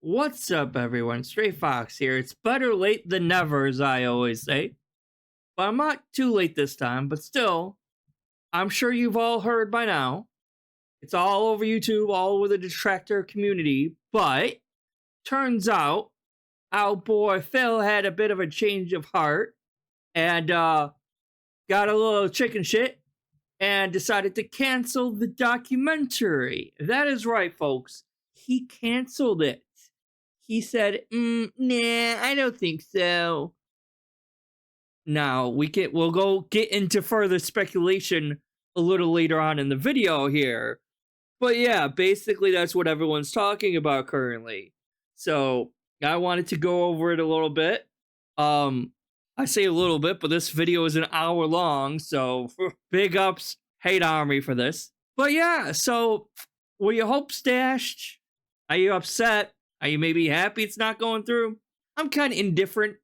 What's up, everyone? Stray Fox here. It's better late than never, as I always say. But I'm not too late this time, but still, I'm sure you've all heard by now. It's all over YouTube, all over the Detractor community, but turns out our boy Phil had a bit of a change of heart and got a little chicken shit and decided to cancel the documentary. That is right, folks. He canceled it. He said, nah, I don't think so. Now, we'll go get into further speculation a little later on in the video here. But yeah, basically that's what everyone's talking about currently. So, I wanted to go over it a little bit. I say a little bit, but this video is an hour long, so big ups, hate army for this. But yeah, so were your hopes dashed? Are you upset? Are you maybe happy it's not going through? I'm kind of indifferent.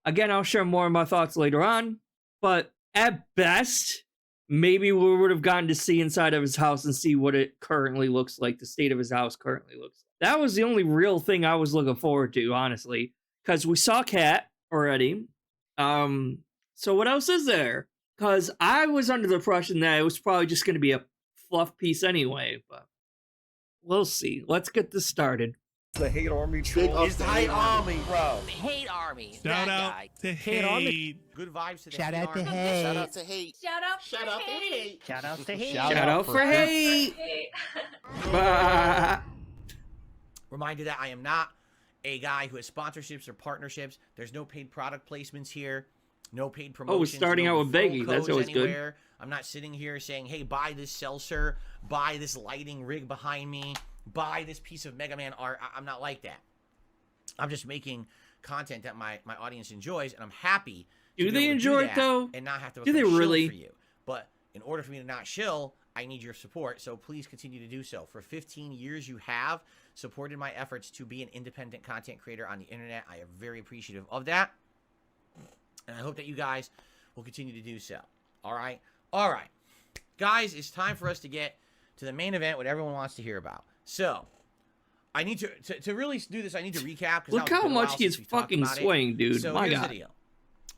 Again, I'll share more of my thoughts later on. But at best, maybe we would have gotten to see inside of his house and see what it currently looks like, the state of his house currently looks like. That was the only real thing I was looking forward to, honestly. Because we saw Cat already. So what else is there? Because I was under the impression that it was probably just going to be a fluff piece anyway. But we'll see. Let's get this started. The hate army troll. It's the hate army, bro. The hate army. Shout out guy. to hate. Good vibes to the Shout hate out to army. hate. Shout out to hate. Shout out. Shout out to hate. Shout out to hate. Shout out for hate. Reminder that I am not a guy who has sponsorships or partnerships. There's no paid product placements here. No paid promotions. Starting no out with begging. That's always anywhere. good. I'm not sitting here saying, hey, buy this seltzer, buy this lighting rig behind me, buy this piece of Mega Man art. I'm not like that. I'm just making content that my audience enjoys, and I'm happy. Do they enjoy it though? And not have to. Do they really? For you? But in order for me to not shill, I need your support. So please continue to do so. For 15 years, you have supported my efforts to be an independent content creator on the internet. I am very appreciative of that, and I hope that you guys will continue to do so. All right, guys, it's time for us to get to the main event, what everyone wants to hear about. So. I need to really do this. I need to recap. Look how much he's fucking swaying, dude. So My here's God. the deal.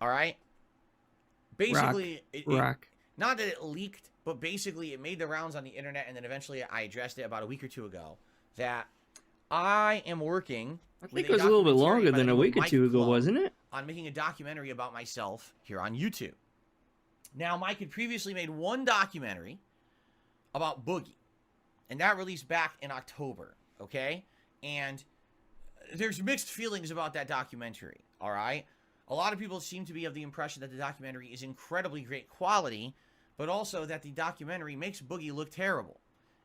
All right. Basically, Rock. not that it leaked, but basically it made the rounds on the internet, and then eventually I addressed it about a week or two ago that I am working. I think it was a little bit longer than a week or two ago, wasn't it? On making a documentary about myself here on YouTube. Now, Mike had previously made one documentary about Boogie, and that released back in October. Okay, and there's mixed feelings about that documentary. All right, a lot of people seem to be of the impression that the documentary is incredibly great quality, but also that the documentary makes Boogie look terrible.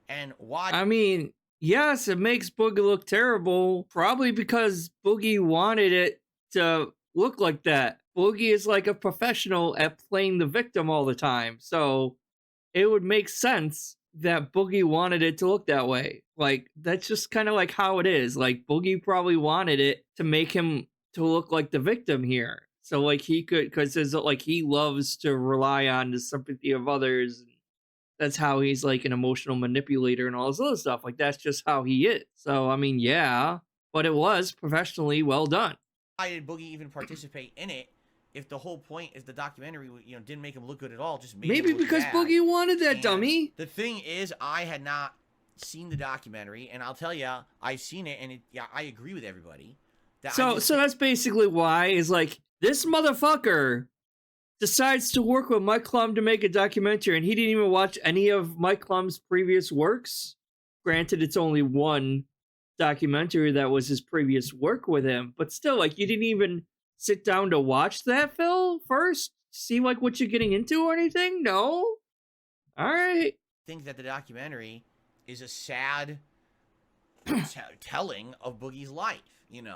And why? I mean, yes, it makes Boogie look terrible, probably because Boogie wanted it to look like that. Boogie is like a professional at playing the victim all the time, so it would make sense that Boogie wanted it to look that way. Like, that's just kind of like how it is. Like, Boogie probably wanted it to make him to look like the victim here. So, like, he could, because like, he loves to rely on the sympathy of others. And that's how he's like an emotional manipulator and all this other stuff. Like, that's just how he is. So, I mean, yeah, but it was professionally well done. Why did Boogie even participate in it? If the whole point is the documentary, didn't make him look good at all, just made maybe him look because bad. Boogie wanted that, And dummy. The thing is, I had not seen the documentary, and I'll tell you, I've seen it, and I agree with everybody. So that's basically why is like this motherfucker decides to work with Mike Clum to make a documentary, and he didn't even watch any of Mike Clum's previous works. Granted, it's only one documentary that was his previous work with him, but still, like, you didn't even sit down to watch that, Phil, first? See, like, what you're getting into or anything? No? Alright. I think that the documentary is a sad telling of Boogie's life, and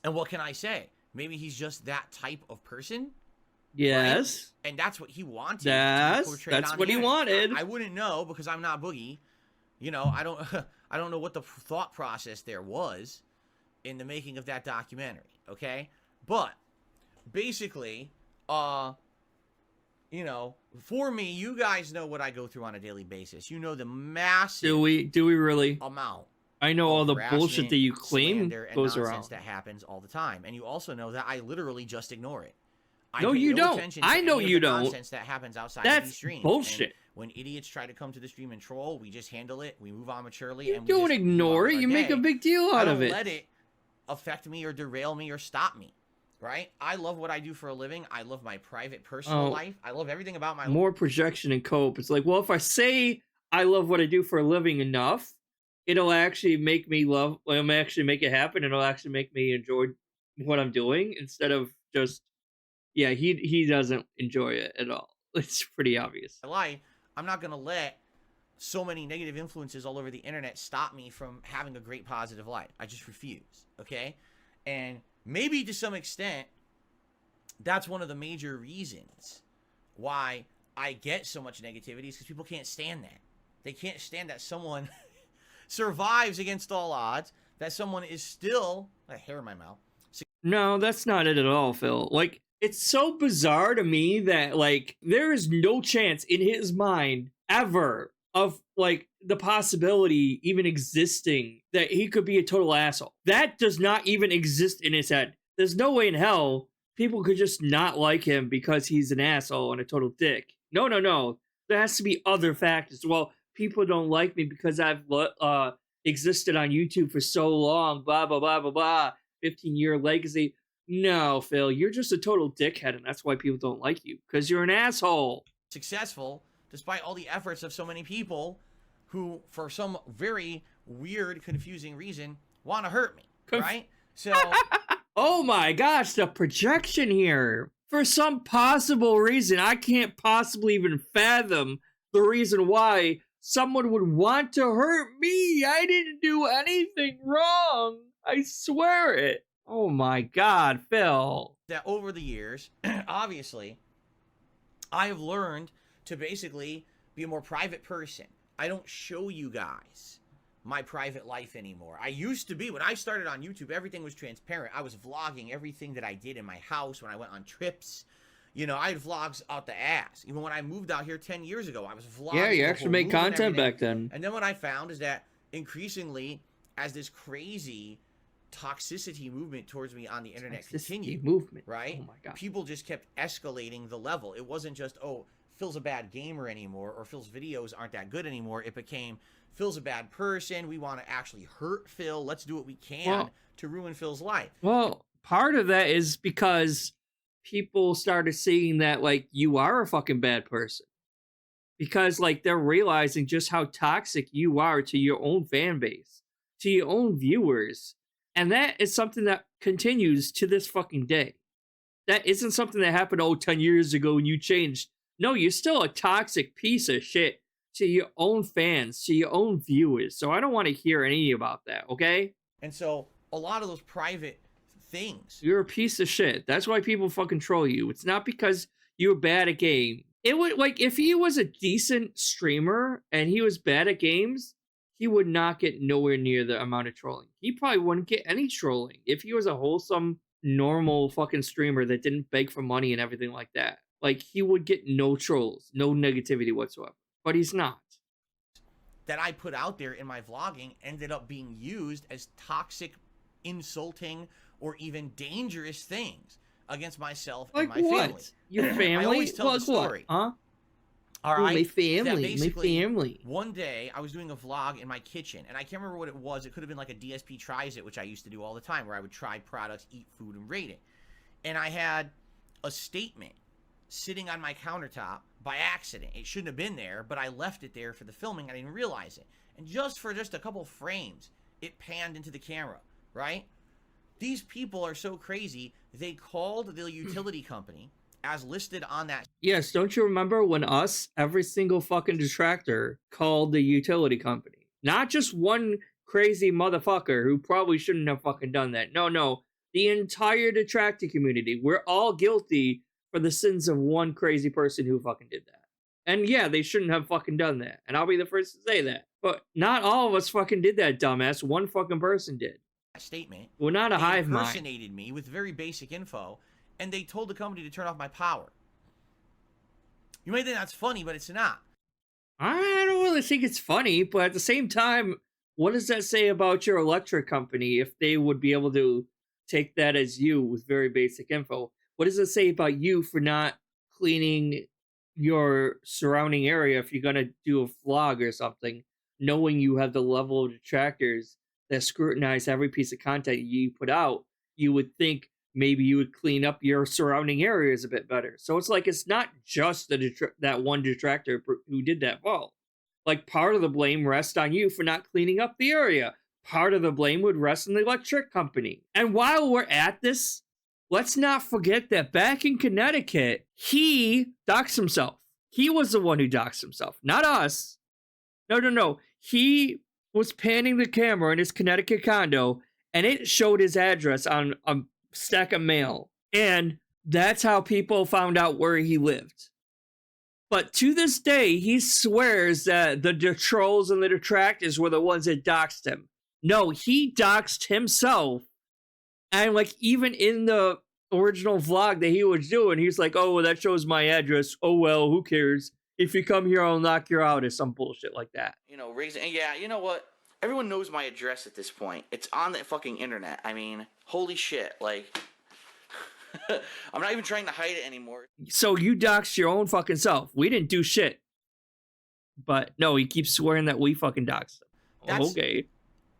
what can I say? Maybe he's just that type of person. Yes. Right? And that's what he wanted. That's what he wanted. I wouldn't know because I'm not Boogie. I don't know what the thought process there was in the making of that documentary, okay? But basically, for me, you guys know what I go through on a daily basis. You know the massive Do we really? amount I know all the bullshit harassment, that you claim slander, and goes nonsense around. that happens all the time. And you also know that I literally just ignore it. I No, pay you no don't. attention to I know any of you the don't. nonsense that happens outside of That's these streams. bullshit. And when idiots try to come to the stream and troll, we just handle it. We move on maturely. You and we don't just ignore move on it. with You our make a day. big deal I out don't of it. let it affect me or derail me or stop me. Right? I love what I do for a living. I love my private, personal life. I love everything about my life. More projection and cope. It's like, well, if I say I love what I do for a living enough, it'll actually make me love. It'll actually make it happen. It'll actually make me enjoy what I'm doing instead of just. Yeah, he doesn't enjoy it at all. It's pretty obvious. Life, I'm not gonna let so many negative influences all over the internet stop me from having a great positive life. I just refuse. Okay, and maybe to some extent, that's one of the major reasons why I get so much negativity is because people can't stand that. They can't stand that someone survives against all odds, that someone is still a hair in my mouth. No, that's not it at all, Phil. Like, it's so bizarre to me that, like, there is no chance in his mind ever of, like, the possibility even existing that he could be a total asshole. That does not even exist in his head. There's no way in hell people could just not like him because he's an asshole and a total dick. No. There has to be other factors. Well, people don't like me because I've existed on YouTube for so long, blah, blah, blah, blah, blah. 15-year legacy. No, Phil, you're just a total dickhead, and that's why people don't like you, because you're an asshole. Successful, despite all the efforts of so many people who, for some very weird, confusing reason, want to hurt me, right? So... Oh my gosh, the projection here. For some possible reason, I can't possibly even fathom the reason why someone would want to hurt me. I didn't do anything wrong. I swear it. Oh my God, Phil. That over the years, obviously, I have learned to basically be a more private person. I don't show you guys my private life anymore. I used to be, when I started on YouTube, everything was transparent. I was vlogging everything that I did in my house, when I went on trips. You know, I had vlogs out the ass. Even when I moved out here 10 years ago, I was vlogging. Yeah, you actually made content back then. And then what I found is that increasingly, as this crazy toxicity movement towards me on the internet continued, right? Oh my God. People just kept escalating the level. It wasn't just, oh, Phil's a bad gamer anymore, or Phil's videos aren't that good anymore. It became, Phil's a bad person. We want to actually hurt Phil. Let's do what we can to ruin Phil's life. Well, part of that is because people started seeing that, like, you are a fucking bad person. Because, like, they're realizing just how toxic you are to your own fan base, to your own viewers. And that is something that continues to this fucking day. That isn't something that happened, 10 years ago when you changed. No, you're still a toxic piece of shit to your own fans, to your own viewers. So I don't want to hear any about that, okay? And so a lot of those private things. You're a piece of shit. That's why people fucking troll you. It's not because you're bad at game. It would, like, if he was a decent streamer and he was bad at games, he would not get nowhere near the amount of trolling. He probably wouldn't get any trolling if he was a wholesome, normal fucking streamer that didn't beg for money and everything like that. Like, he would get no trolls, no negativity whatsoever. But he's not. That I put out there in my vlogging ended up being used as toxic, insulting, or even dangerous things against myself and my family. Your family? I always tell the story. Huh? All right. My family. One day, I was doing a vlog in my kitchen, and I can't remember what it was. It could have been like a DSP Tries It, which I used to do all the time, where I would try products, eat food, and rate it. And I had a statement sitting on my countertop by accident. It shouldn't have been there, but I left it there for the filming. I didn't realize it. And just for a couple frames, it panned into the camera, right? These people are so crazy, they called the utility company as listed on that. Yes, don't you remember when every single fucking detractor called the utility company? Not just one crazy motherfucker who probably shouldn't have fucking done that. No. The entire detractor community. We're all guilty for the sins of one crazy person who fucking did that. And yeah, they shouldn't have fucking done that. And I'll be the first to say that. But not all of us fucking did that, dumbass. One fucking person did. Statement. Well, not a hive mind. They impersonated me with very basic info, and they told the company to turn off my power. You may think that's funny, but it's not. I don't really think it's funny, but at the same time, what does that say about your electric company if they would be able to take that as you with very basic info? What does it say about you for not cleaning your surrounding area if you're going to do a vlog or something, knowing you have the level of detractors that scrutinize every piece of content you put out? You would think maybe you would clean up your surrounding areas a bit better. So it's like, it's not just that one detractor who did that fault. Like, part of the blame rests on you for not cleaning up the area. Part of the blame would rest on the electric company. And while we're at this, let's not forget that back in Connecticut, he doxed himself. He was the one who doxed himself, not us. No. He was panning the camera in his Connecticut condo, and it showed his address on a stack of mail. And that's how people found out where he lived. But to this day, he swears that the trolls and the detractors were the ones that doxed him. No, he doxed himself. And like, even in the original vlog that he was doing, he's like, oh, well, that shows my address. Oh, well, who cares? If you come here, I'll knock you out, or some bullshit like that. You know, raising, yeah, you know what? Everyone knows my address at this point. It's on the fucking internet. I mean, holy shit, like... I'm not even trying to hide it anymore. So you doxed your own fucking self. We didn't do shit. But no, he keeps swearing that we fucking doxed him. That's okay.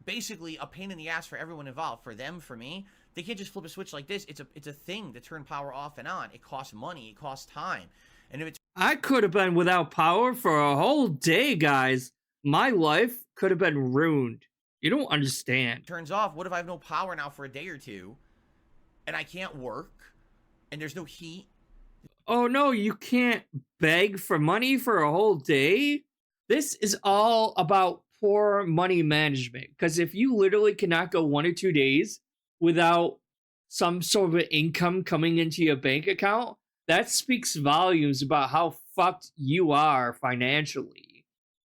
basically a pain in the ass for everyone involved. For them, for me, they can't just flip a switch like this. It's a thing to turn power off and on. It costs money. It costs time. And if it's... I could have been without power for a whole day, guys. My life could have been ruined. You don't understand. Turns off. What if I have no power now for a day or two? And I can't work, and there's no heat. Oh no, you can't beg for money for a whole day? This is all about poor money management. Because if you literally cannot go 1 or 2 days without some sort of income coming into your bank account, that speaks volumes about how fucked you are financially.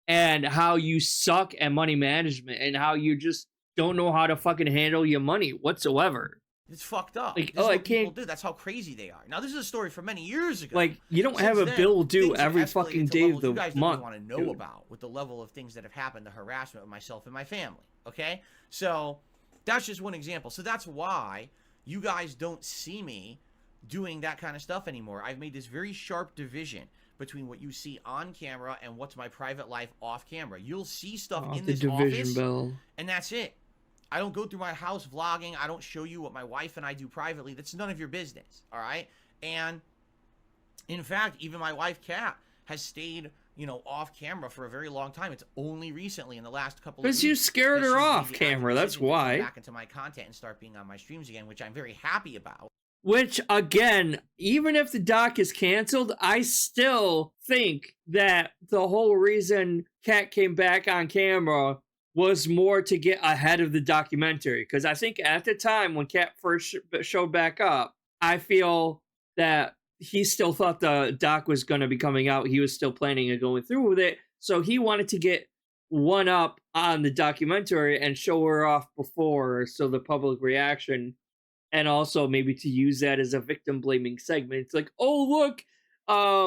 And how you suck at money management. And how you just don't know how to fucking handle your money whatsoever. It's fucked up. Like, this is I what people can't do. That's how crazy they are. Now, this is a story from many years ago. like, you don't have a Since bill then, due things have every escalated fucking to day of levels the you guys don't month. even want to know dude. about, with the level of things that have happened, the harassment of myself and my family. Okay, so that's just one example. So that's why you guys don't see me doing that kind of stuff anymore. I've made this very sharp division between what you see on camera and what's my private life off camera. You'll see stuff in this office, bell. and that's it. I don't go through my house vlogging. I don't show you what my wife and I do privately. That's none of your business, all right? And in fact, even my wife, Kat, has stayed, you know, off camera for a very long time. It's only recently in the last couple of weeks. Because you scared that her she's made off the camera, active that's decision to come why. back into my content and start being on my streams again, which I'm very happy about. Which, again, even if the doc is canceled, I still think that the whole reason Kat came back on camera was more to get ahead of the documentary. Because I think at the time when Kat first showed back up, I feel that he still thought the doc was going to be coming out. He was still planning on going through with it. So he wanted to get one up on the documentary and show her off before, so the public reaction, and also maybe to use that as a victim blaming segment. It's like, oh, look,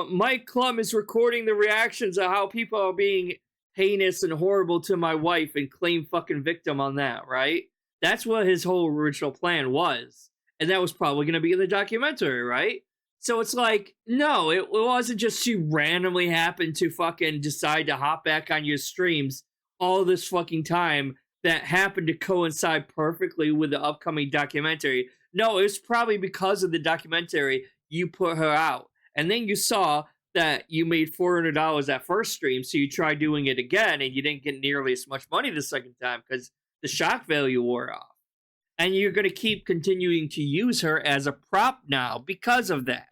Mike Clum is recording the reactions of how people are being heinous and horrible to my wife and claim fucking victim on that, right? That's what his whole original plan was. And that was probably going to be in the documentary, right? So it's like, no, it wasn't just you randomly happened to fucking decide to hop back on your streams all this fucking time that happened to coincide perfectly with the upcoming documentary. No, it was probably because of the documentary you put her out. And then you saw that you made $400 that first stream, so you tried doing it again, and you didn't get nearly as much money the second time because the shock value wore off. And you're going to keep continuing to use her as a prop now because of that.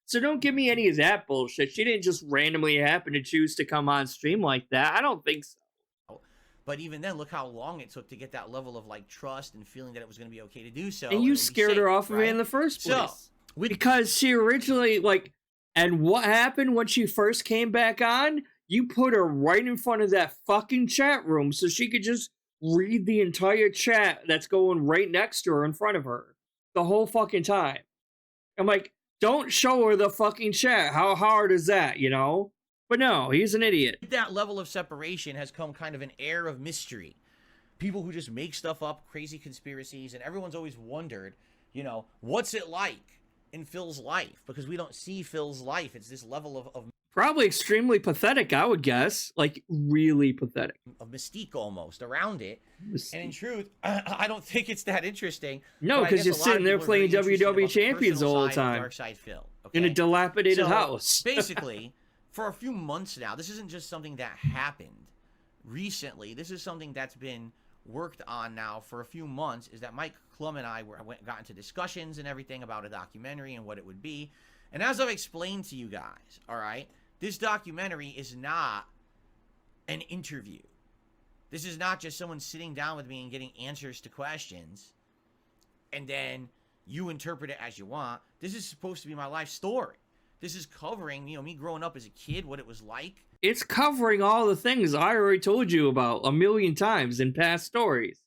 So don't give me any of that bullshit. She didn't just randomly happen to choose to come on stream like that. I don't think so. But even then, look how long it took to get that level of like trust and feeling that it was going to be okay to do so. And you scared her off of it in the first place. Because she originally, like, and what happened when she first came back on? You put her right in front of that fucking chat room so she could just read the entire chat that's going right next to her in front of her the whole fucking time. I'm like, don't show her the fucking chat. How hard is that, you know? But no, he's an idiot. That level of separation has come kind of an air of mystery. people who just make stuff up, crazy conspiracies, and everyone's always wondered, you know, what's it like in Phil's life? Because we don't see Phil's life. It's this level of Probably extremely pathetic, I would guess. Like, really pathetic. of mystique almost around it. Mystique. And in truth, I don't think it's that interesting. No, but I because you're guess a lot of sitting there people are very playing interested WWE about the champions personal all the side of time. Darksydephil, In a okay? dilapidated So, house. basically, for a few months now, this isn't just something that happened recently. This is something that's been worked on now for a few months, is that Mike Clum and I got into discussions and everything about a documentary and what it would be. And as I've explained to you guys, all right, this documentary is not an interview. This is not just someone sitting down with me and getting answers to questions and then you interpret it as you want. This is supposed to be my life story. This is covering, you know, me growing up as a kid, what it was like. It's covering all the things I already told you about a million times in past stories.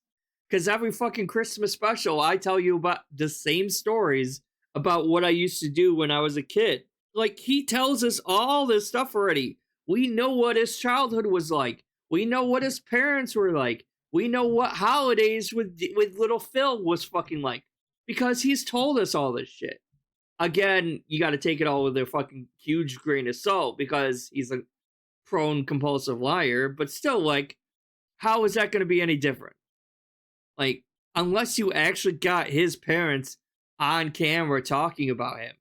Because every fucking Christmas special, I tell you about the same stories about what I used to do when I was a kid. Like, he tells us all this stuff already. We know what his childhood was like. We know what his parents were like. We know what holidays with little Phil was fucking like. Because he's told us all this shit. Again, you got to take it all with a fucking huge grain of salt because he's a prone compulsive liar. But still, like, how is that going to be any different? Like, unless you actually got his parents on camera talking about him.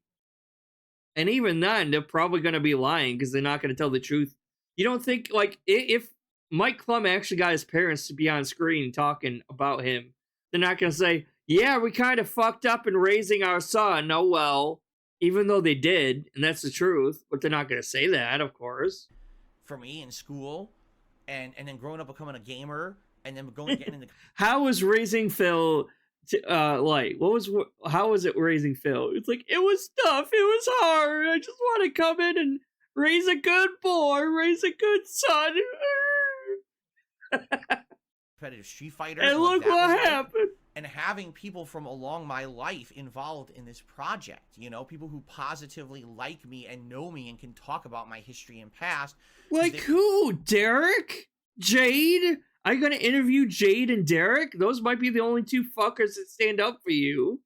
And even then, they're probably going to be lying because they're not going to tell the truth. You don't think, like, if Mike Clum actually got his parents to be on screen talking about him, they're not going to say, yeah, we kind of fucked up in raising our son. Oh, well, even though they did, and that's the truth, but they're not going to say that, of course. For me in school, and then growing up becoming a gamer, and then getting into... How was raising Phil... like, how was it raising Phil? It's like, it was tough, it was hard, I just want to come in and raise a good boy, raise a good son. competitive Street Fighters. And look what happened. And having people from along my life involved in this project, you know, people who positively like me and know me and can talk about my history and past. Like who? Derek? Jade? Are you going to interview Jade and Derek? Those might be the only two fuckers that stand up for you.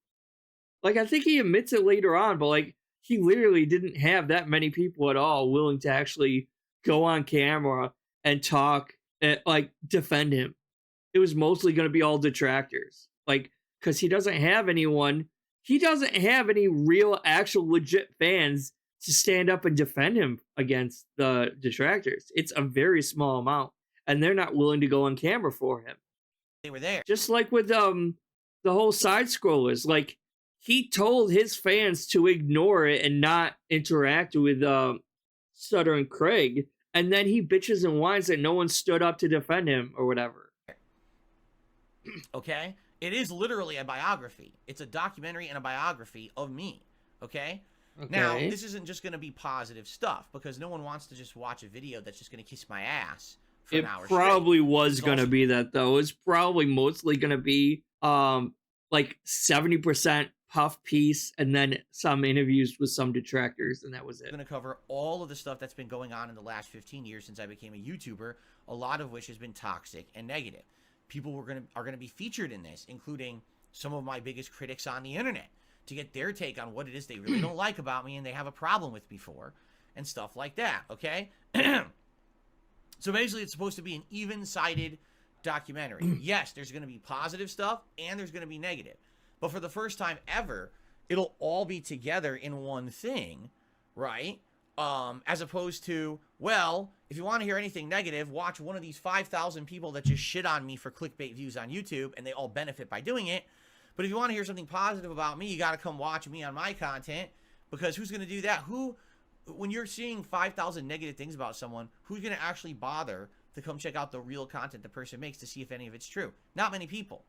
Like, I think he admits it later on, but, like, he literally didn't have that many people at all willing to actually go on camera and talk and, like, defend him. It was mostly going to be all detractors. Like, because he doesn't have anyone. He doesn't have any real, actual, legit fans to stand up and defend him against the detractors. It's a very small amount. And they're not willing to go on camera for him. They were there. Just like with the whole side scrollers. Like, he told his fans to ignore it and not interact with Sutter and Craig. And then he bitches and whines that no one stood up to defend him or whatever. Okay? It is literally a biography. It's a documentary and a biography of me. Okay? Now, this isn't just going to be positive stuff because no one wants to just watch a video that's just going to kiss my ass. It probably was going to be that, though. It's probably mostly going to be like 70% puff piece and then some interviews with some detractors, and that was it. I'm going to cover all of the stuff that's been going on in the last 15 years since I became a YouTuber, a lot of which has been toxic and negative. People are going to be featured in this, including some of my biggest critics on the internet, to get their take on what it is they really don't like about me and they have a problem with me for, and stuff like that, okay? So basically, it's supposed to be an even-sided documentary. Yes, there's going to be positive stuff, and there's going to be negative. But for the first time ever, it'll all be together in one thing, right? As opposed to, well, if you want to hear anything negative, watch one of these 5,000 people that just shit on me for clickbait views on YouTube, and they all benefit by doing it. But if you want to hear something positive about me, you got to come watch me on my content, because who's going to do that? When you're seeing 5,000 negative things about someone, who's going to actually bother to come check out the real content the person makes to see if any of it's true? Not many people.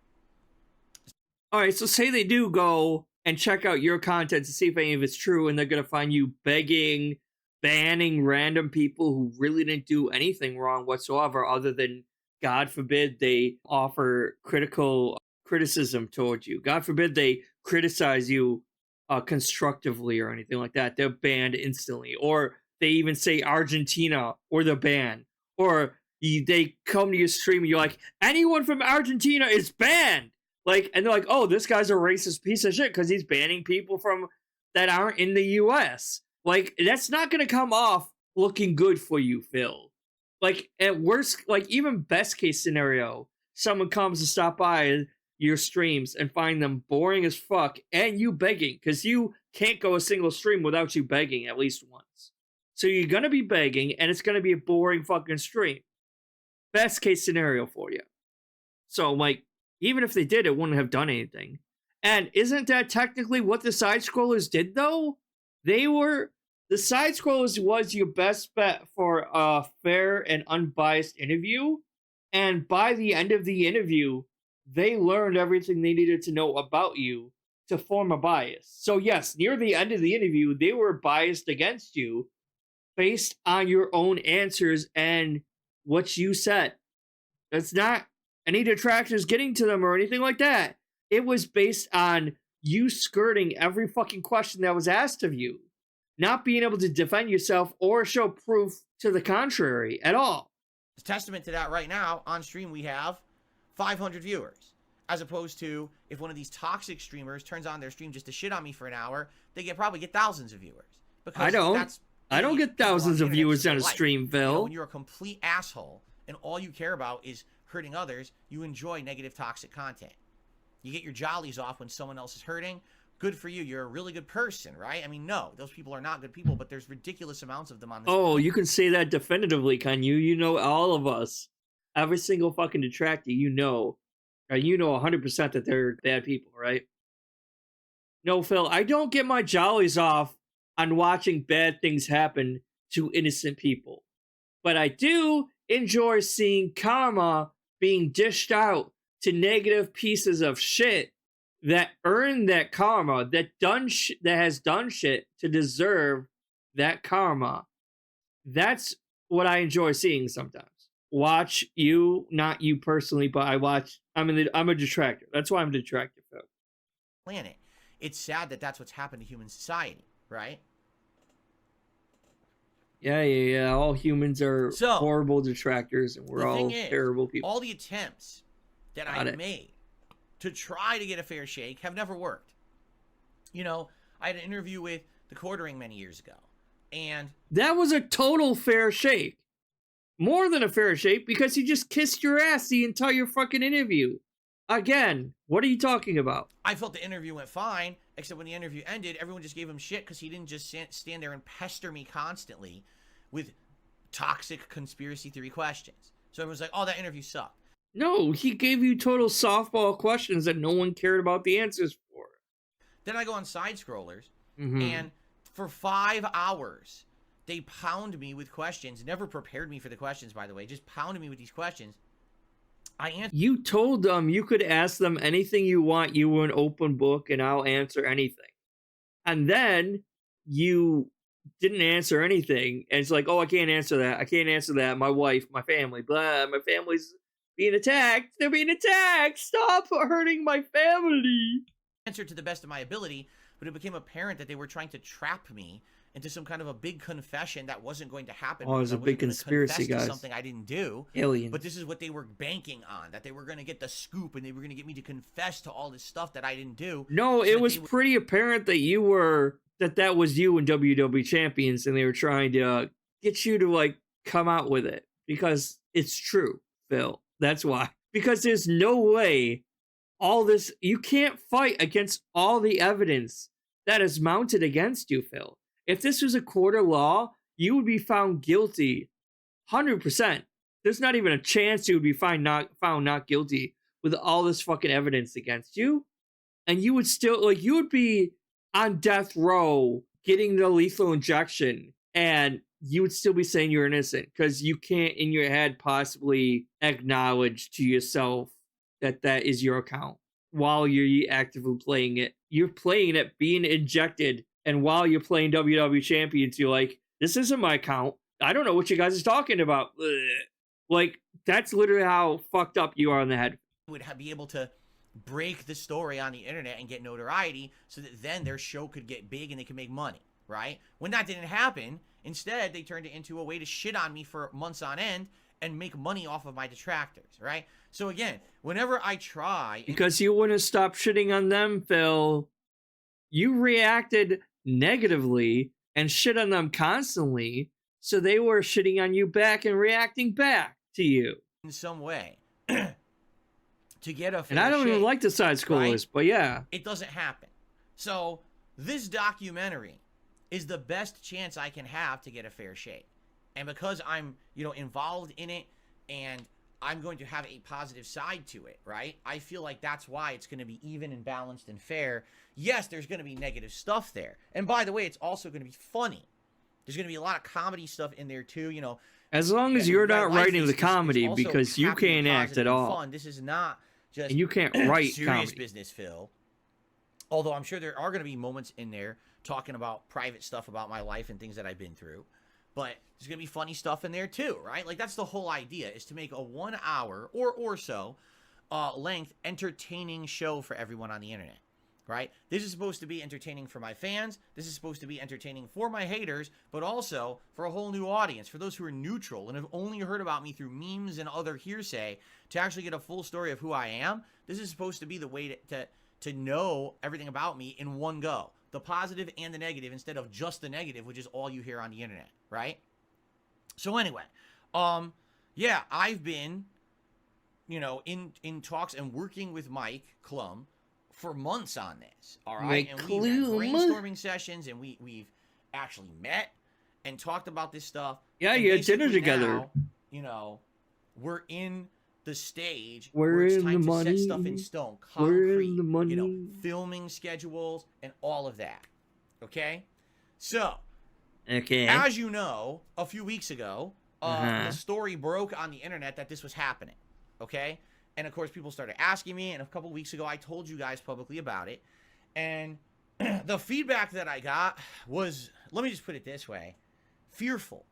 All right, so say they do go and check out your content to see if any of it's true, and they're going to find you begging, banning random people who really didn't do anything wrong whatsoever other than, God forbid, they offer criticism towards you. God forbid they criticize you constructively or anything like that. They're banned instantly. Or they even say Argentina or they're banned. Or they come to your stream and you're like, anyone from Argentina is banned. Like, and they're like, oh, this guy's a racist piece of shit because he's banning people from that aren't in the US. Like, that's not gonna come off looking good for you, Phil. Like, at worst, like, even best case scenario, someone comes to stop by your streams and find them boring as fuck and you begging, because you can't go a single stream without you begging at least once. So you're gonna be begging and it's gonna be a boring fucking stream. Best case scenario for you. So, like, even if they did, it wouldn't have done anything. And isn't that technically what the side scrollers did, though? The side scrollers was your best bet for a fair and unbiased interview. And by the end of the interview, they learned everything they needed to know about you to form a bias. So yes, near the end of the interview, they were biased against you based on your own answers and what you said. That's not any detractors getting to them or anything like that. It was based on you skirting every fucking question that was asked of you, not being able to defend yourself or show proof to the contrary at all. As testament to that, right now on stream we have 500 viewers, as opposed to if one of these toxic streamers turns on their stream just to shit on me for an hour, they probably get thousands of viewers. Because I don't get thousands of viewers on a stream, Phil. You know, when you're a complete asshole and all you care about is hurting others, you enjoy negative, toxic content. You get your jollies off when someone else is hurting. Good for you. You're a really good person, right? I mean, no, those people are not good people, but there's ridiculous amounts of them on this. Oh, you can say that definitively, can you? You know all of us. Every single fucking detractor, you know 100% that they're bad people, right? No, Phil, I don't get my jollies off on watching bad things happen to innocent people. But I do enjoy seeing karma being dished out to negative pieces of shit that earn that karma, that has done shit to deserve that karma. That's what I enjoy seeing sometimes. Watch you, not you personally, but I'm a detractor. That's why I'm a detractor, Phil. Planet. It's sad that that's what's happened to human society, right? Yeah. All humans are horrible detractors, and we're all terrible people. All the attempts that I made to try to get a fair shake have never worked. You know, I had an interview with the Quartering many years ago, and that was a total fair shake. More than a fair shake, because he just kissed your ass the entire fucking interview. Again, what are you talking about? I felt the interview went fine, except when the interview ended, everyone just gave him shit because he didn't just stand there and pester me constantly with toxic conspiracy theory questions. So everyone's like, oh, that interview sucked. No, he gave you total softball questions that no one cared about the answers for. Then I go on side scrollers, and for 5 hours, they pound me with questions. Never prepared me for the questions, by the way. Just pounded me with these questions. I answered. You told them you could ask them anything you want. You were an open book, and I'll answer anything. And then you didn't answer anything. And it's like, oh, I can't answer that. I can't answer that. My wife, my family, blah. My family's being attacked. They're being attacked. Stop hurting my family. Answered to the best of my ability, but it became apparent that they were trying to trap me into some kind of a big confession that wasn't going to happen. Oh, it was a big conspiracy, guys. Something I didn't do. Aliens. But this is what they were banking on, that they were going to get the scoop and they were going to get me to confess to all this stuff that I didn't do. No, it was pretty apparent that that was you and WWE Champions, and they were trying to get you to, like, come out with it. Because it's true, Phil. That's why. Because there's no way you can't fight against all the evidence that is mounted against you, Phil. If this was a court of law, you would be found guilty 100%. There's not even a chance you would be found not guilty with all this fucking evidence against you. And you would still, like, you would be on death row getting the lethal injection, and you would still be saying you're innocent because you can't in your head possibly acknowledge to yourself that that is your account while you're actively playing it. You're playing it being injected. And while you're playing WWE Champions, you're like, this isn't my account. I don't know what you guys are talking about. Ugh. Like, that's literally how fucked up you are in the head. Would be able to break the story on the internet and get notoriety so that then their show could get big and they could make money, right? When that didn't happen, instead, they turned it into a way to shit on me for months on end. and make money off of my detractors, right? So again, whenever I try... Because you wouldn't stop shitting on them, Phil. You reacted negatively and shit on them constantly, so they were shitting on you back and reacting back to you. In some way. To get a fair And I don't even shake, like the side scrollers, right? but yeah. It doesn't happen. So this documentary is the best chance I can have to get a fair shake. And because I'm, involved in it and I'm going to have a positive side to it, right? I feel like that's why it's going to be even and balanced and fair. Yes, there's going to be negative stuff there. And by the way, it's also going to be funny. There's going to be a lot of comedy stuff in there too, As long as you're not writing the comedy, also because you happy and can't act positive at and all. fun. This is not just And you can't write serious comedy. business, Phil. Although I'm sure there are going to be moments in there talking about private stuff about my life and things that I've been through. But there's going to be funny stuff in there too, right? Like, that's the whole idea, is to make a 1 hour or so length entertaining show for everyone on the internet, right? This is supposed to be entertaining for my fans. This is supposed to be entertaining for my haters, but also for a whole new audience, for those who are neutral and have only heard about me through memes and other hearsay, to actually get a full story of who I am. This is supposed to be the way to know everything about me in one go. The positive and the negative, instead of just the negative, which is all you hear on the internet, right? So anyway, yeah, I've been, in talks and working with Mike Clum for months on this, all right? And we've had brainstorming sessions, and we've actually met and talked about this stuff. Yeah, And you had dinner basically together. now, we're in the stage We're where it's in time the to set money. stuff in stone, We're concrete, in the money. filming schedules and all of that. Okay? So, Okay. as you know, a few weeks ago, the story broke on the internet that this was happening. Okay? And of course, people started asking me, and a couple weeks ago, I told you guys publicly about it. And the feedback that I got was, let me just put it this way, fearful.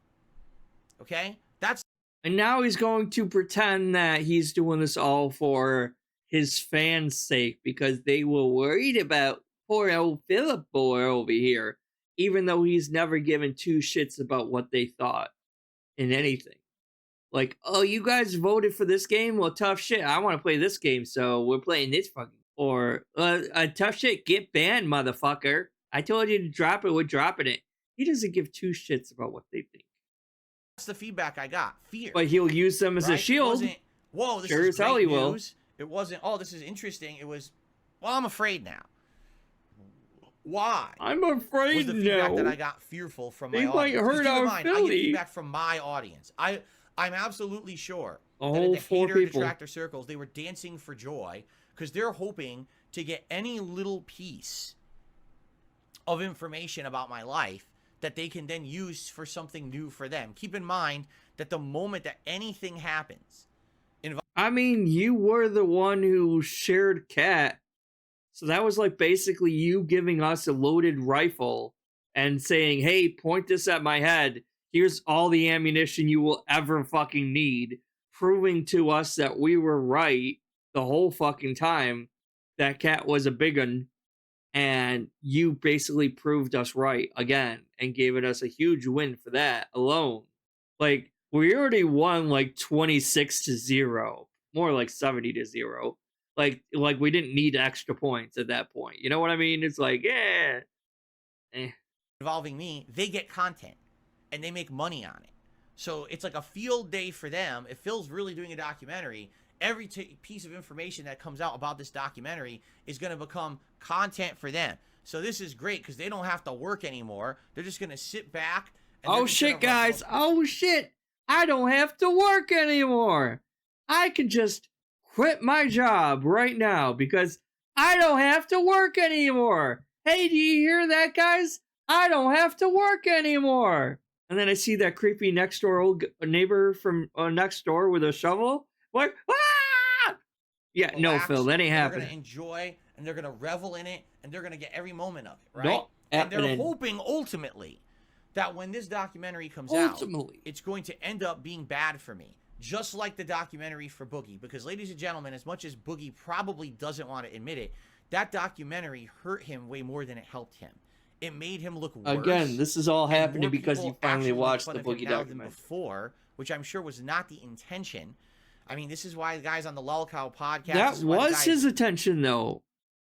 Okay? That's And now he's going to pretend that he's doing this all for his fans' sake, because they were worried about poor old Philip boy over here, even though he's never given two shits about what they thought in anything. Like, oh, you guys voted for this game? Well, tough shit. I want to play this game, so we're playing this fucking. Or, tough shit, get banned, motherfucker. I told you to drop it, we're dropping it. He doesn't give two shits about what they think. That's the feedback I got. Fear. But he'll use them as a shield. It wasn't, whoa, this Sure is as hell great he will. news. It wasn't, oh, this is interesting. It was, well, I'm afraid now. Why? I'm afraid was the feedback now. that I got fearful from my They might audience. hurt Just keep in our mind, I get Philly. feedback from my audience. I'm absolutely sure A that in whole the 4 hater people. detractor circles, they were dancing for joy because they're hoping to get any little piece of information about my life that they can then use for something new for them. Keep in mind that the moment that anything happens, I mean, you were the one who shared Cat. So that was like basically you giving us a loaded rifle and saying, hey, point this at my head. Here's all the ammunition you will ever fucking need. Proving to us that we were right the whole fucking time. That Cat was a big one. And you basically proved us right again and gave it us a huge win for that alone. Like, we already won like 26-0, more like 70-0. Like we didn't need extra points at that point. You know what I mean? It's like, yeah. involving me, they get content and they make money on it. So it's like a field day for them. If Phil's really doing a documentary, every piece of information that comes out about this documentary is going to become content for them. So this is great because they don't have to work anymore. They're just going to sit back. And oh shit, guys. Oh shit. I don't have to work anymore. I can just quit my job right now because I don't have to work anymore. Hey, do you hear that, guys? I don't have to work anymore. And then I see that creepy next door old neighbor from next door with a shovel. Like, ah! Yeah, relax, no, Phil, that ain't they're happening. They're going to enjoy and they're going to revel in it and they're going to get every moment of it, right? No, and they're happening. hoping ultimately that when this documentary comes Ultimately. out, it's going to end up being bad for me. Just like the documentary for Boogie. Because, ladies and gentlemen, as much as Boogie probably doesn't want to admit it, that documentary hurt him way more than it helped him. It made him look worse. Again, this is all and happening more because people you finally actually make watched fun the of him Boogie now than documentary. before, which I'm sure was not the intention. I mean, this is why the guys on the lolcow podcast. That was his intention, though.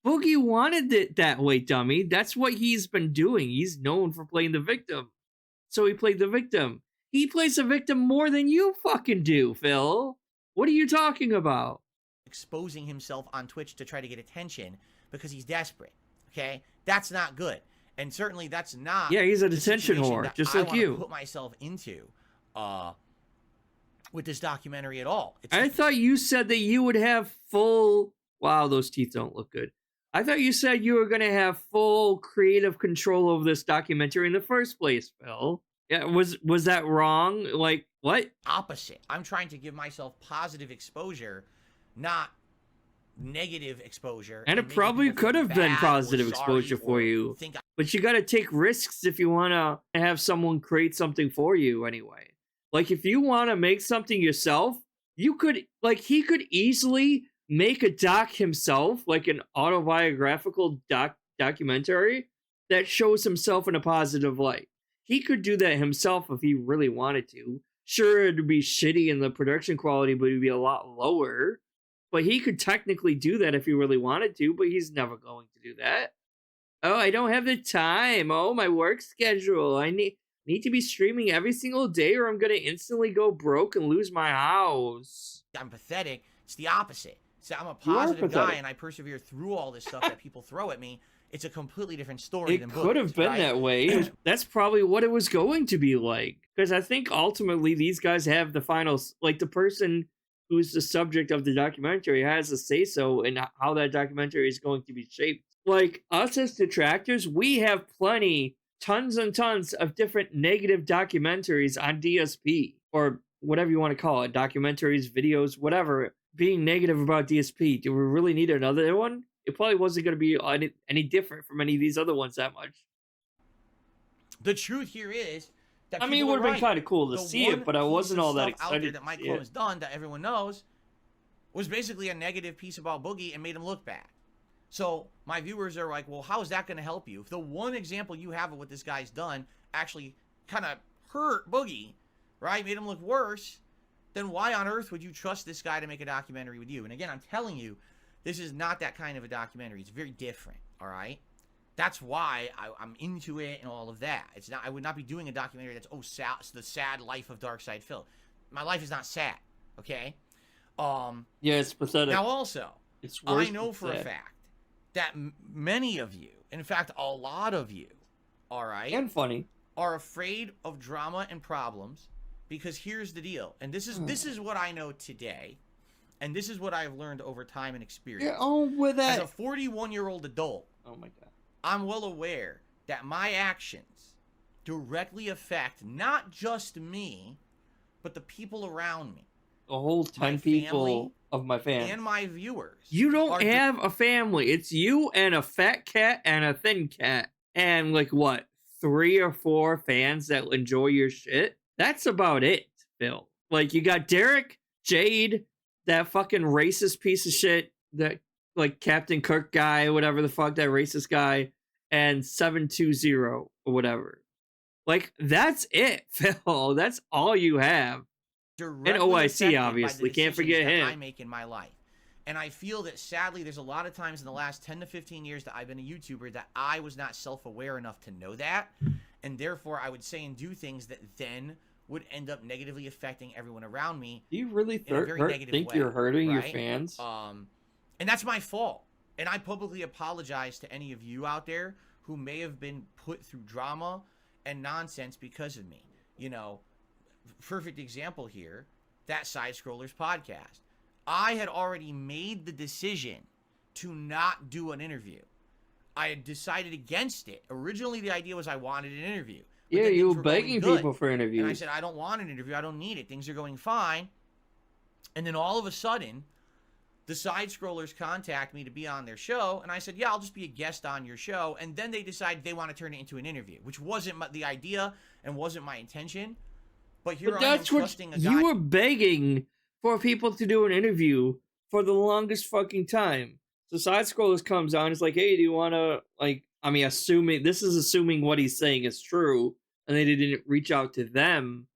Boogie wanted it that way, dummy. That's what he's been doing. He's known for playing the victim. So he played the victim. He plays the victim more than you fucking do, Phil. What are you talking about? Exposing himself on Twitch to try to get attention because he's desperate. Okay? That's not good. And certainly that's not. Yeah, he's an attention whore, just like you. Put myself into with this documentary at all. I thought you said that you would have full. Wow, those teeth don't look good. I thought you said you were going to have full creative control over this documentary in the first place, Phil. Yeah, was that wrong? Like, what? Opposite. I'm trying to give myself positive exposure, not negative exposure. And it probably could have been positive exposure for you. But you got to take risks if you want to have someone create something for you anyway. Like, if you want to make something yourself, you could, like, he could easily make a doc himself, like an autobiographical documentary that shows himself in a positive light. He could do that himself if he really wanted to. Sure, it'd be shitty in the production quality, but it'd be a lot lower. But he could technically do that if he really wanted to, but he's never going to do that. Oh, I don't have the time. Oh, my work schedule. I need to be streaming every single day or I'm going to instantly go broke and lose my house. I'm pathetic. It's the opposite. So I'm a positive guy and I persevere through all this stuff that people throw at me. It's a completely different story than It could have been that way. That's probably what it was going to be like. Because I think ultimately these guys have the final, like the person who's the subject of the documentary has a say-so in how that documentary is going to be shaped. Like us as detractors, we have tons and tons of different negative documentaries on DSP or whatever you want to call it, documentaries, videos, whatever, being negative about DSP. Do we really need another one? It probably wasn't going to be any different from any of these other ones that much. The truth here is that I mean, it would have been kind of cool to see it, but I wasn't all that excited. That Mike Clum has done that everyone knows was basically a negative piece about Boogie and made him look bad. So my viewers are like, well, how is that going to help you? If the one example you have of what this guy's done actually kind of hurt Boogie, right, made him look worse, then why on earth would you trust this guy to make a documentary with you? And again, I'm telling you, this is not that kind of a documentary. It's very different, all right? That's why I'm into it and all of that. It's not. I would not be doing a documentary that's, oh, the sad life of darksydephil. My life is not sad, okay? Yeah, it's pathetic. Now also, I know for a fact that many of you, in fact, a lot of you, all right? And funny. Are afraid of drama and problems because here's the deal. And this is what I know today. And this is what I've learned over time and experience. Get on with that. As a 41-year-old adult, oh my God, I'm well aware that my actions directly affect not just me, but the people around me. The whole 10 people of my fans. And my viewers. You don't have a family. It's you and a fat cat and a thin cat. And like what? 3 or 4 fans that enjoy your shit? That's about it, Phil. Like you got Derek, Jade, that fucking racist piece of shit, that like Captain Kirk guy, whatever the fuck, that racist guy, and 720 or whatever. Like, that's it, Phil. That's all you have. And OIC, obviously. Can't forget him. I make in my life. And I feel that, sadly, there's a lot of times in the last 10 to 15 years that I've been a YouTuber that I was not self-aware enough to know that. And therefore, I would say and do things that then would end up negatively affecting everyone around me. Do you really think you're hurting your fans? And that's my fault. And I publicly apologize to any of you out there who may have been put through drama and nonsense because of me. You know, perfect example here, that Side Scrollers podcast. I had already made the decision to not do an interview. I had decided against it. Originally, the idea was I wanted an interview. Yeah, you were begging people for interviews. And I said, I don't want an interview. I don't need it. Things are going fine. And then all of a sudden, the Side Scrollers contact me to be on their show. And I said, yeah, I'll just be a guest on your show. And then they decide they want to turn it into an interview, which wasn't the idea and wasn't my intention. But here I am trusting a guy. You were begging for people to do an interview for the longest fucking time. So Side Scrollers comes on. It's like, hey, do you want to, like, I mean, assuming what he's saying is true, and they didn't reach out to them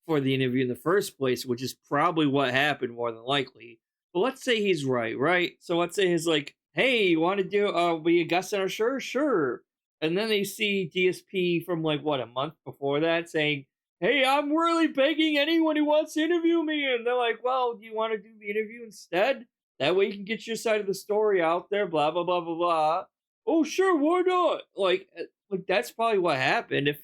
for the interview in the first place, which is probably what happened more than likely. But let's say he's right? So let's say he's like, hey, you want to do be a guest on our show? Sure. And then they see DSP from like what, a month before that saying, hey, I'm really begging anyone who wants to interview me. And they're like, well, do you want to do the interview instead? That way you can get your side of the story out there, blah, blah, blah, blah, blah. Oh, sure, why not? Like that's probably what happened. If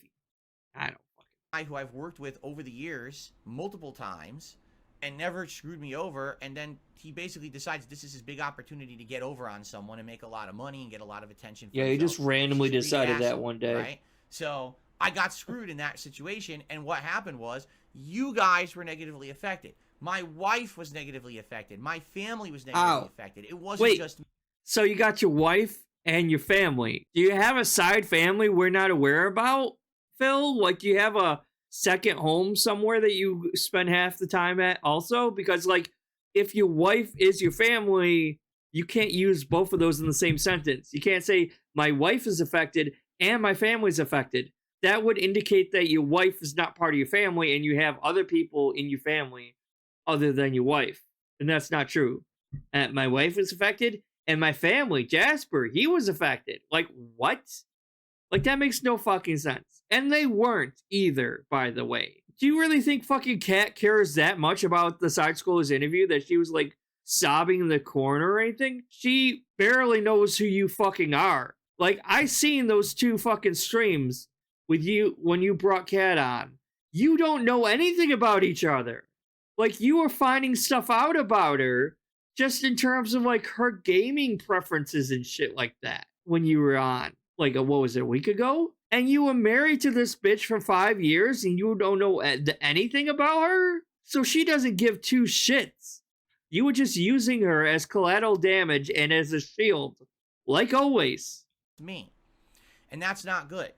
I don't fucking. Who I've worked with over the years multiple times and never screwed me over, and then he basically decides this is his big opportunity to get over on someone and make a lot of money and get a lot of attention. Yeah, he just randomly decided that one day. Right? So I got screwed in that situation, and what happened was you guys were negatively affected. My wife was negatively affected. My family was negatively affected. It wasn't just me. So you got your wife and your family. Do you have a side family we're not aware about, Phil? Like, do you have a second home somewhere that you spend half the time at also? Because, like, if your wife is your family, you can't use both of those in the same sentence. You can't say, my wife is affected and my family's affected. That would indicate that your wife is not part of your family and you have other people in your family other than your wife. And that's not true. My wife is affected and my family, Jasper, he was affected. Like, what? Like, that makes no fucking sense. And they weren't either, by the way. Do you really think fucking Kat cares that much about the side scroller's interview that she was, like, sobbing in the corner or anything? She barely knows who you fucking are. Like, I seen those two fucking streams with you when you brought Kat on. You don't know anything about each other. Like, you were finding stuff out about her just in terms of, like, her gaming preferences and shit like that when you were on. Like, what was it, a week ago? And you were married to this bitch for 5 years and you don't know anything about her? So she doesn't give two shits. You were just using her as collateral damage and as a shield. Like always. Me. And that's not good.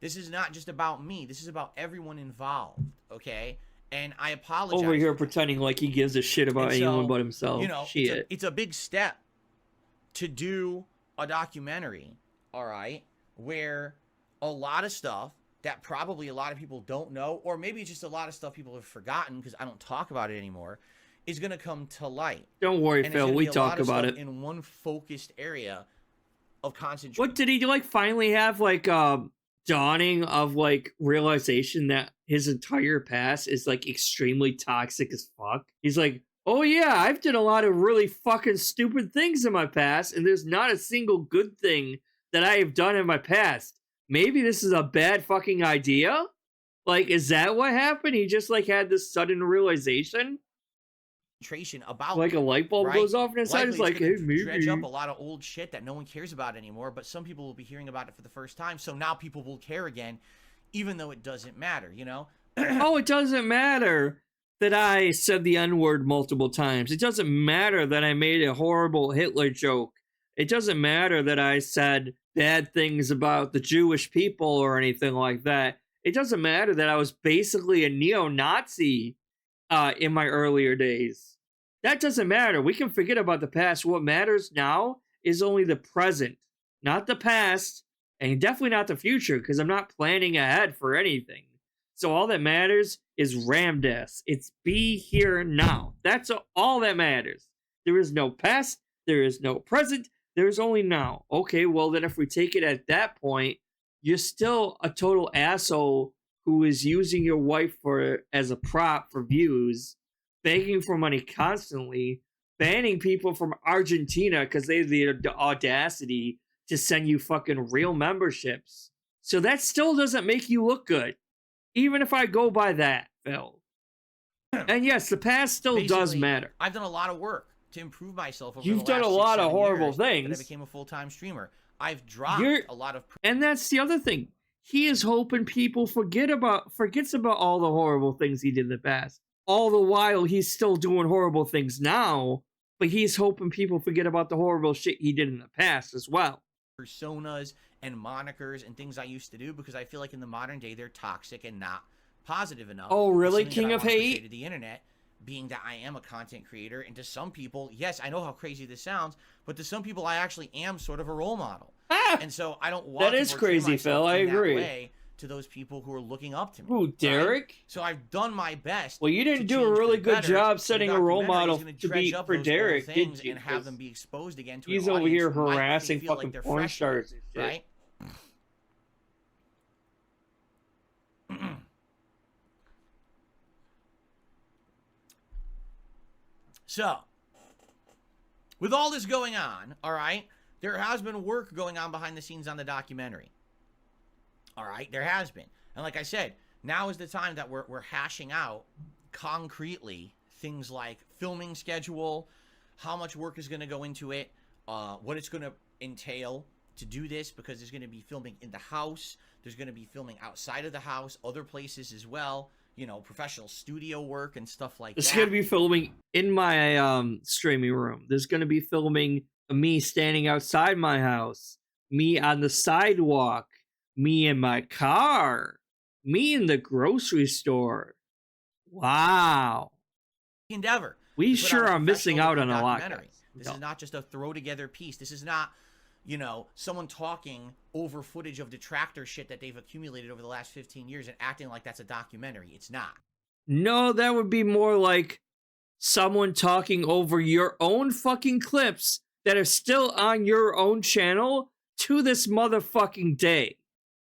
This is not just about me. This is about everyone involved, okay? And I apologize. Over here pretending like he gives a shit about anyone but himself. You know, it's a big step to do a documentary, all right, where a lot of stuff that probably a lot of people don't know, or maybe just a lot of stuff people have forgotten because I don't talk about it anymore, is going to come to light. Don't worry, Phil. We talk about it in one focused area of concentration. What did he like finally have like dawning of like realization that his entire past is like extremely toxic as fuck? He's like, oh yeah, I've done a lot of really fucking stupid things in my past, and there's not a single good thing that I have done in my past. Maybe this is a bad fucking idea? Like, is that what happened? He just like had this sudden realization? About like a light bulb goes off in his head. It's like, hey, maybe dredge up a lot of old shit that no one cares about anymore, but some people will be hearing about it for the first time, so now people will care again, even though it doesn't matter, you know? Oh, it doesn't matter that I said the N-word multiple times. It doesn't matter that I made a horrible Hitler joke. It doesn't matter that I said bad things about the Jewish people or anything like that. It doesn't matter that I was basically a neo-Nazi in my earlier days. That doesn't matter. We can forget about the past. What matters now is only the present, not the past, and definitely not the future, because I'm not planning ahead for anything. So all that matters is Ramdas. It's be here now. That's all that matters. There is no past. There is no present. There is only now. Okay, well then if we take it at that point, you're still a total asshole who is using your wife as a prop for views, begging for money constantly, banning people from Argentina because they have the audacity to send you fucking real memberships. So that still doesn't make you look good, even if I go by that, Phil. And yes, the past still does matter. I've done a lot of work to improve myself over You've the last done a lot of horrible years things. That I became a full-time streamer. I've dropped a lot of... And that's the other thing. He is hoping people forgets about all the horrible things he did in the past. All the while, he's still doing horrible things now, but he's hoping people forget about the horrible shit he did in the past as well. Personas and monikers and things I used to do, because I feel like in the modern day, they're toxic and not positive enough. Oh, really? King of Hate? The internet, being that I am a content creator, and to some people, yes, I know how crazy this sounds, but to some people, I actually am sort of a role model. And so I don't want that is crazy, Phil. I agree. to those people who are looking up to me. Who, Derek? Right? So I've done my best. Well, you didn't to do a change for really the good better. job The setting a role documentary is model gonna to dredge be up for those old Derek, things did you? and have them be exposed again to He's an over here audience who might harassing feel like fucking they're porn fresh, stars and shit. right? So, with all this going on, all right, there has been work going on behind the scenes on the documentary. All right, there has been. And like I said, now is the time that we're hashing out concretely things like filming schedule, how much work is going to go into it, what it's going to entail to do this, because there's going to be filming in the house, there's going to be filming outside of the house, other places as well, you know, professional studio work and stuff like There's that. going to be filming in my streaming room. There's going to be filming me standing outside my house, me on the sidewalk, me in my car, me in the grocery store. Wow. Endeavor. We to put sure out a are missing out on a lot. documentary. This No. is not just a throw together piece. This is not, you know, someone talking over footage of detractor shit that they've accumulated over the last 15 years and acting like that's a documentary. It's not. No, that would be more like someone talking over your own fucking clips that are still on your own channel to this motherfucking day.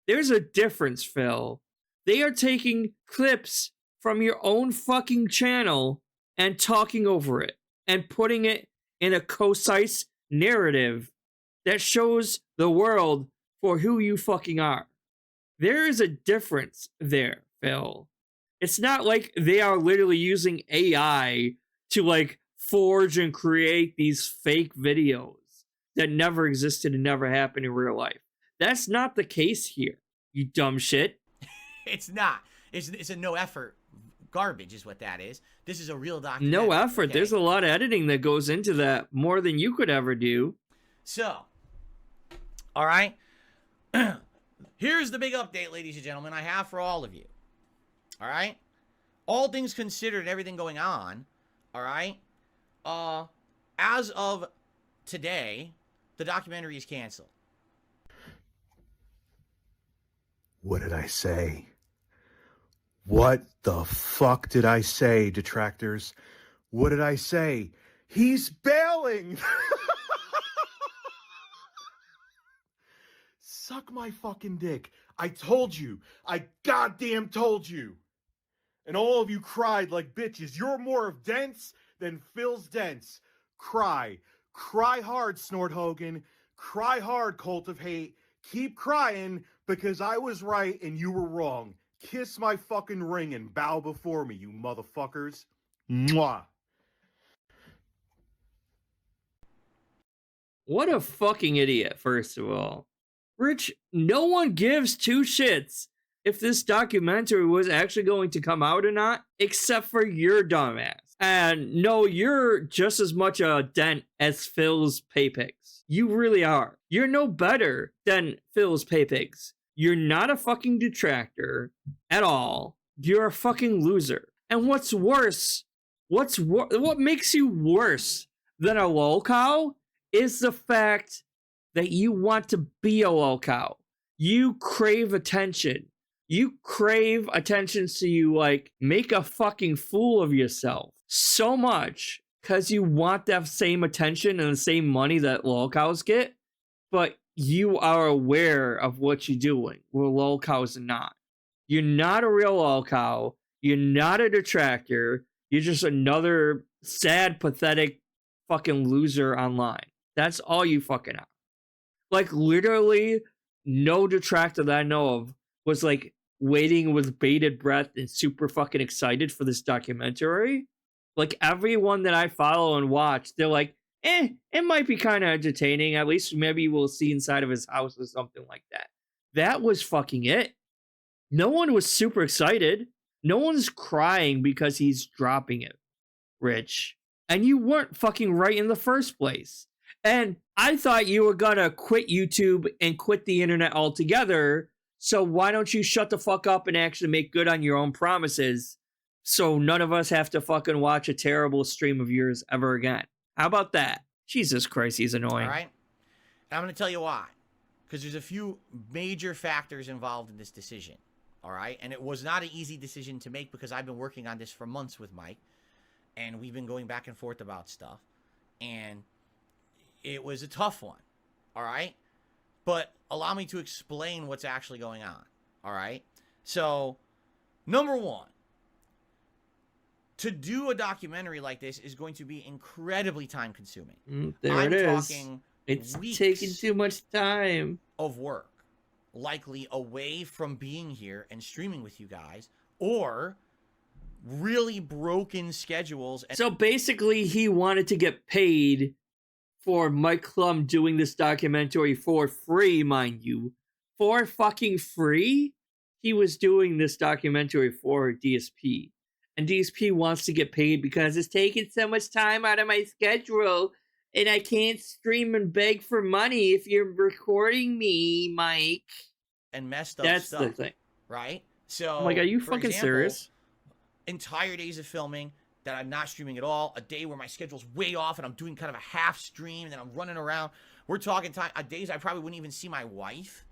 There's a difference, Phil. They are taking clips from your own fucking channel and talking over it and putting it in a concise narrative that shows the world for who you fucking are. There is a difference there, Phil. It's not like they are literally using AI to like forge and create these fake videos that never existed and never happened in real life. That's not the case here, you dumb shit. It's not. It's a no effort garbage is what that is. This is a real documentary. No effort. Okay? There's a lot of editing that goes into that, more than you could ever do. So, all right. Here's the big update, ladies and gentlemen, I have for all of you. All right? All things considered and everything going on, all right? As of today, the documentary is canceled. What did I say? What the fuck did I say, detractors? What did I say? He's bailing! Suck my fucking dick. I told you. I goddamn told you. And all of you cried like bitches. You're more of dents than Phil's dents. Cry. Cry hard, Snort Hogan. Cry hard, Cult of Hate. Keep crying because I was right and you were wrong. Kiss my fucking ring and bow before me, you motherfuckers. Mwah. What a fucking idiot, first of all. Rich, no one gives two shits if this documentary was actually going to come out or not, except for your dumbass. And no, you're just as much a dent as Phil's pay pigs. You really are. You're no better than Phil's pay pigs. You're not a fucking detractor at all. You're a fucking loser. And what's worse, what makes you worse than a lolcow is the fact that you want to be a lolcow. You crave attention. You crave attention, so you like make a fucking fool of yourself so much because you want that same attention and the same money that lolcows get, but you are aware of what you're doing, where lolcows are not. You're not a real lolcow. You're not a detractor. You're just another sad, pathetic fucking loser online. That's all you fucking are. Like, literally, no detractor that I know of was, like, waiting with bated breath and super fucking excited for this documentary. Like, everyone that I follow and watch, they're like, it might be kind of entertaining. At least maybe we'll see inside of his house or something like that. That was fucking it. No one was super excited. No one's crying because he's dropping it, Rich. And you weren't fucking right in the first place. And I thought you were gonna quit YouTube and quit the internet altogether. So why don't you shut the fuck up and actually make good on your own promises so none of us have to fucking watch a terrible stream of yours ever again? How about that? Jesus Christ, he's annoying. All right? And I'm going to tell you why. because there's a few major factors involved in this decision. All right. And it was not an easy decision to make because I've been working on this for months with Mike and we've been going back and forth about stuff. And it was a tough one. All right. But allow me to explain what's actually going on. All right. So, number one, to do a documentary like this is going to be incredibly time consuming. There it is. It's taking too much time of work, likely away from being here and streaming with you guys, or really broken schedules. So basically, he wanted to get paid for Mike Clum doing this documentary for free, mind you. For fucking free? He was doing this documentary for DSP. And DSP wants to get paid because it's taking so much time out of my schedule. And I can't stream and beg for money if you're recording me, Mike. And messed up That's stuff. the thing. Right? So, I'm like, are you fucking example, serious? Entire days of filming that I'm not streaming at all. A day where my schedule's way off and I'm doing kind of a half stream and I'm running around. We're talking days I probably wouldn't even see my wife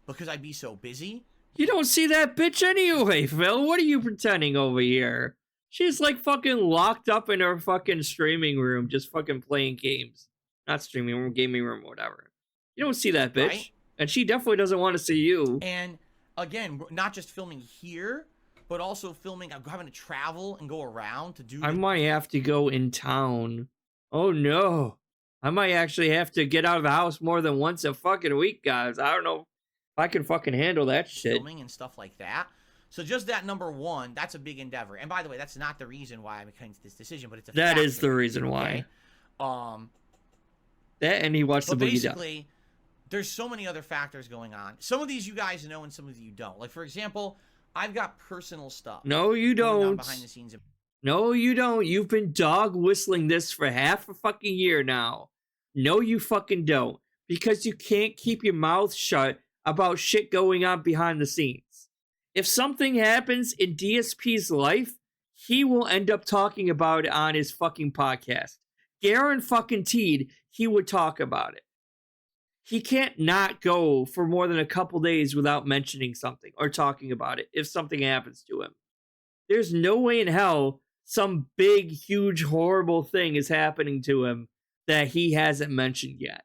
because I'd be so busy. You don't see that bitch anyway, Phil. What are you pretending over here? She's like fucking locked up in her fucking streaming room, just fucking playing games. Not streaming room, gaming room, whatever. You don't see that bitch. Right? And she definitely doesn't want to see you. And again, not just filming here, but also filming, I'm having to travel and go around to do... I might have to go in town. Oh no. I might actually have to get out of the house more than once a fucking week, guys. I don't know if I can fucking handle that shit. Filming and stuff like that. So just that number one, that's a big endeavor. And by the way, that's not the reason why I'm coming to this decision, but it's a That factor, is the reason why. Okay? That and he watched the but Boogie basically, there's so many other factors going on. Some of these you guys know and some of you don't. Like, for example, I've got personal stuff. No, you going on don't. behind the scenes. No, you don't. You've been dog whistling this for half a fucking year now. No, you fucking don't. Because you can't keep your mouth shut about shit going on behind the scenes. If something happens in DSP's life, he will end up talking about it on his fucking podcast. Guaranteed he would talk about it. He can't not go for more than a couple days without mentioning something or talking about it if something happens to him. There's no way in hell some big, huge, horrible thing is happening to him that he hasn't mentioned yet.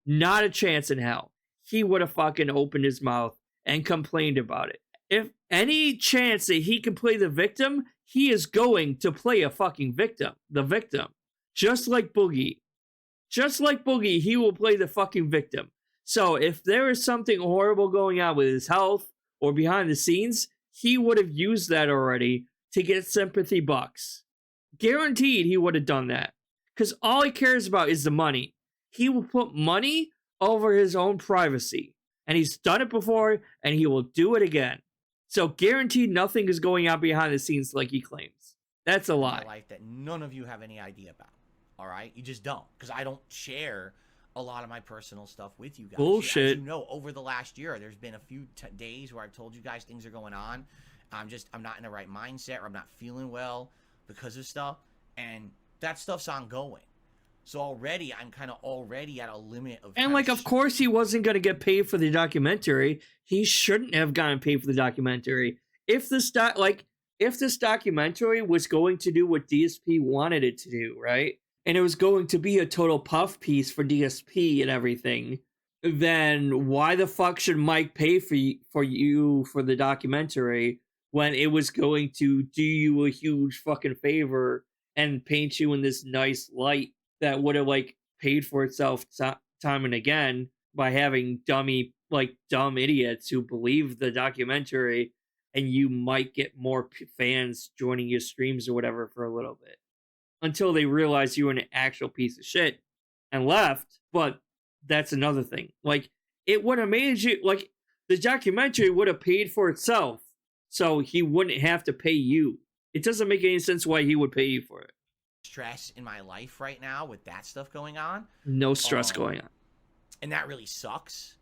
Not a chance in hell. He would have fucking opened his mouth and complained about it. If any chance that he can play the victim, he is going to play a fucking victim. The victim. Just like Boogie. Just like Boogie, he will play the fucking victim. So if there is something horrible going on with his health or behind the scenes, he would have used that already to get sympathy bucks. Guaranteed he would have done that. Because all he cares about is the money. He will put money over his own privacy. And he's done it before, and he will do it again. So guaranteed nothing is going on behind the scenes like he claims. That's a lie. My life that none of you have any idea about. All right? You just don't. Because I don't share a lot of my personal stuff with you guys. Bullshit. As you know, over the last year, there's been a few days where I've told you guys things are going on. I'm not in the right mindset, or I'm not feeling well because of stuff. And that stuff's ongoing. So already, I'm kind of already at a limit of... And like, of course he wasn't going to get paid for the documentary. He shouldn't have gotten paid for the documentary. If this documentary was going to do what DSP wanted it to do, right? And it was going to be a total puff piece for DSP and everything, then why the fuck should Mike pay for you for the documentary when it was going to do you a huge fucking favor and paint you in this nice light that would have like paid for itself time and again by having dumb idiots who believe the documentary, and you might get more fans joining your streams or whatever for a little bit until they realize you're an actual piece of shit and left. But that's another thing. Like, it would have made you, like, the documentary would have paid for itself, so he wouldn't have to pay you. It doesn't make any sense why he would pay you for it. Stress in my life right now with that stuff going on. No stress going on. And that really sucks.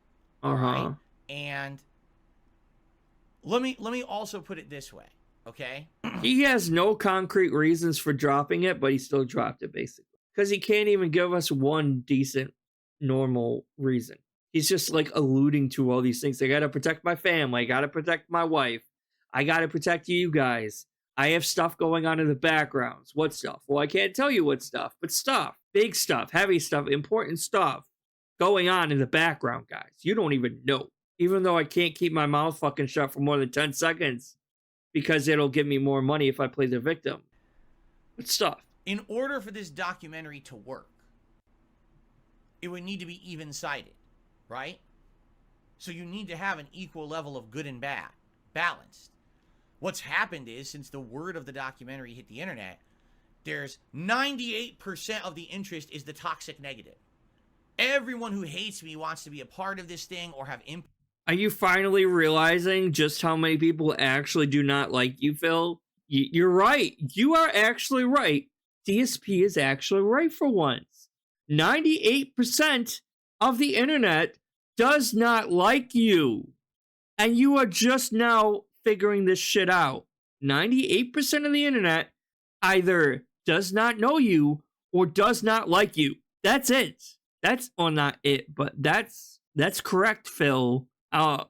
Right? And let me also put it this way, okay? He has no concrete reasons for dropping it, but he still dropped it basically. Because he can't even give us one decent, normal reason. He's just like alluding to all these things. I gotta protect my family. I gotta protect my wife. I gotta protect you guys. I have stuff going on in the backgrounds. What stuff? Well, I can't tell you what stuff, but stuff. Big stuff, heavy stuff, important stuff going on in the background, guys. You don't even know. Even though I can't keep my mouth fucking shut for more than 10 seconds because it'll give me more money if I play the victim. But stuff. In order for this documentary to work, it would need to be even-sided, right? So you need to have an equal level of good and bad, balanced. What's happened is, since the word of the documentary hit the internet, there's 98% of the interest is the toxic negative. Everyone who hates me wants to be a part of this thing or have input. Are you finally realizing just how many people actually do not like you, Phil? You're right. You are actually right. DSP is actually right for once. 98% of the internet does not like you. And you are just now figuring this shit out. 98% of the internet either does not know you or does not like you. That's it. That's, well, not it, but that's correct, Phil.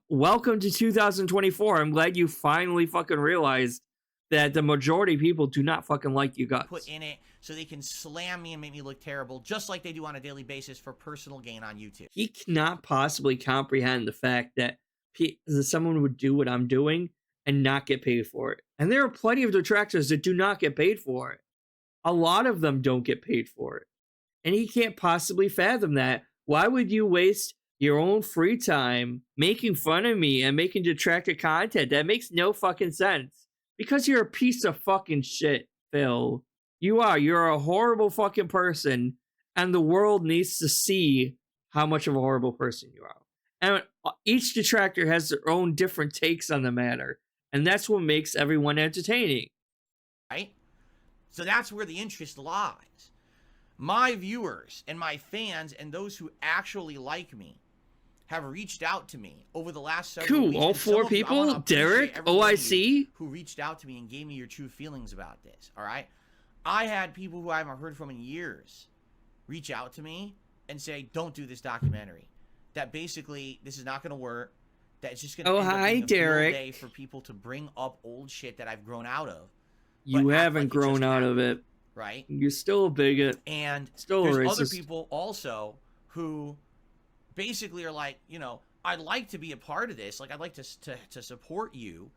Welcome to 2024. I'm glad you finally fucking realized that the majority of people do not fucking like you guys. Put in it so they can slam me and make me look terrible, just like they do on a daily basis for personal gain on YouTube. He cannot possibly comprehend the fact that someone would do what I'm doing and not get paid for it. And there are plenty of detractors that do not get paid for it. A lot of them don't get paid for it. And he can't possibly fathom that. Why would you waste your own free time making fun of me and making detractor content? That makes no fucking sense. Because you're a piece of fucking shit, Phil. You are. You're a horrible fucking person. And the world needs to see how much of a horrible person you are. And each detractor has their own different takes on the matter. And that's what makes everyone entertaining. Right? So that's where the interest lies. My viewers and my fans and those who actually like me have reached out to me over the last several weeks. Cool. All four people? Derek, OIC? Who reached out to me and gave me your true feelings about this, all right? I had people who I haven't heard from in years reach out to me and say, don't do this documentary. That basically, this is not going to work. That it's just going to end up being a field day for people to bring up old shit that I've grown out of. You haven't grown out of it. Right? You're still a bigot. And still there's racist. Other people also who basically are like, you know, I'd like to be a part of this. Like, I'd like to support you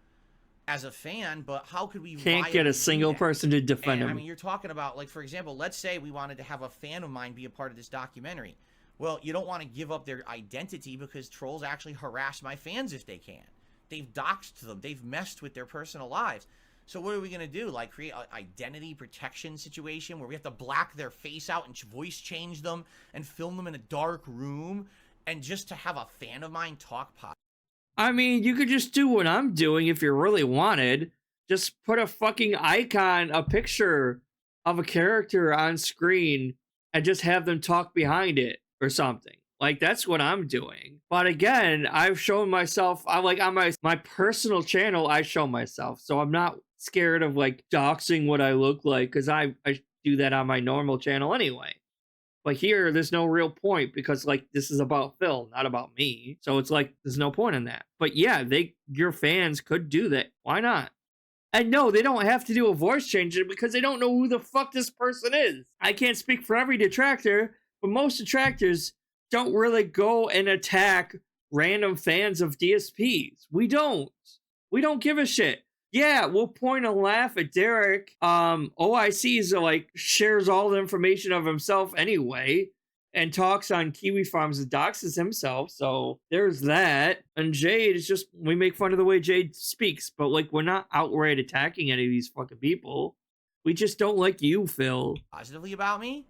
as a fan, but how could we can't get a single person to defend him? I mean, you're talking about, like, for example, let's say we wanted to have a fan of mine be a part of this documentary. Well, you don't want to give up their identity because trolls actually harass my fans if they can. They've doxed them. They've messed with their personal lives. So what are we going to do? Like, create an identity protection situation where we have to black their face out and voice change them and film them in a dark room and just to have a fan of mine talk pop? I mean, you could just do what I'm doing if you really wanted. Just put a fucking icon, a picture of a character on screen and just have them talk behind it or something. Like, that's what I'm doing. But again, I've shown myself, I like on my personal channel, I show myself. So I'm not scared of like doxing what I look like because I do that on my normal channel anyway. But here, there's no real point because like this is about Phil, not about me. So it's like there's no point in that. But yeah, your fans could do that. Why not? And no, they don't have to do a voice change because they don't know who the fuck this person is. I can't speak for every detractor, but most detractors don't really go and attack random fans of DSPs. We don't give a shit. Yeah, we'll point and laugh at Derek. OIC's like shares all the information of himself anyway and talks on Kiwi Farms and doxes himself. So there's that. And Jade is just, we make fun of the way Jade speaks, but like we're not outright attacking any of these fucking people. We just don't like you, Phil. Positively about me,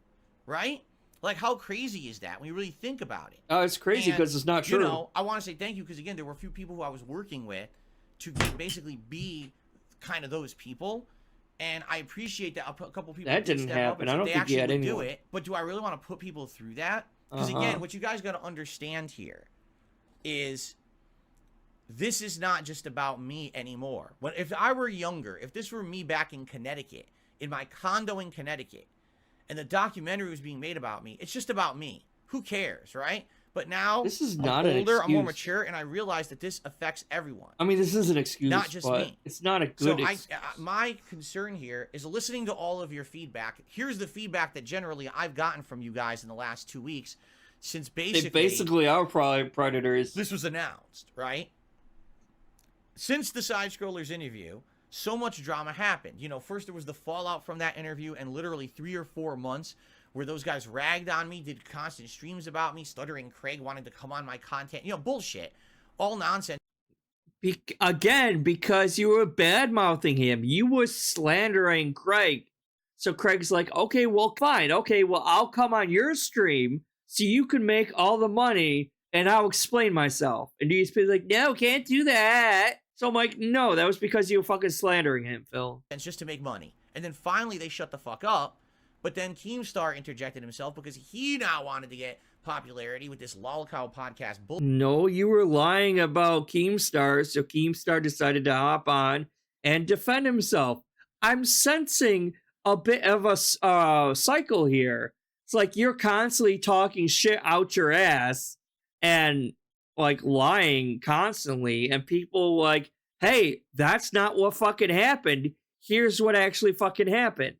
right? Like, how crazy is that when you really think about it? Oh, it's crazy because it's not true. You know, I want to say thank you because, again, there were a few people who I was working with to basically be kind of those people. And I appreciate that a couple people that didn't happen. I don't think you had anyone. Do it. But do I really want to put people through that? Because, again, what you guys got to understand here is this is not just about me anymore. If I were younger, if this were me back in Connecticut, in my condo in Connecticut, and the documentary was being made about me, it's just about me. Who cares, right? But now This is I'm not an older, I'm more excuse. mature, and I realize that this affects everyone. I mean, this is an excuse, Not just but me. it's not a So good excuse. my concern here is listening to all of your feedback. Here's the feedback that generally I've gotten from you guys in the last 2 weeks, since They basically are probably predators. this was announced, right? Since the Side Scrollers interview, so much drama happened. You know, first there was the fallout from that interview, and literally 3 or 4 months where those guys ragged on me, did constant streams about me, Stuttering Craig wanted to come on my content. You know, bullshit. All nonsense. Again, because you were bad-mouthing him. You were slandering Craig. So Craig's like, okay, well, fine. Okay, well, I'll come on your stream so you can make all the money and I'll explain myself. And DSP's like, no, can't do that. So I'm like, no, that was because you were fucking slandering him, Phil. Just to make money. And then finally they shut the fuck up. But then Keemstar interjected himself because he now wanted to get popularity with this lolcow podcast bull. No, you were lying about Keemstar, so Keemstar decided to hop on and defend himself. I'm sensing a bit of a cycle here. It's like you're constantly talking shit out your ass and like lying constantly, and people like, hey, that's not what fucking happened. Here's what actually fucking happened.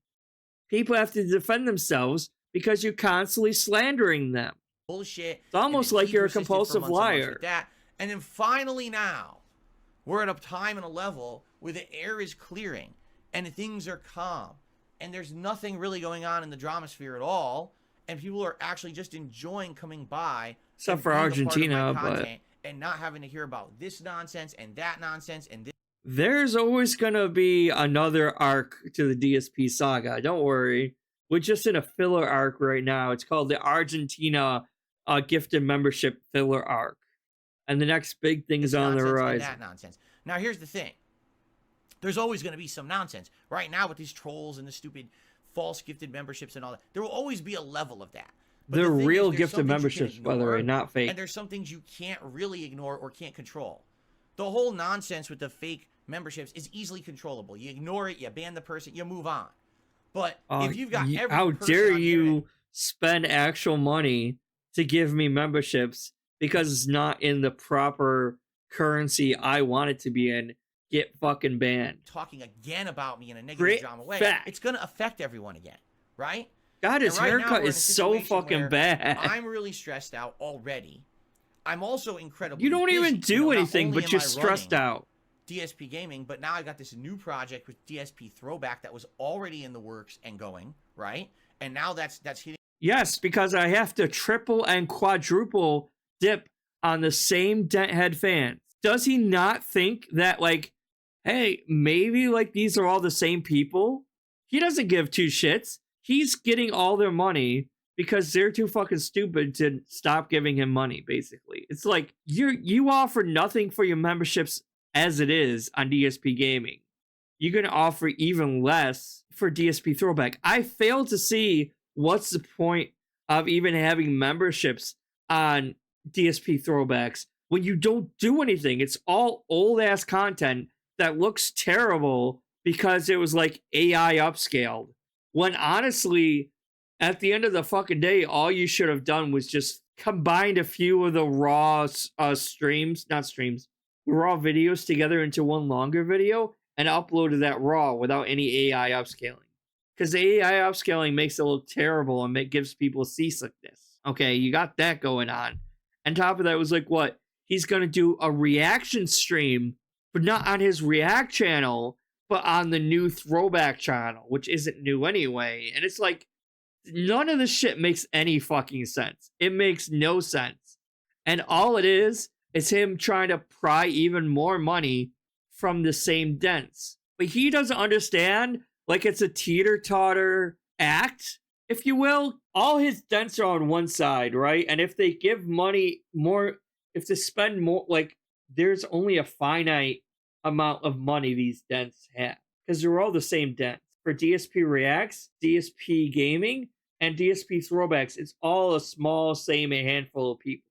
People have to defend themselves because you're constantly slandering them. Bullshit. It's almost like you're a compulsive liar. And then finally now, we're at a time and a level where the air is clearing and things are calm and there's nothing really going on in the dramasphere at all, and people are actually just enjoying coming by, except for Argentina, but and not having to hear about this nonsense and that nonsense and this. There's always gonna be another arc to the DSP saga. Don't worry. We're just in a filler arc right now. It's called the Argentina gifted membership filler arc. And the next big thing is on the horizon. That nonsense. Now, here's the thing. There's always going to be some nonsense. Right now, with these trolls and the stupid false gifted memberships and all that, there will always be a level of that. But They're real is, gifted memberships, by the way, not fake. And there's some things you can't really ignore or can't control. The whole nonsense with the fake memberships is easily controllable. You ignore it, you ban the person, you move on. But if you've got every how person dare on the you internet, spend actual money to give me memberships because it's not in the proper currency I want it to be in, get fucking banned. Talking again about me in a negative drama way, it's going to affect everyone again, right? God, his haircut is so fucking bad. I'm really stressed out already. I'm also incredibly You don't busy. even do anything, but you're am I stressed out. DSPGaming, but now I got this new project with DSP Throwback that was already in the works and going, right? And now that's hitting. Yes, because I have to triple and quadruple dip on the same dent head fans. Does he not think that, like, hey, maybe, like, these are all the same people? He doesn't give two shits. He's getting all their money because they're too fucking stupid to stop giving him money, basically. It's like, you offer nothing for your memberships as it is on DSP Gaming. You're going to offer even less for DSP Throwback. I fail to see what's the point of even having memberships on DSP Throwbacks when you don't do anything. It's all old-ass content that looks terrible because it was, like, AI upscaled. When, honestly, at the end of the fucking day, all you should have done was just combined a few of the raw raw videos together into one longer video and uploaded that raw without any AI upscaling. Because the AI upscaling makes it look terrible and gives people seasickness. Okay, you got that going on. And top of that was like, what? He's going to do a reaction stream, but not on his React channel, but on the new Throwback channel, which isn't new anyway. And it's like, none of this shit makes any fucking sense. It makes no sense. And all it is him trying to pry even more money from the same dents. But he doesn't understand, like, it's a teeter-totter act, if you will. All his dents are on one side, right? And if they give money more, if they spend more, like, there's only a finite amount of money these dents have. Because they're all the same dents. For DSP Reacts, DSP Gaming, and DSP Throwbacks, it's all a small, same handful of people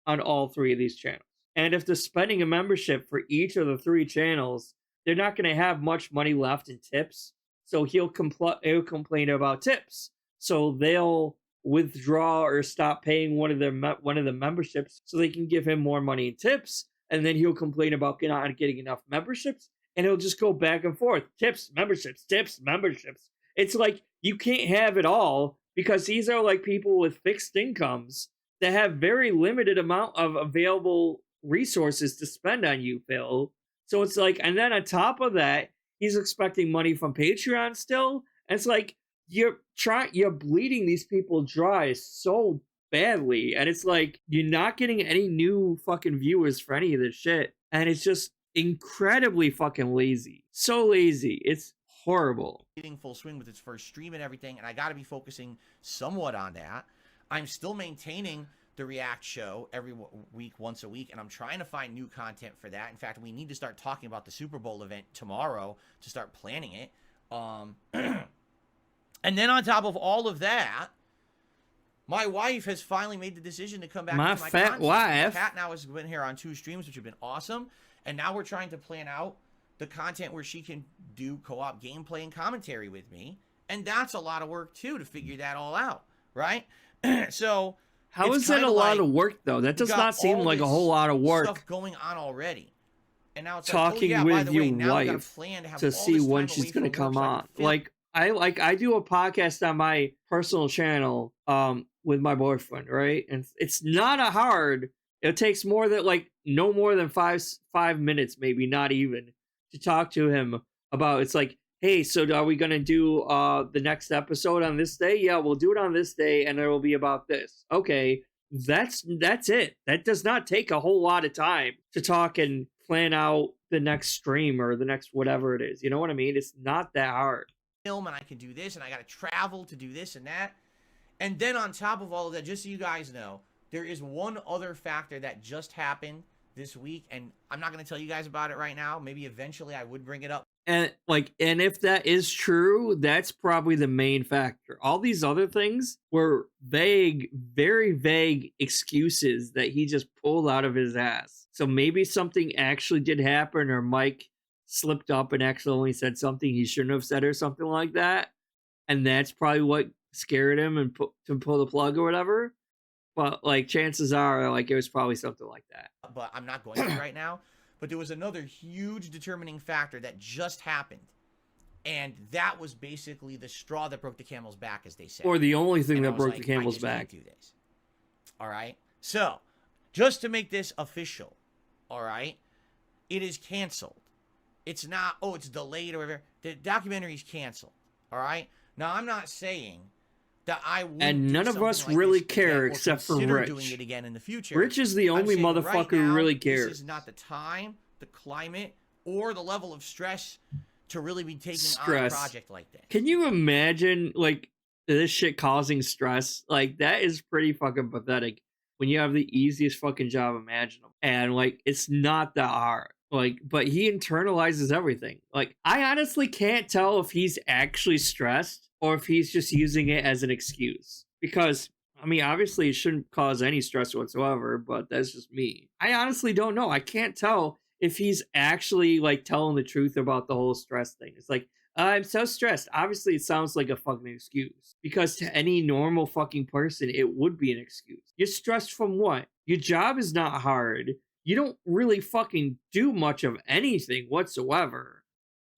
on all three of these channels. And if they're spending a membership for each of the three channels, they're not going to have much money left in tips. So he'll complain about tips. So they'll withdraw or stop paying one of the memberships so they can give him more money and tips, and then he'll complain about not getting enough memberships, and it'll just go back and forth. Tips, memberships, tips, memberships. It's like you can't have it all because these are like people with fixed incomes that have very limited amount of available resources to spend on you, Phil. So it's like, and then on top of that, he's expecting money from Patreon still. And it's like you're bleeding these people dry so badly, and it's like you're not getting any new fucking viewers for any of this shit, and it's just incredibly fucking lazy. So lazy. It's horrible. Getting full swing with its first stream and everything, and I got to be focusing somewhat on that. I'm still maintaining the React show every week, once a week, and I'm trying to find new content for that. In fact, we need to start talking about the Super Bowl event tomorrow to start planning it. And then on top of all of that, my wife has finally made the decision to come back to my fat content. wife. My cat now has been here on 2 streams, which have been awesome, and now we're trying to plan out the content where she can do co-op gameplay and commentary with me, and that's a lot of work too to figure that all out, right? So how is that a lot of work though? That does not seem like a whole lot of work. Stuff going on already, and now it's talking like, oh, yeah, with your wife to see when she's going to come on. Like I do a podcast on my personal channel with my boyfriend, right? And it's not a hard. It takes more than no more than five minutes, maybe not even, to talk to him about. It's like, hey, so are we gonna do the next episode on this day? Yeah, we'll do it on this day, and it will be about this. Okay, that's it. That does not take a whole lot of time to talk and plan out the next stream or the next whatever it is. You know what I mean? It's not that hard. Film, and I can do this, and I got to travel to do this and that. And then on top of all of that, just so you guys know, there is one other factor that just happened this week, and I'm not going to tell you guys about it right now. Maybe eventually I would bring it up. And if that is true, that's probably the main factor. All these other things were vague, very vague excuses that he just pulled out of his ass. So maybe something actually did happen, or Mike slipped up and accidentally said something he shouldn't have said or something like that. And that's probably what scared him and to pull the plug or whatever. But chances are it was probably something like that. But I'm not going to right now. But there was another huge determining factor that just happened. And that was basically the straw that broke the camel's back, as they say. Or the only thing that broke the camel's back. Do this. All right? So, just to make this official, all right, it is canceled. It's not, oh, it's delayed or whatever. The documentary is canceled, all right? Now, I'm not saying that I would. And none of us really care except for Rich. Doing it again in the future. Rich is the only motherfucker who really cares. This is not the time, the climate, or the level of stress to really be taking on a project like this. Can you imagine this shit causing stress? That is pretty fucking pathetic when you have the easiest fucking job imaginable. And it's not that hard. But he internalizes everything. I honestly can't tell if he's actually stressed or if he's just using it as an excuse. Because, I mean, obviously it shouldn't cause any stress whatsoever, but that's just me. I honestly don't know. I can't tell if he's actually, telling the truth about the whole stress thing. It's I'm so stressed. Obviously, it sounds like a fucking excuse. Because to any normal fucking person, it would be an excuse. You're stressed from what? Your job is not hard. You don't really fucking do much of anything whatsoever.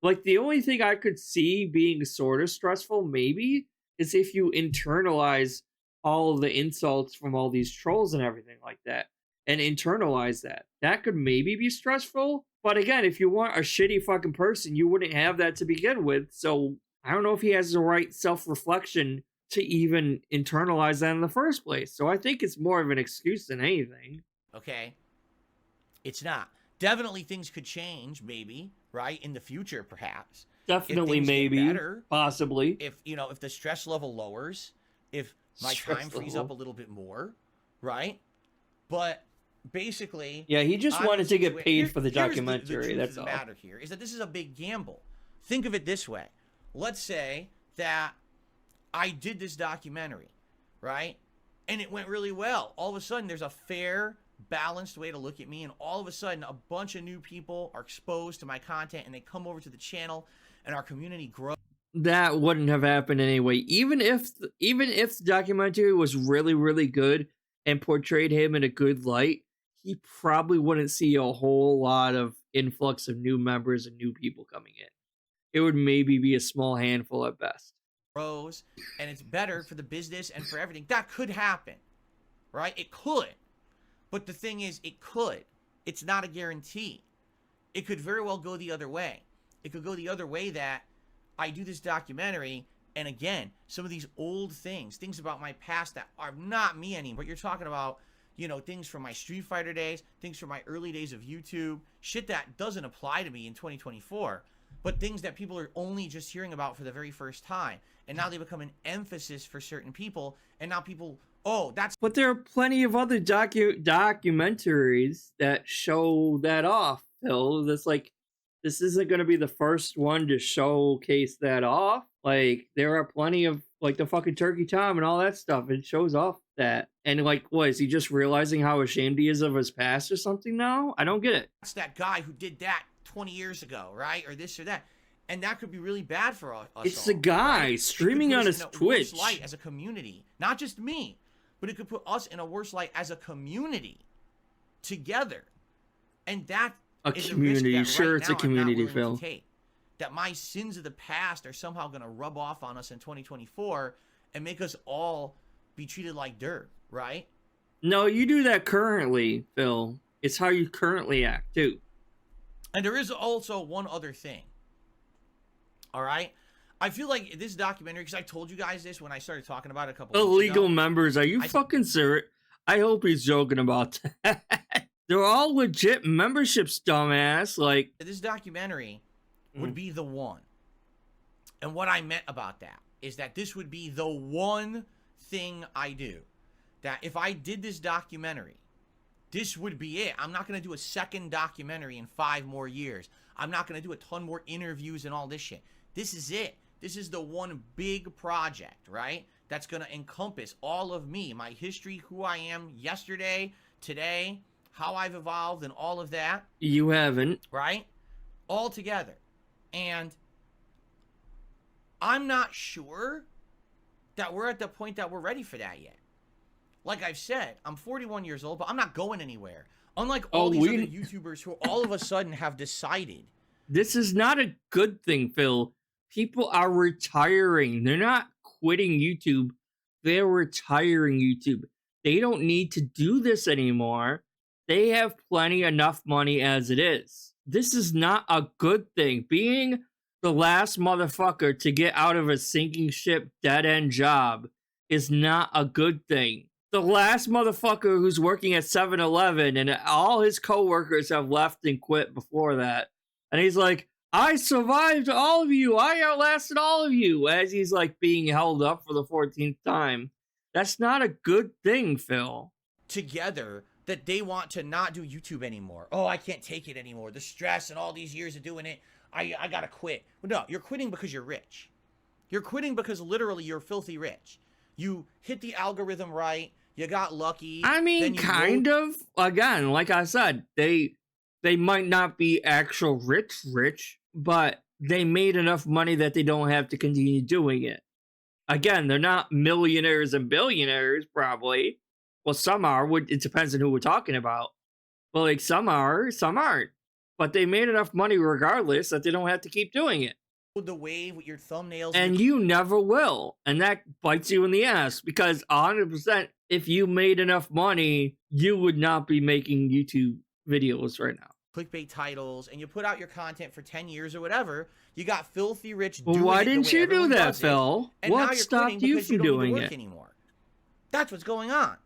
The only thing I could see being sort of stressful, maybe, is if you internalize all of the insults from all these trolls and everything like that. And internalize that. That could maybe be stressful. But again, if you want a shitty fucking person, you wouldn't have that to begin with. So I don't know if he has the right self-reflection to even internalize that in the first place. So I think it's more of an excuse than anything. Okay. It's not. Definitely things could change, maybe, right? In the future, perhaps. Definitely, maybe. Better, possibly. If the stress level lowers, if my time frees up a little bit more, right? But basically... Yeah, he just wanted to get paid for the documentary, that's all. The matter here is that this is a big gamble. Think of it this way. Let's say that I did this documentary, right? And it went really well. All of a sudden, there's a fair, balanced way to look at me, and all of a sudden, a bunch of new people are exposed to my content, and they come over to the channel, and our community grows. that wouldn't have happened anyway. Even if the documentary was really, really good and portrayed him in a good light, he probably wouldn't see a whole lot of influx of new members and new people coming in. It would maybe be a small handful at best. Grows, and it's better for the business and for everything. That could happen, right? It could. But the thing is, it could. It's not a guarantee. It could very well go the other way. It could go the other way that I do this documentary, and again, some of these old things about my past that are not me anymore. But you're talking about, you know, things from my Street Fighter days, things from my early days of YouTube, shit that doesn't apply to me in 2024, but things that people are only just hearing about for the very first time. And now they become an emphasis for certain people, and now people, oh, that's... But there are plenty of other documentaries that show that off, Phil. That's like, this isn't going to be the first one to showcase that off. Like, there are plenty of, like, the fucking Turkey Tom and all that stuff. It shows off that. And, like, what, is he just realizing how ashamed he is of his past or something now? I don't get it. That's that guy who did that 20 years ago, right? Or this or that. And that could be really bad for us. It's the guy right? streaming on his Twitch. Worse light as a community. Not just me, but it could put us in a worse light as a community together. And that a community, that sure, it's a community, Phil. That my sins of the past are somehow going to rub off on us in 2024 and make us all be treated like dirt, right? No, you do that currently, Phil. It's how you currently act, too. And there is also one other thing. All right? I feel like this documentary, because I told you guys this when I started talking about it a couple weeks ago. Illegal members, are you fucking serious? I hope he's joking about that. They're all legit memberships, dumbass. Like, this documentary would be the one. And what I meant about that is that this would be the one thing I do. That if I did this documentary, this would be it. I'm not going to do a second documentary in 5 more years. I'm not going to do a ton more interviews and all this shit. This is it. This is the one big project, right? That's going to encompass all of me, my history, who I am yesterday, today, how I've evolved, and all of that. You haven't. Right? All together. And I'm not sure that we're at the point that we're ready for that yet. Like I've said, I'm 41 years old, but I'm not going anywhere. Unlike all these other YouTubers who all of a sudden have decided. This is not a good thing, Phil. People are retiring. They're not quitting YouTube. They're retiring YouTube. They don't need to do this anymore. They have plenty enough money as it is. This is not a good thing. Being the last motherfucker to get out of a sinking ship dead-end job is not a good thing. The last motherfucker who's working at 7-Eleven and all his coworkers have left and quit before that. And he's like, I survived all of you. I outlasted all of you. As he's like being held up for the 14th time. That's not a good thing, Phil. Together that they want to not do YouTube anymore. Oh, I can't take it anymore. The stress and all these years of doing it. I gotta quit. Well, no, you're quitting because you're rich. You're quitting because literally you're filthy rich. You hit the algorithm right. You got lucky. I mean, kind of. Again, like I said, they might not be actual rich, but they made enough money that they don't have to continue doing it. Again, they're not millionaires and billionaires, probably. Well, some are. It depends on who we're talking about. But like some are, some aren't. But they made enough money regardless that they don't have to keep doing it. The wave with your thumbnails. And you never will. And that bites you in the ass because 100%, if you made enough money, you would not be making YouTube videos right now. Clickbait titles, and you put out your content for 10 years or whatever. You got filthy rich. Well, why didn't you do that, Phil? What stopped you from doing it anymore? That's what's going on.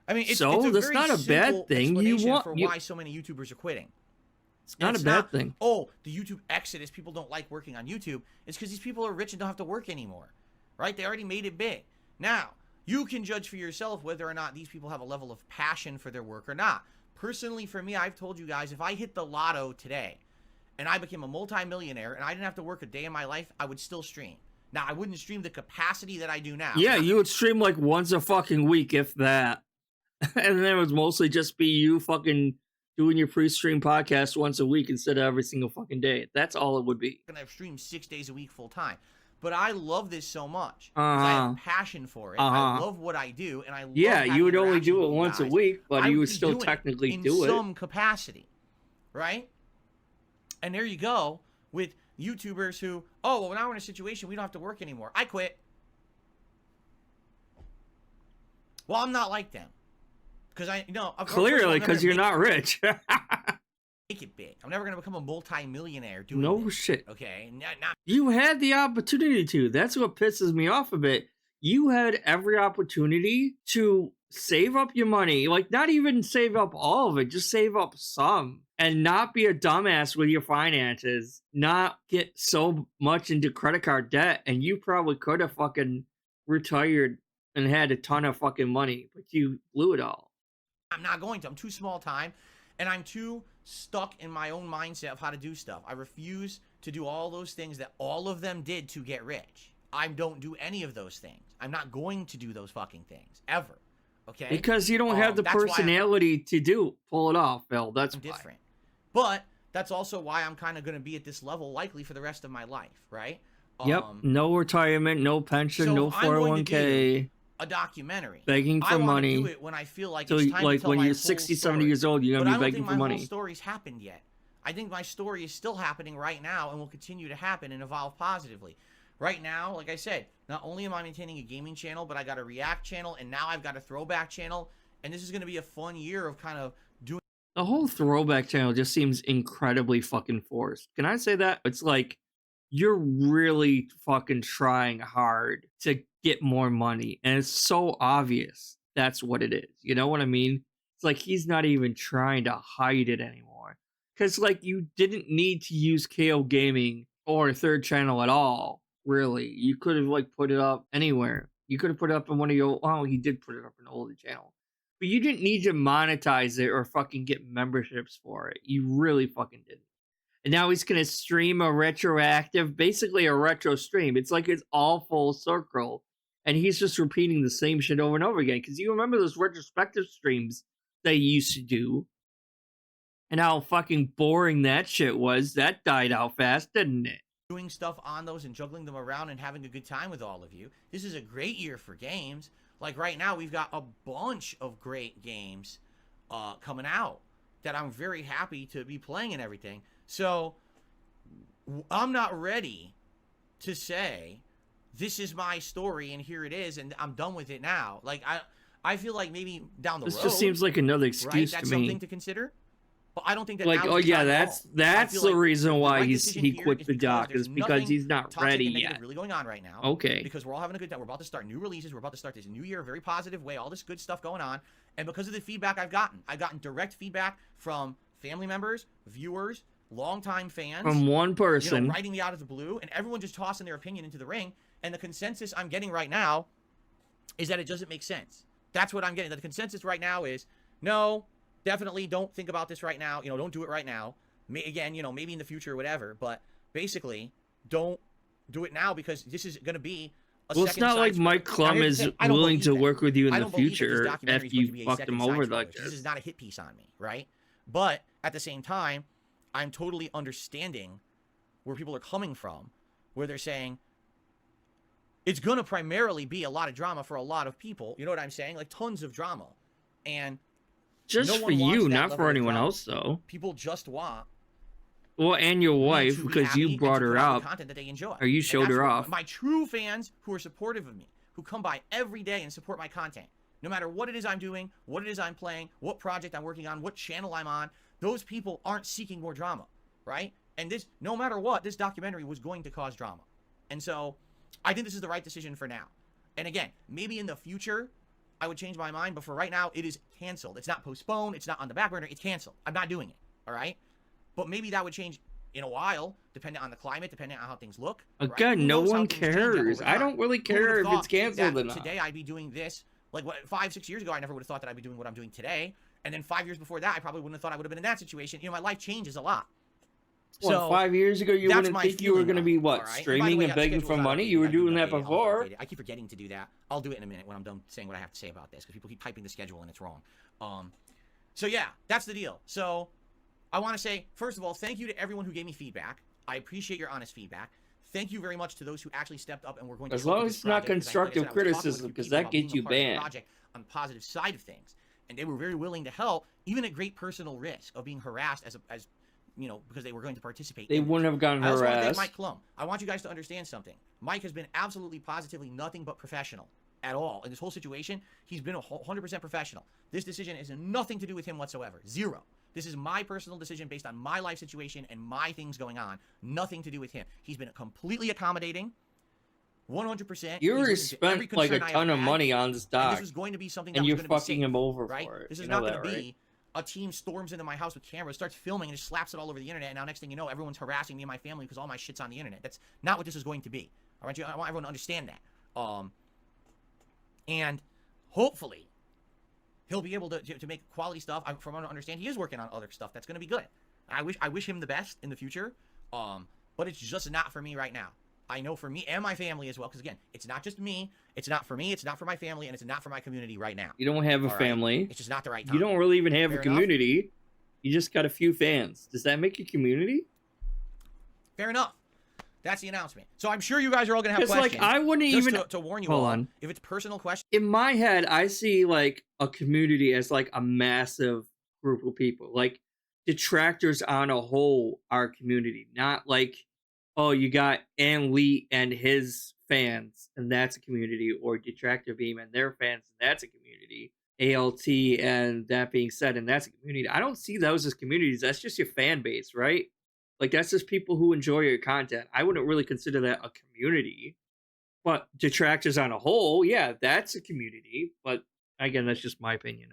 I mean, it's that's not a bad thing. Why so many YouTubers are quitting. It's not a bad thing. Oh, the YouTube exodus. People don't like working on YouTube. It's because these people are rich and don't have to work anymore, right? They already made it big. Now, you can judge for yourself whether or not these people have a level of passion for their work or not. Personally, for me, I've told you guys, if I hit the lotto today and I became a multimillionaire and I didn't have to work a day in my life, I would still stream. Now, I wouldn't stream the capacity that I do now. Yeah, you would stream like once a fucking week, if that. And then it would mostly just be you fucking doing your pre-stream podcast once a week instead of every single fucking day. That's all it would be. I'm going to stream 6 days a week full time. but I love this so much. 'Cause I have passion for it. I love what I do, and I love Yeah, you would having only do it interactions with once a guys. week, but I you would be still doing it technically in do it. some capacity, right? And there you go with YouTubers who, oh, well, now we're in a situation we don't have to work anymore. I quit. Well, I'm not like them. Because Clearly, because you're not rich. Make it big. I'm never going to become a multi-millionaire doing No this. shit. Okay? You had the opportunity to. That's what pisses me off a bit. You had every opportunity to save up your money. Like, not even save up all of it. Just save up some. And not be a dumbass with your finances. Not get so much into credit card debt. And you probably could have fucking retired and had a ton of fucking money. But you blew it all. I'm not going to. I'm too small time. And I'm too stuck in my own mindset of how to do stuff. I refuse to do all those things that all of them did to get rich. I don't do any of those things. I'm not going to do those fucking things. Ever. Okay? Because you don't have the personality to pull it off, Phil. That's different. But that's also why I'm kind of going to be at this level likely for the rest of my life, right? Yep. No retirement, no pension, so no 401k. A documentary. Begging for money. I want to do it when I feel like so it's time like to tell when my you're whole 60, story. 70 years old, you're going to be begging for money. I don't think my whole story's happened yet. I think my story is still happening right now and will continue to happen and evolve positively. Right now, like I said, not only am I maintaining a gaming channel, but I got a React channel, and now I've got a throwback channel, and this is going to be a fun year of kind of doing... The whole throwback channel just seems incredibly fucking forced. Can I say that? It's like, you're really fucking trying hard to get more money, and it's so obvious that's what it is. You know what I mean? It's like he's not even trying to hide it anymore. Because, like, you didn't need to use KO Gaming or a third channel at all, really. You could have, like, put it up anywhere. You could have put it up in one of your... Oh, he did put it up in an older channel. But you didn't need to monetize it or fucking get memberships for it. You really fucking didn't. And now he's going to stream a retroactive, basically a retro stream. It's like it's all full circle. And he's just repeating the same shit over and over again. Because you remember those retrospective streams they used to do? And how fucking boring that shit was. That died out fast, didn't it? Doing stuff on those and juggling them around and having a good time with all of you. This is a great year for games. Like right now, we've got a bunch of great games coming out that I'm very happy to be playing and everything. So I'm not ready to say this is my story and here it is and I'm done with it now. Like I feel like maybe down the road. This just seems like another excuse right? to That's me. something to consider. But I don't think that like, now oh is the yeah, time at all. that's the like reason why right he quit the doc is because he's not ready yet. Really going on right now. Okay. Because we're all having a good time. We're about to start new releases. We're about to start this new year, very positive way. All this good stuff going on, and because of the feedback I've gotten direct feedback from family members, viewers, longtime fans, from one person, writing me out of the blue, and everyone just tossing their opinion into the ring. And the consensus I'm getting right now is that it doesn't make sense. That's what I'm getting. The consensus right now is no. Definitely don't think about this right now. Don't do it right now. Again, maybe in the future or whatever. But basically, don't do it now because this is going to be a well, it's not like Mike Clum is willing to work with you in the future after you fucked him over like this. This is not a hit piece on me, right? But at the same time, I'm totally understanding where people are coming from, where they're saying it's going to primarily be a lot of drama for a lot of people. You know what I'm saying? Like tons of drama. And just for you, not for anyone else, though. People just want. Well, and your wife, because you brought her up. Content that they enjoy. Or you showed her off. My true fans who are supportive of me, who come by every day and support my content, no matter what it is I'm doing, what it is I'm playing, what project I'm working on, what channel I'm on, those people aren't seeking more drama, right? And this, no matter what, this documentary was going to cause drama. And so, I think this is the right decision for now. And again, maybe in the future, I would change my mind, but for right now, it is canceled. It's not postponed. It's not on the back burner. It's canceled. I'm not doing it. All right? But maybe that would change in a while, depending on the climate, depending on how things look. Again, right? No one cares. I don't really care if it's canceled or not. Today, I'd be doing this. Like, 5-6 years ago, I never would have thought that I'd be doing what I'm doing today. And then 5 years before that, I probably wouldn't have thought I would have been in that situation. My life changes a lot. Well, 5 years ago, you wouldn't think you were going to be, what, streaming and begging for money? You were doing that before. I keep forgetting to do that. I'll do it in a minute when I'm done saying what I have to say about this, because people keep typing the schedule and it's wrong. So, yeah, that's the deal. So, I want to say, first of all, thank you to everyone who gave me feedback. I appreciate your honest feedback. thank you very much to those who actually stepped up and were going to As help long with as this it's not project, 'cause constructive like I said, I was talking with a criticism, few because people that about being gets a you part of the banned. project on the positive side of things, and they were very willing to help, even at great personal risk of being harassed as you know, because they were going to participate. They wouldn't have gotten I also want to thank harassed. Mike Clum. I want you guys to understand something. Mike has been absolutely, positively nothing but professional at all in this whole situation. He's been 100% professional. This decision has nothing to do with him whatsoever. Zero. This is my personal decision based on my life situation and my things going on. Nothing to do with him. He's been completely accommodating. 100%. You already spent like a ton of money on this doc, and this was going to be something that and was you're going to be fucking safe, him over right? for it. This is You not know going to that, be right? a team storms into my house with cameras, starts filming, and just slaps it all over the internet. And now next thing you know, everyone's harassing me and my family because all my shit's on the internet. That's not what this is going to be. All right, I want everyone to understand that. And hopefully, he'll be able to make quality stuff. From what I understand, he is working on other stuff that's going to be good. I wish him the best in the future. But it's just not for me right now. I know for me and my family as well, because again, it's not just me. It's not for me. It's not for my family, and it's not for my community right now. You don't have a All right? family. It's just not the right time. You don't really even have Fair a enough? community. You just got a few fans. Does that make you community? Fair enough. That's the announcement. So I'm sure you guys are all gonna have Because questions. like I wouldn't just even to warn you hold all. on. If it's personal questions, In my head, I see like a community as like a massive group of people. Like detractors on a whole are a community, not like, oh, you got An Lee and his fans, and that's a community, or Detractor Beam and their fans, and that's a community. ALT and that being said, and that's a community. I don't see those as communities. That's just your fan base, right? Like that's just people who enjoy your content. I wouldn't really consider that a community. But detractors on a whole, yeah, that's a community. But again, that's just my opinion.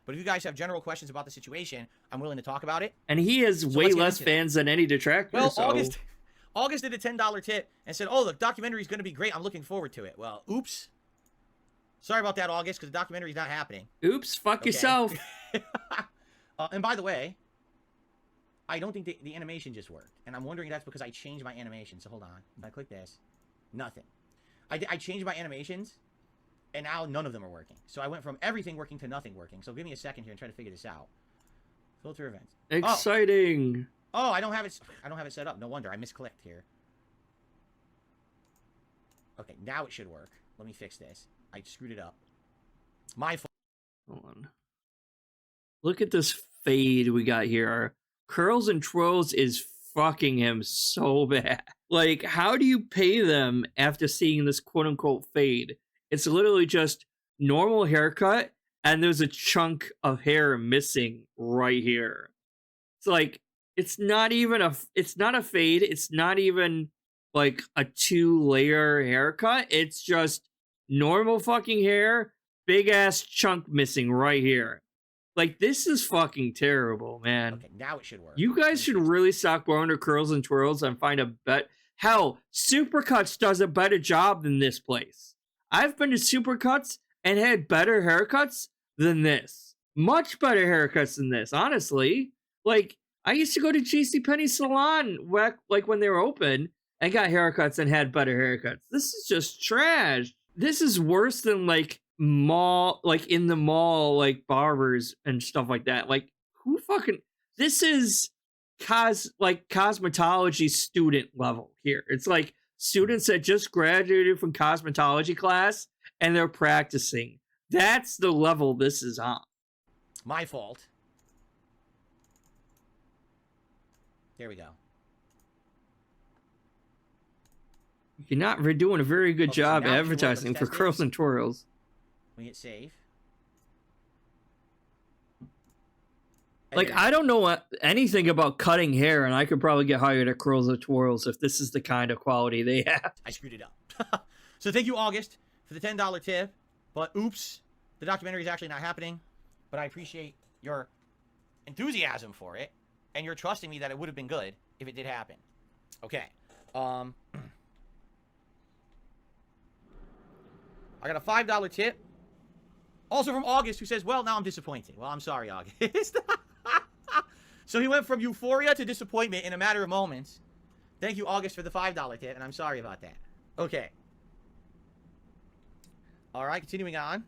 but if you guys have general questions about the situation, I'm willing to talk about it. And he has way let's get less into that. fans than any detractor. Well, so August did a $10 tip and said, "Oh, the documentary is going to be great. I'm looking forward to it." Well, oops. Sorry about that, August, because the documentary is not happening. oops, fuck Okay. yourself. And by the way, I don't think the animation just worked. And I'm wondering if that's because I changed my animation. So hold on. If I click this, nothing. I changed my animations, and now none of them are working. So I went from everything working to nothing working. So give me a second here and try to figure this out. Filter events. Exciting. Oh, I don't have it set up. No wonder. I misclicked here. Okay, now it should work. Let me fix this. I screwed it up. My fault. Hold on. Look at this fade we got here. Curls and Twirls is fucking him so bad. Like, how do you pay them after seeing this quote-unquote fade? It's literally just normal haircut, and there's a chunk of hair missing right here. It's like, it's not a fade. It's not even like a 2-layer haircut. It's just normal fucking hair, big ass chunk missing right here. Like, this is fucking terrible, man. Okay, now it should work. You guys should really stop going to Curls and Twirls and find a bet. Hell, Supercuts does a better job than this place. I've been to Supercuts and had better haircuts than this. Much better haircuts than this, honestly. Like, I used to go to JCPenney Salon like when they were open and got haircuts and had better haircuts. This is just trash. This is worse than like mall, like in the mall, like barbers and stuff like that. Like, who fucking, this is cosmetology student level here. It's like students that just graduated from cosmetology class and they're practicing. That's the level this is on. My fault. There we go. You're not doing a very good Okay, so job now it should work. advertising Let's for test it. Curls and Twirls. We hit save. And Like, there- I don't know anything about cutting hair, and I could probably get hired at Curls and Twirls if this is the kind of quality they have. I screwed it up. So thank you, August, for the $10 tip. But oops, the documentary is actually not happening. But I appreciate your enthusiasm for it, and you're trusting me that it would have been good if it did happen. Okay. I got a $5 tip. Also from August, who says, "Well, now I'm disappointed." Well, I'm sorry, August. So he went from euphoria to disappointment in a matter of moments. Thank you, August, for the $5 tip, and I'm sorry about that. Okay. All right, continuing on.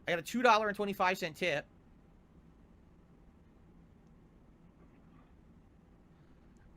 I got a $2.25 tip.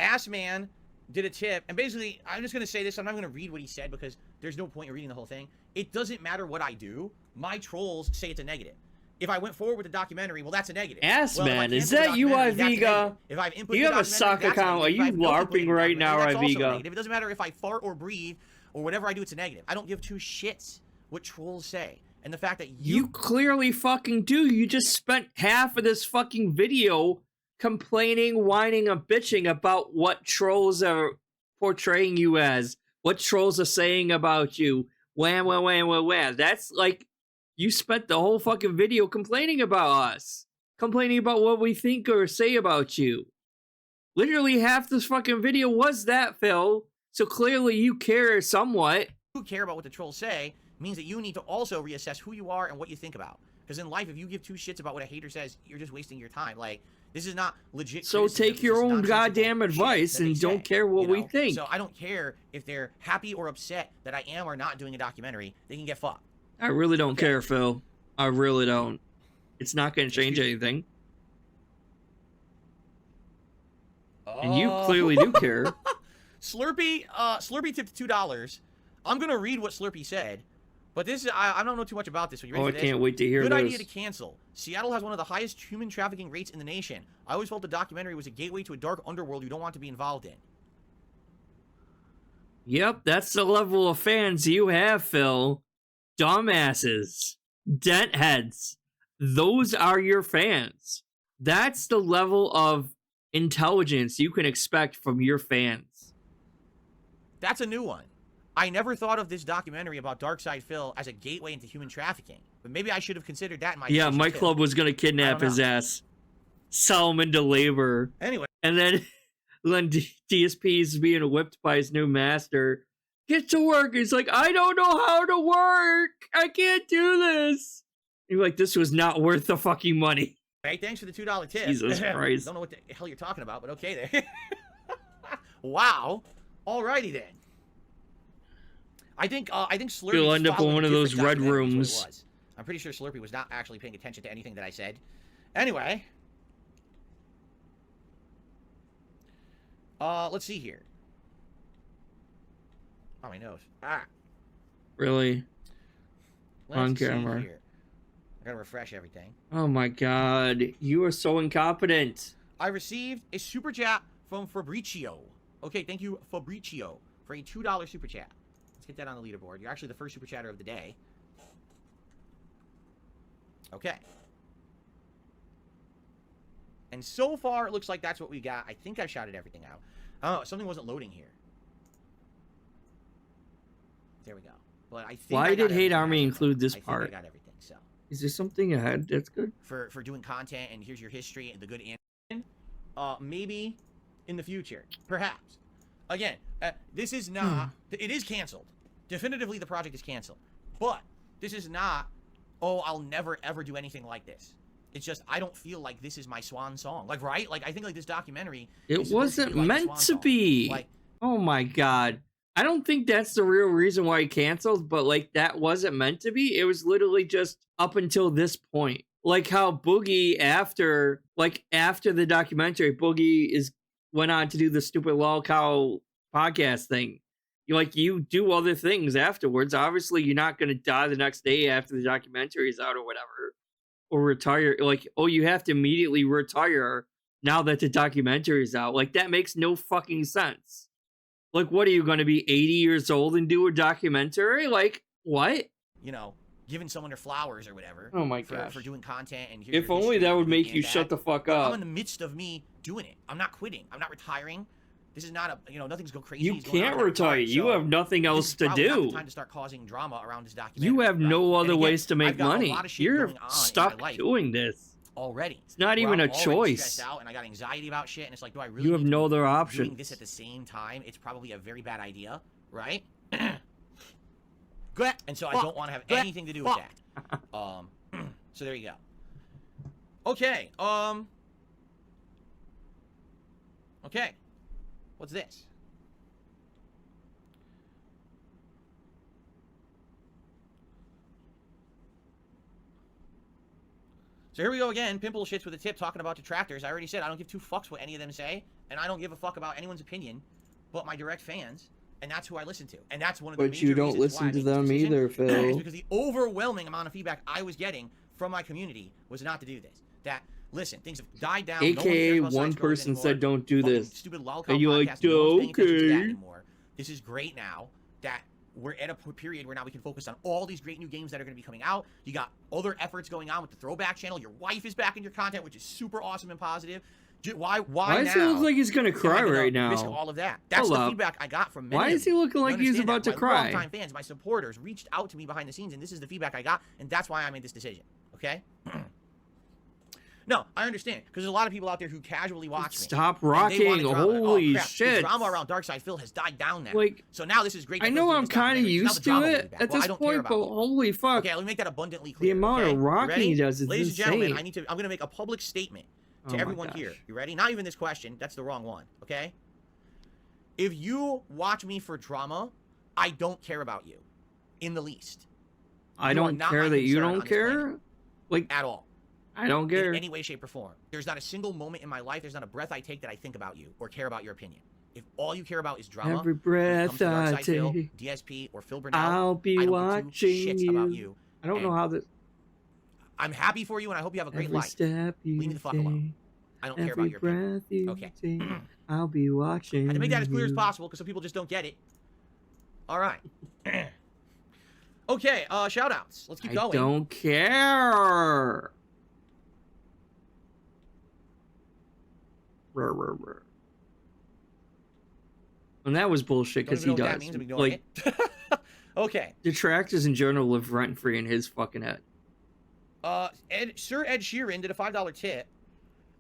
Assman did a tip, and basically, I'm just gonna say this. I'm not gonna read what he said because there's no point in reading the whole thing. It doesn't matter what I do. My trolls say it's a negative. If I went forward with the documentary, well, that's a negative. Ass well, man, is that you, Iviga? If I've input You have a sock account. Are you LARPing right now, Iviga? It doesn't matter if I fart or breathe or whatever I do, it's a negative. I don't give two shits what trolls say. And the fact that you clearly fucking do. You just spent half of this fucking video complaining, whining, and bitching about what trolls are portraying you as, what trolls are saying about you. Wham, wham, wham, wham, wham. That's like, you spent the whole fucking video complaining about us. Complaining about what we think or say about you. Literally half this fucking video was that, Phil. So clearly you care somewhat. You care about what the trolls say means that you need to also reassess who you are and what you think about. Because in life, if you give two shits about what a hater says, you're just wasting your time. Like, this is not legit. So take your own goddamn advice and don't care what we think. So I don't care if they're happy or upset that I am or not doing a documentary. They can get fucked. I really don't care, Phil. I really don't. It's not going to change anything. And you clearly do care. Slurpee tipped $2. I'm going to read what Slurpee said. But this is, I don't know too much about this. So you ready for I this? can't wait to hear Good this. idea to cancel. Seattle has one of the highest human trafficking rates in the nation. I always felt the documentary was a gateway to a dark underworld you don't want to be involved in. Yep, that's the level of fans you have, Phil. Dumbasses. Dent heads. Those are your fans. That's the level of intelligence you can expect from your fans. That's a new one. I never thought of this documentary about darksydephil as a gateway into human trafficking. But maybe I should have considered that in my Yeah, my club was going to kidnap his ass. Sell him into labor. Anyway. And then DSP is being whipped by his new master. Get to work. He's like, I don't know how to work. I can't do this. You're like, this was not worth the fucking money. Hey, thanks for the $2 tip. Jesus Christ. Don't know what the hell you're talking about, but okay there. Wow. Alrighty then. I think Slurpee. You'll end up in one of those red rooms. I'm pretty sure Slurpee was not actually paying attention to anything that I said. Anyway. Let's see here. Oh, my nose. Ah. Really? On Let's camera. See here. I gotta refresh everything. Oh my god. You are so incompetent. I received a super chat from Fabricio. Okay, thank you, Fabricio, for a $2 super chat. Let's get that on the leaderboard. You're actually the first super chatter of the day. Okay. And so far, it looks like that's what we got. I think I've shouted everything out. Oh, something wasn't loading here. There we go. But I think Why did Hate Army include this part? I think I got everything, so. Is there something ahead that's good? For doing content, and here's your history and the good and maybe in the future. Perhaps. Again, this is not... It is canceled. Definitively, the project is canceled. But this is not, oh, I'll never, ever do anything like this. It's just, I don't feel like this is my swan song. Like, right? Like, I think, like, this documentary... It wasn't meant to be. Like, oh, my God. I don't think that's the real reason why he canceled, but, like, that wasn't meant to be. It was literally just up until this point. Like how Boogie, after the documentary, Boogie went on to do the stupid lolcow podcast thing. You do other things afterwards. Obviously, you're not going to die the next day after the documentary is out or whatever. Or retire. Like, oh, you have to immediately retire now that the documentary is out. Like, that makes no fucking sense. Like, what are you going to be 80 years old and do a documentary? Like, what? You know, giving someone their flowers or whatever. Oh my gosh. For doing content. And if only that would make you shut the fuck up. I'm in the midst of me doing it. I'm not quitting. I'm not retiring. This is not nothing's go crazy. You can't retire. You have nothing else to do. Not the time to start causing drama around this documentary. You have no other ways to make money. You're stuck doing this. Already. It's not even a choice. Stressed out and I got anxiety about shit, and it's like, do I really? You have no other option. Doing this at the same time, it's probably a very bad idea, right? Good. And so I don't want to have anything to do with that. So there you go. Okay. Okay. What's this? So here we go again. Pimple shits with a tip talking about detractors. I already said I don't give two fucks what any of them say, and I don't give a fuck about anyone's opinion. but my direct fans, and that's who I listen to. And that's one of the But major you don't reasons why I listen to made this them decision. either, It's Phil. because the overwhelming amount of feedback I was getting from my community was not to do this. That, listen, things have died down. AKA no one, one person said don't do Fucking this. Stupid lolcow And you're like, podcast, no one's paying attention to that okay. anymore. This is great now that we're at a period where now we can focus on all these great new games that are going to be coming out. You got other efforts going on with the throwback channel. Your wife is back in your content, which is super awesome and positive. Why Why now? does he look like he's gonna cry right now? Risk all of that. That's Hold the up. feedback I got from many Why of is he you. looking You like he's understand about that? to My cry? longtime fans, my supporters, reached out to me behind the scenes, and this is the feedback I got, and that's why I made this decision. Okay? No, I understand, because there's a lot of people out there who casually watch me. Stop and they want rocking! drama. Holy crap, shit! The drama around Darksydephil has died down now. Like, so now this is great. I that know they're I'm doing this kind of documentary. Now the used to drama will be it back. at Well, this I don't care point, about but you. holy fuck! Okay, let me make that abundantly The clear. amount okay? of rocking Ready? he does is Ladies and gentlemen, insane. I'm going to make a public statement to Oh my everyone gosh. here. You ready? Not even this question. That's the wrong one. Okay? If you watch me for drama, I don't care about you in the least. I You are don't not care my that you concern don't on this care. planet. Like, At all. I don't care. In any way, shape, or form. There's not a single moment in my life, there's not a breath I take that I think about you or care about your opinion. If all you care about is drama, Every when it breath comes to I Darksydephil, take, DSP, or Phil Burnell, I'll be I don't watching give two shits you. about you. I don't know And how this. I'm happy for you, and I hope you have a great Every life. step you Leave me the fuck take, alone. I don't care every about your opinion. breath you Okay. take, I'll be watching. I had to make that as clear as you. possible because some people just don't get it. All right. Okay, shout outs. Let's keep I going. don't care. Rrr, rrr, rrr. And that was bullshit Don't because even he know what does. that means. I'm ignoring Like, it. Okay. detractors in general live rent free in his fucking head. Sir Ed Sheeran did a $5 tip.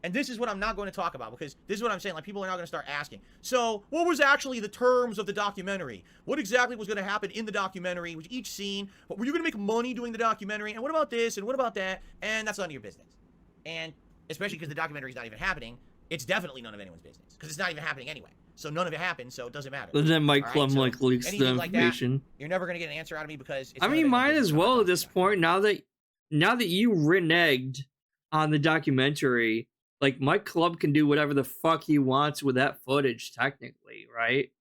And this is what I'm not going to talk about because this is what I'm saying. Like, people are now going to start asking. So, what was actually the terms of the documentary? What exactly was going to happen in the documentary with each scene? But were you going to make money doing the documentary? And what about this? And what about that? And that's none of your business. And especially because the documentary is not even happening, it's definitely none of anyone's business because it's not even happening anyway. So none of it happened, so it doesn't matter. And then Mike All right, Clum so like leaks the anything like that, information. You're never going to get an answer out of me because it's I none of mean, anyone's might business. as I'm not well at talking this about it. point. Now that you reneged on the documentary, like Mike Club can do whatever the fuck he wants with that footage, technically, right?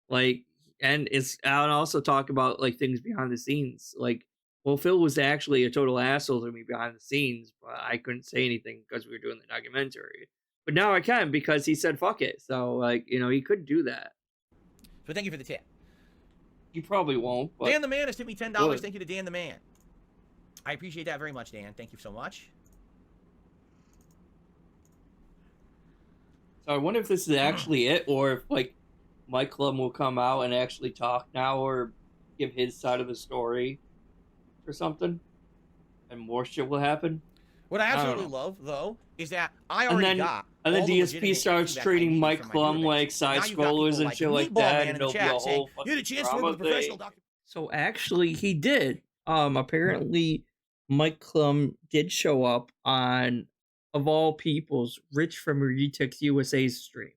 Like, and also talk about like things behind the scenes. Like, well, Phil was actually a total asshole to me behind the scenes, but I couldn't say anything because we were doing the documentary. But now I can because he said fuck it. So like, he could do that. So thank you for the tip. He probably won't. But Dan the Man has tipped me $10. Good. Thank you to Dan the Man. I appreciate that very much, Dan. Thank you so much. So I wonder if this is actually it, or if like Mike Clum will come out and actually talk now, or give his side of the story, or something, and more shit will happen. What I don't absolutely know. love, though, is that I already got. And then all the DSP legitimate starts feedback I treating needed Mike from my Clum viewer like base. side Now you've got scrollers people and shit like Meatball that, Man and in the there'll be a chat whole saying, you had a fucking chance to work drama with a professional thing. doctor. So actually, he did. Apparently, Mike Clum did show up on, of all people's, Rich from Retix USA's stream.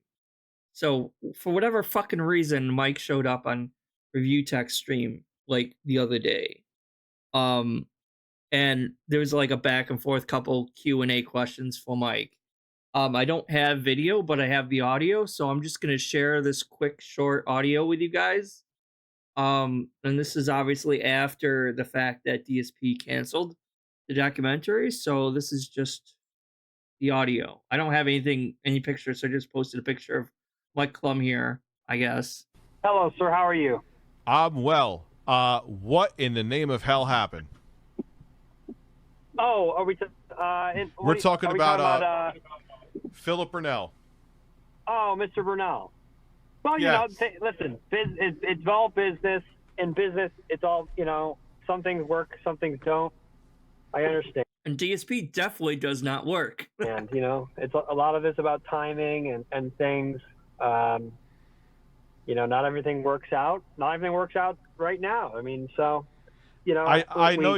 So for whatever fucking reason, Mike showed up on Review Tech stream like the other day. And there was like a back and forth couple Q&A questions for Mike. I don't have video, but I have the audio, so I'm just gonna share this quick short audio with you guys. And this is obviously after the fact that DSP canceled the documentary, so this is just the audio. I don't have any pictures, so I just posted a picture of Mike Clum here, I guess. Hello, sir. How are you? I'm well. What in the name of hell happened? Oh, are we? We're talking about, about Philip Burnell. oh, Mr. Burnell. Well, Yes. listen. It's all business. In business, it's all Some things work, some things don't. I understand. And DSP definitely does not work. And it's a lot of it's about timing and things. Not everything works out. Not everything works out right now. I mean, so I know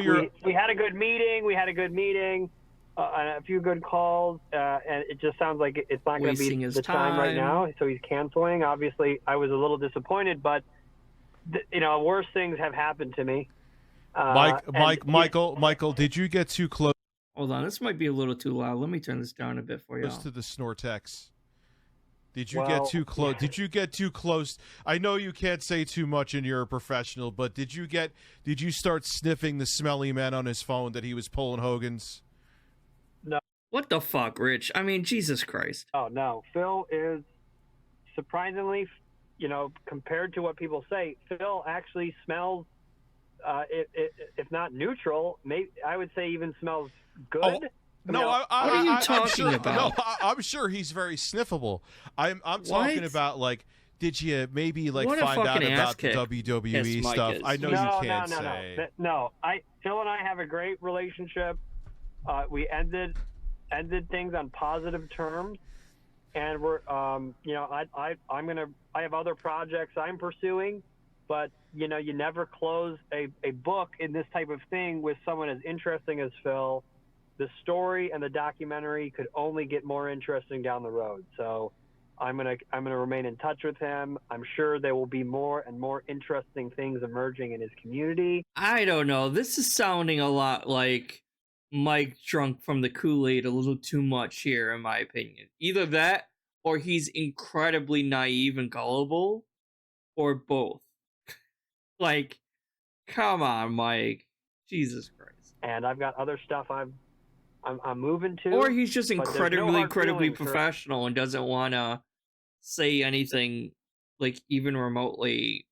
we had a good meeting. And a few good calls, and it just sounds like it's not going to Wasting be his the time right time. now. So he's canceling. Obviously, I was a little disappointed, but worse things have happened to me. Michael, did you get too close Hold on, this might be a little too loud. Let me turn this down a bit for you. to the Snortex? Did you Well, get too close? Did you get too close? I know you can't say too much and you're a professional, but did you start sniffing the smelly man on his phone that he was pulling Hogan's? What the fuck, Rich? I mean, Jesus Christ. Oh no, Phil is surprisingly, compared to what people say, Phil actually smells, if not neutral, I would say even smells good. Oh, no, what are you talking I'm sure, about? No, I'm sure he's very sniffable. I'm talking about, like, did you maybe like What a find out fucking about ass the kick WWE Mike stuff? is. I know you can't say. No. Phil and I have a great relationship. We ended things on positive terms, and we're I have other projects I'm pursuing, but you never close a book in this type of thing with someone as interesting as Phil. The story and the documentary could only get more interesting down the road. So I'm gonna remain in touch with him. I'm sure there will be more and more interesting things emerging in his community. I don't know. This is sounding a lot like Mike drunk from the Kool-Aid a little too much here, in my opinion. Either that, or he's incredibly naive and gullible, or both. Like, come on, Mike. Jesus Christ. And I've got other stuff I'm moving to. Or he's just but there's no incredibly hard feelings for- professional and doesn't want to say anything, like, even remotely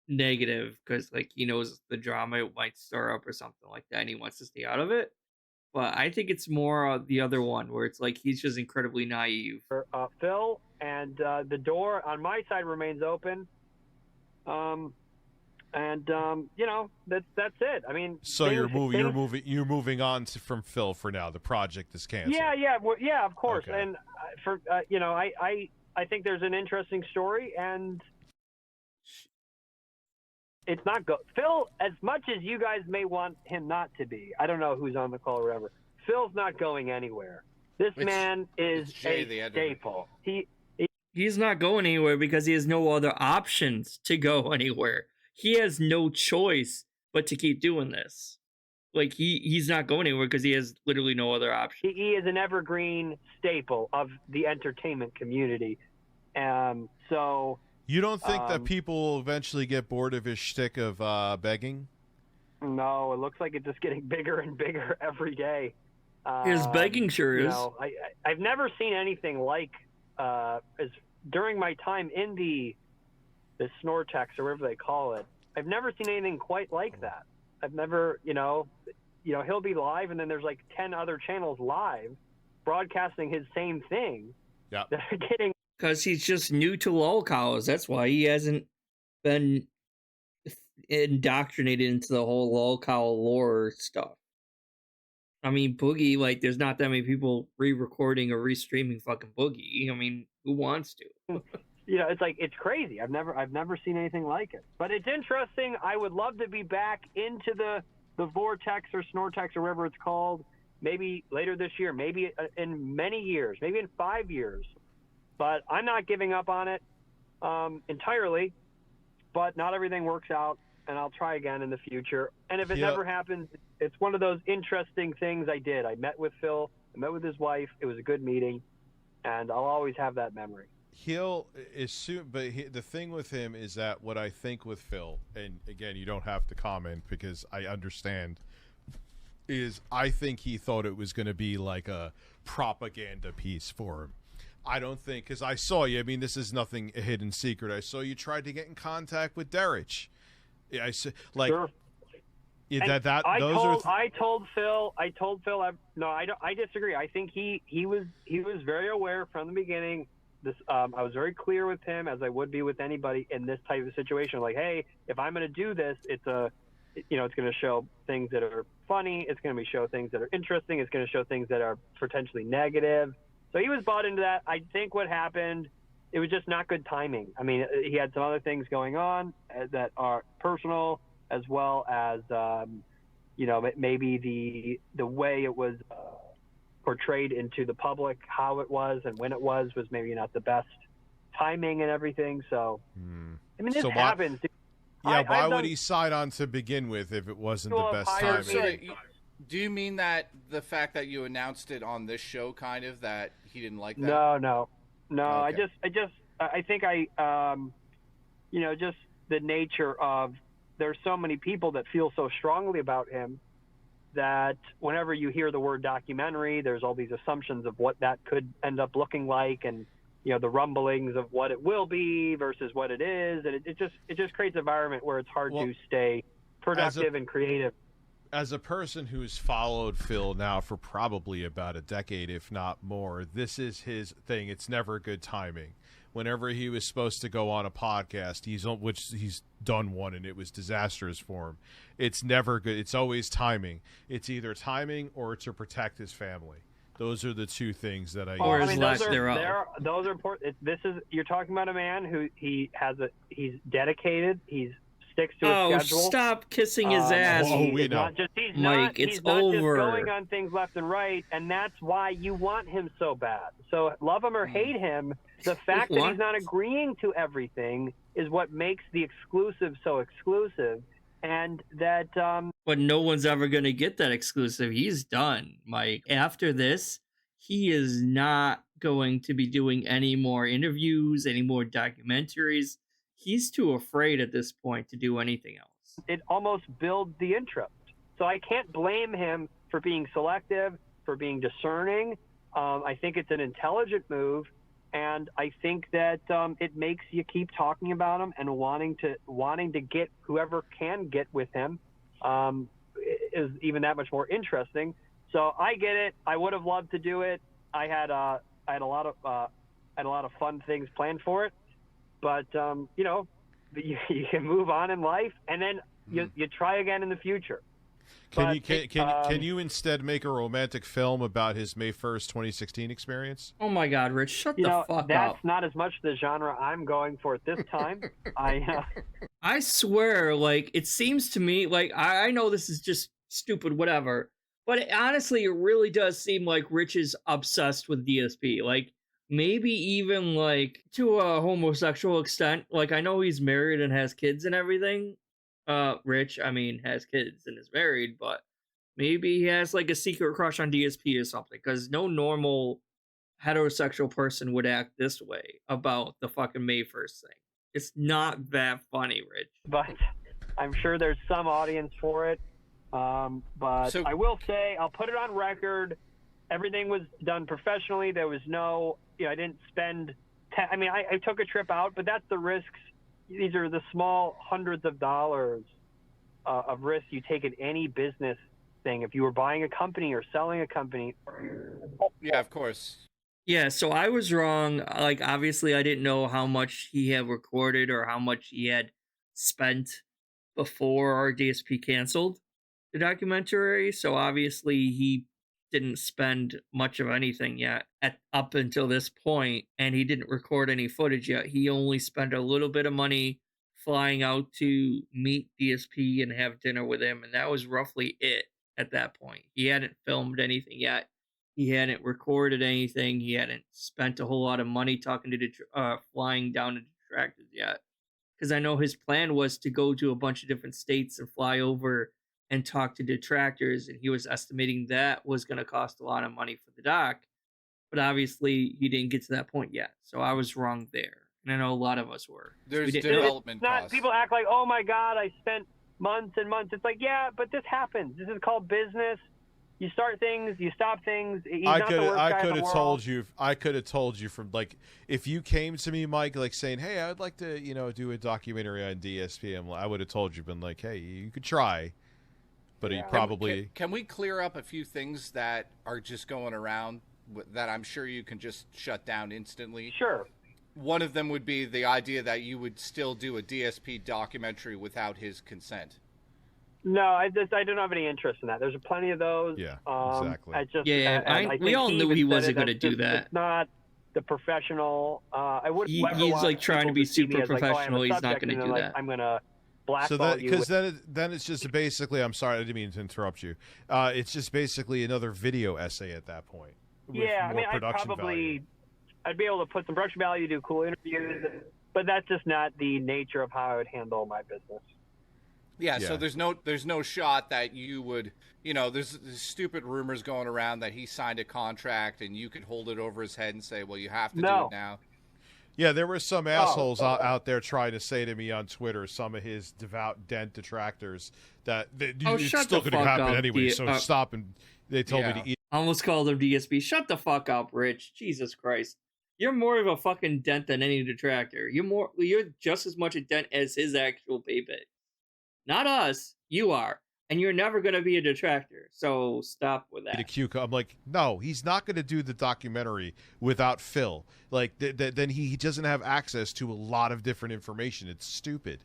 negative, because, like, he knows the drama might stir up or something like that, and he wants to stay out of it. But I think it's more the other one, where it's like he's just incredibly naive. Phil, and the door on my side remains open. That's it. I mean, So you're moving on from Phil for now. The project is canceled. Yeah, of course. Okay. And I think there's an interesting story, and it's not Phil, as much as you guys may want him not to be. I don't know who's on the call or whatever. Phil's not going anywhere. This man is Jay, the a editor. staple. He's not going anywhere because he has no other options to go anywhere. He has no choice but to keep doing this. Like, he's not going anywhere because he has literally no other option. He is an evergreen staple of the entertainment community. So You don't think that people will eventually get bored of his shtick of begging? no, it looks like it's just getting bigger and bigger every day. His begging sure is. I've never seen anything like as during my time in the Snortex or whatever they call it. I've never seen anything quite like that. I've never, he'll be live, and then there's like 10 other channels live broadcasting his same thing. Yeah. That are getting. Because he's just new to lolcows. That's why he hasn't been indoctrinated into the whole lolcow lore stuff. I mean, Boogie, like, there's not that many people re-recording or re-streaming fucking Boogie. I mean, who wants to? It's like, it's crazy. I've never seen anything like it. But it's interesting. I would love to be back into the Vortex or Snortex or whatever it's called, maybe later this year, maybe in many years, maybe in 5 years. But I'm not giving up on it entirely. But not everything works out, and I'll try again in the future. And if it never happens, it's one of those interesting things I did. I met with Phil. I met with his wife. It was a good meeting, and I'll always have that memory. He'll assume, but the thing with him is that what I think with Phil, and again, you don't have to comment because I understand, is I think he thought it was going to be like a propaganda piece for him. I don't think, because I saw you. I mean, this is nothing a hidden secret. I saw you tried to get in contact with Derich. I said, like, sure. Yeah, I told Phil. I disagree. I think he was very aware from the beginning. I was very clear with him, as I would be with anybody in this type of situation. Like, hey, if I'm going to do this, it's going to show things that are funny. It's going to show things that are interesting. It's going to show things that are potentially negative. So he was bought into that. I think what happened, it was just not good timing. I mean, he had some other things going on that are personal, as well as, maybe the way it was portrayed into the public, how it was and when it was maybe not the best timing and everything. So, I mean, this happens. Why would he sign on to begin with if it wasn't the best timing? So, do you mean that the fact that you announced it on this show, kind of, that he didn't like that? No. No, Okay. I think just the nature of, there's so many people that feel so strongly about him that whenever you hear the word documentary, there's all these assumptions of what that could end up looking like, and the rumblings of what it will be versus what it is, and it just creates an environment where it's hard to stay productive and creative. As a person who's followed Phil now for probably about a decade, if not more, this is his thing. It's never good timing. Whenever he was supposed to go on a podcast, he's done one, and it was disastrous for him. It's never good. It's always timing. It's either timing or to protect his family. Those are the two things that I Or use. his lack thereof. Those are important. You're talking about a man who he's dedicated. He's sticks to his schedule. Stop kissing his ass. He's Mike, not it's just over. going on things left and right, and that's why you want him so bad. So love him or hate him, the fact that he's not agreeing to everything is what makes the exclusive so exclusive, and that. But no one's ever going to get that exclusive. He's done, Mike. After this, he is not going to be doing any more interviews, any more documentaries. He's too afraid at this point to do anything else. It almost builds the interest. So I can't blame him for being selective, for being discerning. I think it's an intelligent move, and I think that it makes you keep talking about him and wanting to get whoever can get with him is even that much more interesting. So I get it. I would have loved to do it. I had a lot of fun things planned for it. But, you can move on in life, and then you try again in the future. Can you instead make a romantic film about his May 1st, 2016 experience? Oh, my God, Rich, shut the fuck up. That's not as much the genre I'm going for at this time. I swear, it seems to me, I know this is just stupid, whatever, but honestly, it really does seem like Rich is obsessed with DSP. Maybe even to a homosexual extent. I know he's married and has kids and everything. Rich, has kids and is married, but maybe he has a secret crush on DSP or something, because no normal heterosexual person would act this way about the fucking May 1st thing. It's not that funny, Rich. But I'm sure there's some audience for it. But I will say, I'll put it on record, everything was done professionally. There was no, I didn't spend, I took a trip out, but that's the risks. These are the small hundreds of dollars of risks you take in any business thing. If you were buying a company or selling a company. Yeah, of course. Yeah, so I was wrong. Obviously, I didn't know how much he had recorded or how much he had spent before our DSP canceled the documentary. So obviously, he didn't spend much of anything yet up until this point, and he didn't record any footage yet. He only spent a little bit of money flying out to meet DSP and have dinner with him, and that was roughly it at that point. He hadn't filmed anything yet. He hadn't recorded anything. He hadn't spent a whole lot of money flying down to Detractors yet. Because I know his plan was to go to a bunch of different states and fly over and talk to Detractors, and he was estimating that was going to cost a lot of money for the doc. But obviously, he didn't get to that point yet. So I was wrong there. And I know a lot of us were. There's development costs. People act like, oh my God, I spent months and months. It's yeah, but this happens. This is called business. You start things, you stop things. I could have told you. I could have told you from if you came to me, Mike, saying, "Hey, I would like to, do a documentary on DSP." I would have told you, been "Hey, you could try," but you probably. Can we clear up a few things that are just going around that I'm sure you can just shut down instantly? Sure. One of them would be the idea that you would still do a DSP documentary without his consent. No, I don't have any interest in that. There's plenty of those. Yeah, exactly. We all knew he wasn't going to do that. It's not the professional. I would. He's trying to be super professional. He's not going to do that. I'm going to blackball you. Because then it's just basically. I'm sorry, I didn't mean to interrupt you. It's just basically another video essay at that point. Yeah, I'd be able to put some production value, do cool interviews, but that's just not the nature of how I would handle my business. Yeah, so there's no shot that you would, there's stupid rumors going around that he signed a contract and you could hold it over his head and say, well, you have to do it now. Yeah, there were some assholes out there trying to say to me on Twitter, some of his devout dent detractors, that it's still going to happen anyway, so stop. And they told me to eat. I almost called him DSP. Shut the fuck up, Rich. Jesus Christ. You're more of a fucking dent than any detractor. You're just as much a dent as his actual payback. Not us. You are. And you're never going to be a detractor. So stop with that. I'm like, no, he's not going to do the documentary without Phil. Like, then he doesn't have access to a lot of different information. It's stupid.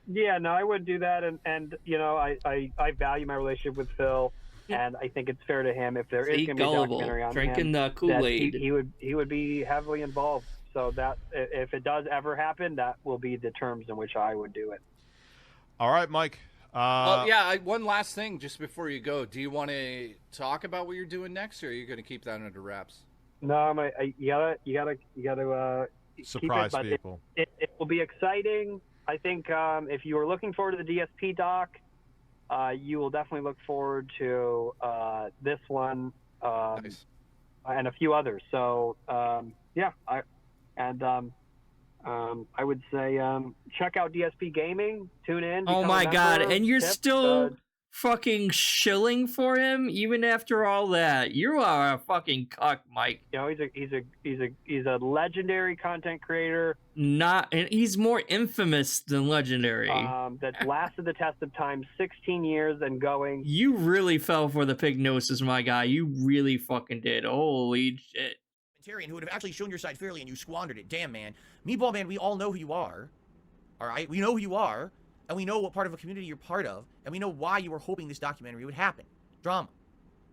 Yeah, no, I would do that. And I value my relationship with Phil. And I think it's fair to him if there is going to be a documentary on drinking him, the Kool-Aid. He would be heavily involved. So that if it does ever happen, that will be the terms in which I would do it. All right, Mike. One last thing just before you go. Do you want to talk about what you're doing next, or are you going to keep that under wraps? No, you gotta surprise keep it, people. It will be exciting. I think if you are looking forward to the DSP doc, you will definitely look forward to this one Nice. and a few others. So I would say check out DSPGaming. Tune in. Oh my god! And you're still fucking shilling for him even after all that. You are a fucking cuck, Mike. He's a legendary content creator. And he's more infamous than legendary. That lasted the test of time, 16 years and going. You really fell for the pignosis, my guy. You really fucking did. Holy shit. Who would have actually shown your side fairly and you squandered it. Damn, man. Meatball Man, we all know who you are. All right? We know who you are. And we know what part of a community you're part of. And we know why you were hoping this documentary would happen. Drama.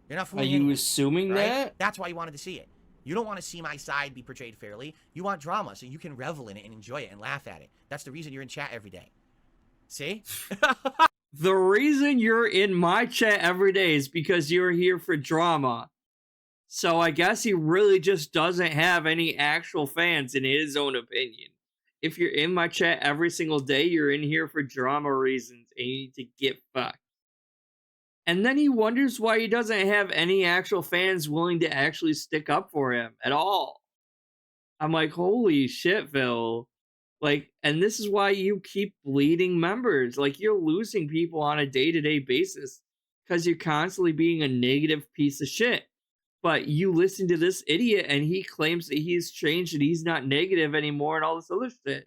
You're not fooling anyone, assuming right? that? That's why you wanted to see it. You don't want to see my side be portrayed fairly. You want drama so you can revel in it and enjoy it and laugh at it. That's the reason you're in chat every day. See? The reason you're in my chat every day is because you're here for drama. So I guess he really just doesn't have any actual fans in his own opinion. If you're in my chat every single day, you're in here for drama reasons and you need to get fucked. And then he wonders why he doesn't have any actual fans willing to actually stick up for him at all. I'm like, holy shit, Phil. Like, and this is why you keep bleeding members. Like, you're losing people on a day-to-day basis because you're constantly being a negative piece of shit. But you listen to this idiot and he claims that he's changed and he's not negative anymore and all this other shit.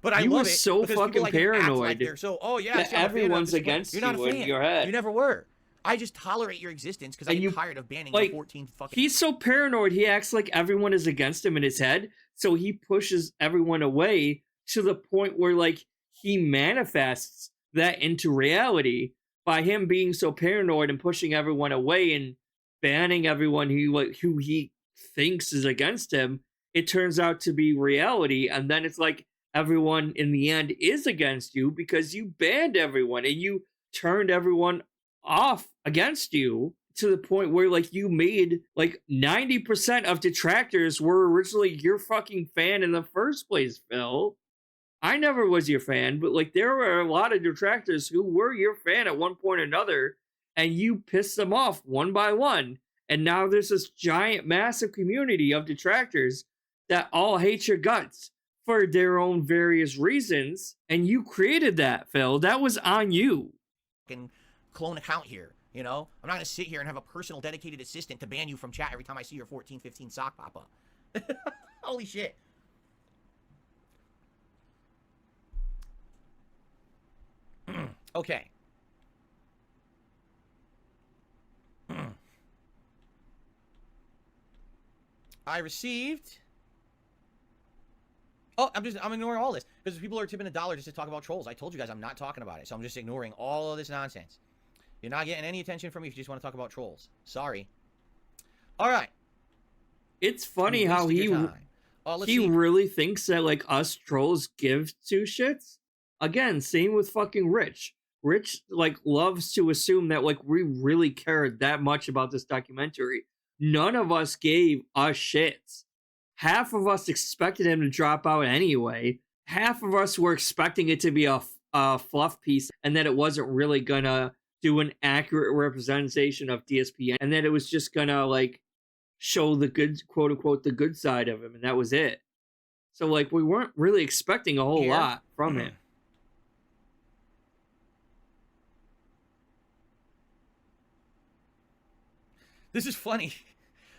But I you love were it so fucking paranoid. Like so, that everyone's against you're not you a fan. in your head. You never were. I just tolerate your existence because I'm tired of banning the 14 fucking... He's so paranoid, he acts like everyone is against him in his head, so he pushes everyone away to the point where, like, he manifests that into reality by him being so paranoid and pushing everyone away and banning everyone who he thinks is against him. It turns out to be reality, and then it's like everyone in the end is against you because you banned everyone and you turned everyone off against you to the point where, like, you made like 90% of detractors were originally your fucking fan in the first place, Phil. I never was your fan, but like there were a lot of detractors who were your fan at one point or another, and you pissed them off one by one. And now there's this giant, massive community of detractors that all hate your guts for their own various reasons. And you created that, Phil. That was on you. Clone account here, you know? I'm not going to sit here and have a personal dedicated assistant to ban you from chat every time I see your 1415 sock pop up. Holy shit. Okay. I received... Oh, I'm ignoring all this because people are tipping $1 just to talk about trolls. I told you guys I'm not talking about it, so I'm just ignoring all of this nonsense. You're not getting any attention from me if you just want to talk about trolls. Sorry. All right. It's funny how he really thinks that, like, us trolls give two shits. Again, same with fucking Rich. Rich, like, loves to assume that, like, we really cared that much about this documentary. None of us gave a shit. Half of us expected him to drop out anyway. Half of us were expecting it to be a a fluff piece, and that it wasn't really gonna do an accurate representation of DSP, and that it was just gonna like show the good, quote unquote, the good side of him, and that was it. So like we weren't really expecting a whole lot from him. This is funny.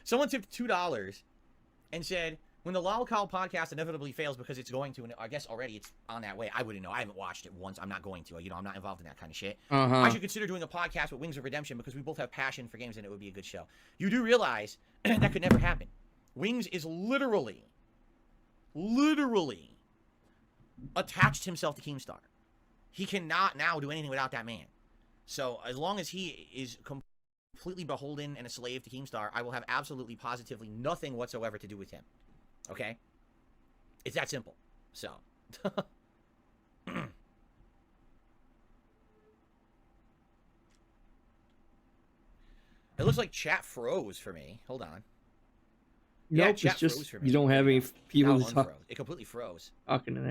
Someone tipped $2 and said, when the lolcow podcast inevitably fails because it's going to, and I guess already it's on that way. I wouldn't know. I haven't watched it once. I'm not going to. You know, I'm not involved in that kind of shit. I should consider doing a podcast with Wings of Redemption because we both have passion for games and it would be a good show. You do realize that could never happen. Wings is literally attached himself to Keemstar. He cannot now do anything without that man. So as long as he is completely beholden and a slave to Keemstar, I will have absolutely positively nothing whatsoever to do with him. Okay? It's that simple. So. It looks like chat froze for me. Hold on. Nope, Yeah, it's chat just froze for me. you don't have any people Now to talk, unfroze. It completely froze. talking in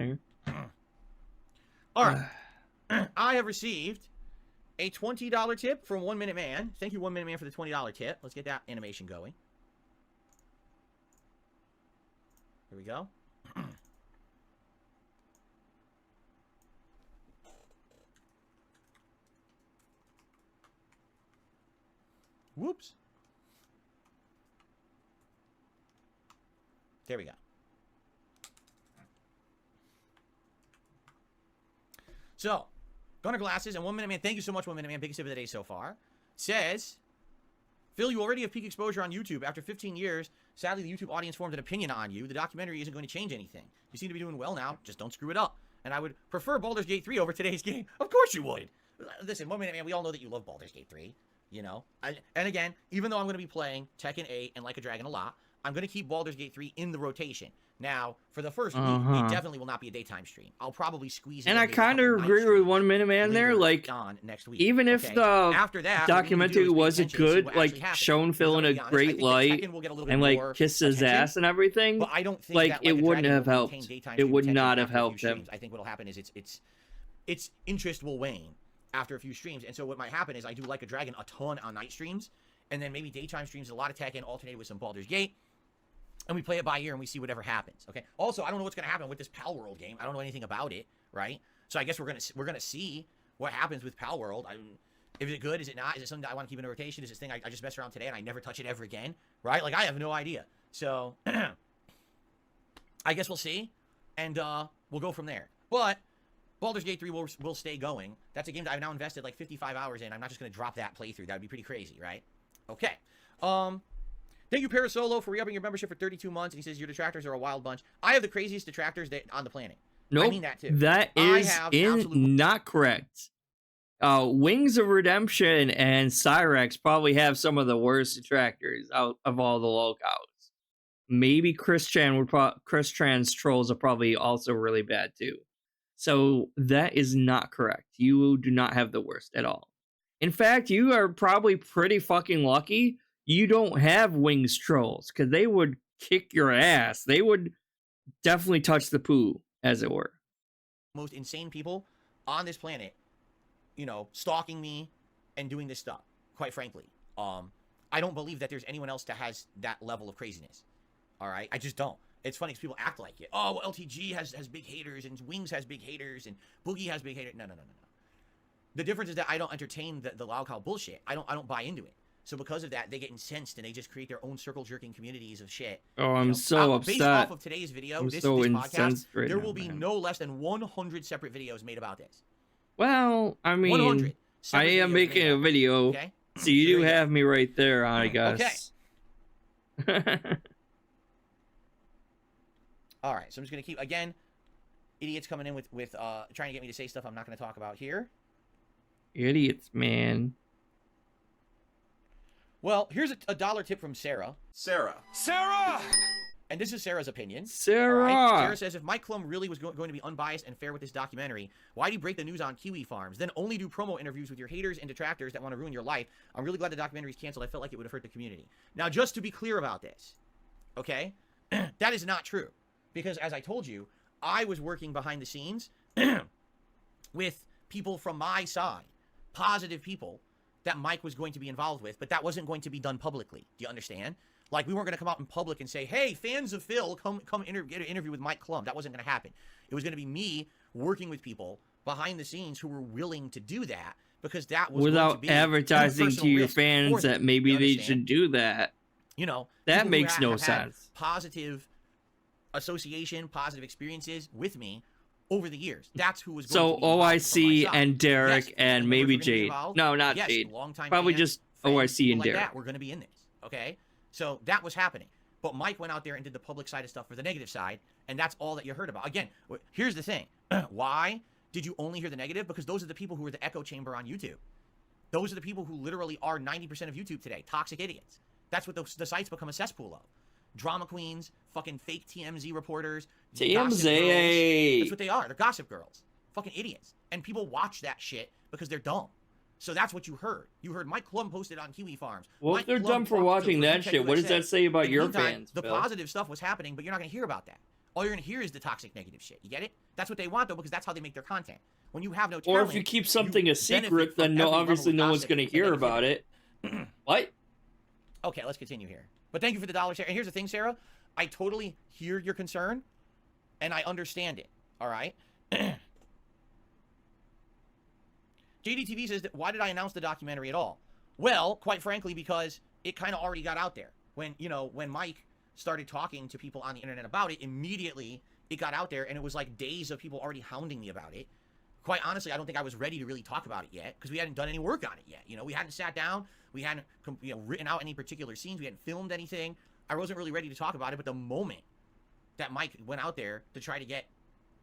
there. All right. I have received a $20 tip from 1 Minute Man. Thank you, 1 Minute Man, for the $20 tip. Let's get that animation going. Here we go. Whoops. There we go. So, Gunner Glasses and 1 Minute Man, thank you so much, 1 Minute Man, biggest tip of the day so far, says, Phil, you already have peak exposure on YouTube. After 15 years, sadly, the YouTube audience formed an opinion on you. The documentary isn't going to change anything. You seem to be doing well now. Just don't screw it up. And I would prefer Baldur's Gate 3 over today's game. Of course you would. Listen, 1 Minute Man, we all know that you love Baldur's Gate 3. You know? And again, even though I'm going to be playing Tekken 8 and Like a Dragon a lot, I'm going to keep Baldur's Gate 3 in the rotation. Now, for the first week, it definitely will not be a daytime stream. I'll probably squeeze it. And I kind of agree with 1 Minute Man there. Like, on next week, even if okay? the After that, documentary wasn't good, like shown Phil in a great light and like kiss his ass and everything, but I don't think like that, it wouldn't have helped. It would not have helped him. I think what'll happen is its interest will wane after a few streams, and so what might happen is I do Like a Dragon a ton on night streams, and then maybe daytime streams a lot of Tekken alternated with some Baldur's Gate. And we play it by ear and we see whatever happens. Okay. Also, I don't know what's gonna happen with this Pal World game. I don't know anything about it, right? So I guess we're gonna see what happens with Pal World. Is it good? Is it not? Is it something that I want to keep in a rotation? Is this thing I just mess around today and I never touch it ever again? Right? Like I have no idea. So I guess we'll see, and we'll go from there. But Baldur's Gate 3 will stay going. That's a game that I've now invested like 55 hours in. I'm not just gonna drop that playthrough. That would be pretty crazy, right? Okay. Thank you, Parasolo, for re-upping your membership for 32 months. And he says, your detractors are a wild bunch. I have the craziest detractors on the planet. Nope. I mean that, too. That is not correct. Wings of Redemption and Cyrex probably have some of the worst detractors out of all the lolcows. Maybe Chris Tran's trolls are probably also really bad, too. So that is not correct. You do not have the worst at all. In fact, you are probably pretty fucking lucky you don't have Wings trolls, because they would kick your ass. They would definitely touch the poo, as it were. Most insane people on this planet, you know, stalking me and doing this stuff, quite frankly. I don't believe that there's anyone else that has that level of craziness. All right? I just don't. It's funny because people act like it. Oh, well, LTG has big haters, and Wings has big haters, and Boogie has big haters. No. The difference is that I don't entertain the lolcow bullshit. I don't buy into it. So because of that, they get incensed and they just create their own circle-jerking communities of shit. Oh, I'm so upset. Based off of today's video, this podcast, right there now, will be no less than 100 separate videos made about this. Well, I mean, 100 I am making a video, okay? so you do have me right there, I guess. Okay. All right, so I'm just going to keep, again, idiots coming in with trying to get me to say stuff I'm not going to talk about here. Idiots, man. Well, here's a dollar tip from Sarah. Sarah! And this is Sarah's opinion. Sarah! Right? Sarah says, if Mike Clum really was going to be unbiased and fair with this documentary, why'd he break the news on kiwi farms, then only do promo interviews with your haters and detractors that want to ruin your life? I'm really glad the documentary's canceled. I felt like it would have hurt the community. Now, just to be clear about this, okay? That is not true. Because, as I told you, I was working behind the scenes with people from my side, positive people that Mike was going to be involved with, but that wasn't going to be done publicly. Do you understand? Like, we weren't going to come out in public and say, hey, fans of Phil, come get an interview with Mike Clum. That wasn't going to happen. It was going to be me working with people behind the scenes who were willing to do that, because that was without going to be advertising to your fans that maybe they should do that. You know, that makes no sense. Positive association, positive experiences with me over the years. That's who was going so to be OIC and Derek yes, and maybe Jade. No, not yes, Jade. Long-time Probably fans, just friends, OIC and like Derek. that, we're going to be in this. Okay, so that was happening. But Mike went out there and did the public side of stuff for the negative side, and that's all that you heard about. Again, here's the thing. Why did you only hear the negative? Because those are the people who are the echo chamber on YouTube. Those are the people who literally are 90% of YouTube today. Toxic idiots. That's what the sites become a cesspool of. Drama queens, fucking fake TMZ reporters. TMZ. That's what they are. They're gossip girls. Fucking idiots. And people watch that shit because they're dumb. So that's what you heard. You heard Mike Clum posted on Kiwi Farms. Well, if they're dumb for watching that shit, what does that say about your fans, The positive stuff was happening, but you're not going to hear about that. All you're going to hear is the toxic negative shit. You get it? That's what they want, though, because that's how they make their content. When you have no talent, or if you keep something a secret, then obviously no one's going to hear about it. What? Okay, let's continue here. But thank you for the $1 share. And here's the thing, Sarah. I totally hear your concern, and I understand it. All right? JDTV says, why did I announce the documentary at all? Well, quite frankly, because it kind of already got out there. When Mike started talking to people on the internet about it, immediately it got out there, and it was like days of people already hounding me about it. Quite honestly, I don't think I was ready to really talk about it yet, because we hadn't done any work on it yet. We hadn't sat down, we hadn't written out any particular scenes, we hadn't filmed anything. I wasn't really ready to talk about it, but the moment that Mike went out there to try to get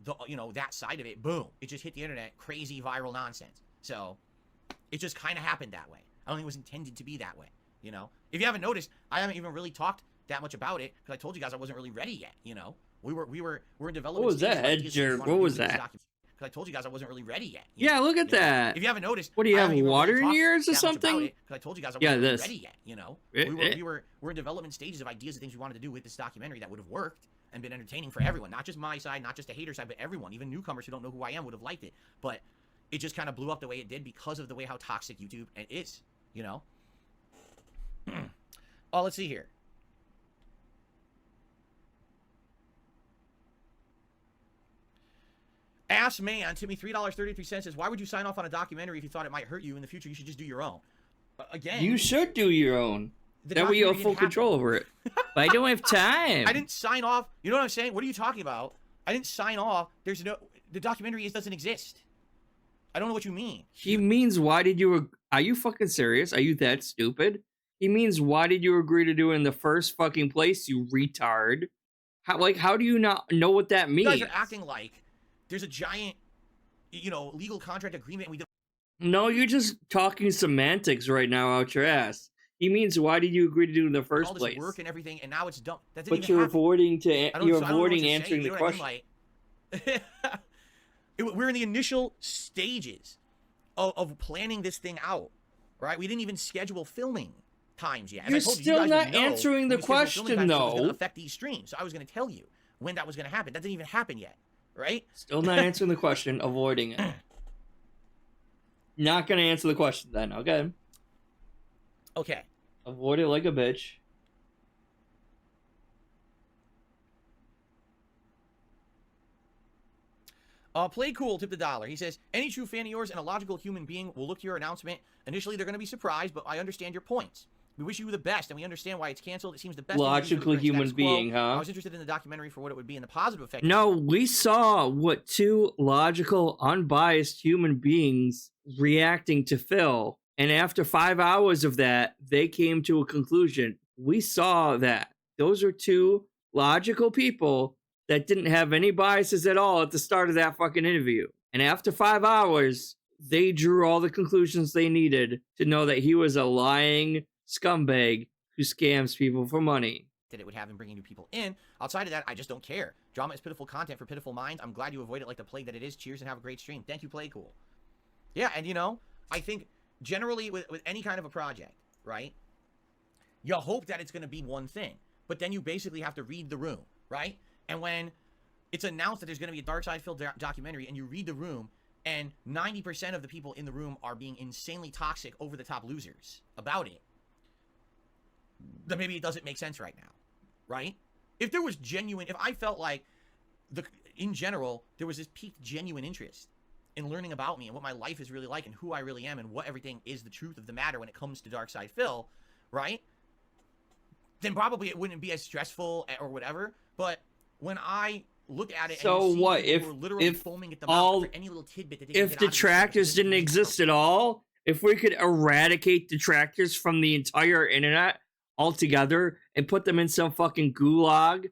the that side of it, boom, it just hit the internet, crazy viral nonsense. So it just kind of happened that way. I don't think it was intended to be that way. If you haven't noticed, I haven't even really talked that much about it, because I told you guys I wasn't really ready yet. We were in development. What was that, Edger? What was that? Because I told you guys I wasn't really ready yet. Yeah, look at that. If you haven't noticed, what do you have, water in your ears or something? Because I told you guys I wasn't really ready yet. We're in development stages of ideas of things we wanted to do with this documentary that would have worked and been entertaining for everyone, not just my side, not just the hater side, but everyone, even newcomers who don't know who I am would have liked it. But it just kind of blew up the way it did because of the way how toxic YouTube is. Oh, let's see here. Ass Man, Timmy, $3.33 says, why would you sign off on a documentary if you thought it might hurt you in the future? You should just do your own. Again. You should do your own. That way you have full control over it. But I don't have time. I didn't sign off. You know what I'm saying? What are you talking about? I didn't sign off. The documentary doesn't exist. I don't know what you mean. He means, why did you... Are you fucking serious? Are you that stupid? He means, why did you agree to do it in the first fucking place, you retard? How do you not know what that means? You guys are acting like there's a giant, legal contract agreement. No, you're just talking semantics right now out your ass. He means, why did you agree to do it in the first place? All this work and everything, and now it's done. That didn't but even you're happen. avoiding answering the question. We're in the initial stages of planning this thing out, right? We didn't even schedule filming times yet. You're still not answering the question, though. It was going to affect these streams, so I was going to tell you when that was going to happen. That didn't even happen yet, right? Still not answering the question, avoiding it. Not going to answer the question then, okay? Okay. Avoid it like a bitch. Play cool, tip the $1. He says, any true fan of yours and a logical human being will look to your announcement. Initially, they're going to be surprised, but I understand your points. We wish you the best, and we understand why it's canceled. It seems the best. Logical human being, huh? I was interested in the documentary for what it would be and the positive effect. No, we saw what two logical, unbiased human beings reacting to Phil. And after 5 hours of that, they came to a conclusion. We saw that. Those are two logical people that didn't have any biases at all at the start of that fucking interview. And after 5 hours, they drew all the conclusions they needed to know that he was a lying scumbag who scams people for money. That it would have in bringing new people in. Outside of that, I just don't care. Drama is pitiful content for pitiful minds. I'm glad you avoid it like the plague that it is. Cheers and have a great stream. Thank you, Play Cool. Yeah, and I think generally with any kind of a project, right? You hope that it's going to be one thing, but then you basically have to read the room, right? And when it's announced that there's going to be a darksydephil documentary and you read the room, and 90% of the people in the room are being insanely toxic, over-the-top losers about it, then maybe it doesn't make sense right now, right? If there was genuine, if I felt like, in general, there was this peaked genuine interest in learning about me and what my life is really like and who I really am and what everything is the truth of the matter when it comes to darksydephil, right? Then probably it wouldn't be as stressful or whatever. But when I look at it, so and you see what people if who are literally if foaming at the all mouth for any little tidbit that they can if get out of detractors this didn't exist at all, if we could eradicate detractors from the entire internet altogether and put them in some fucking gulag,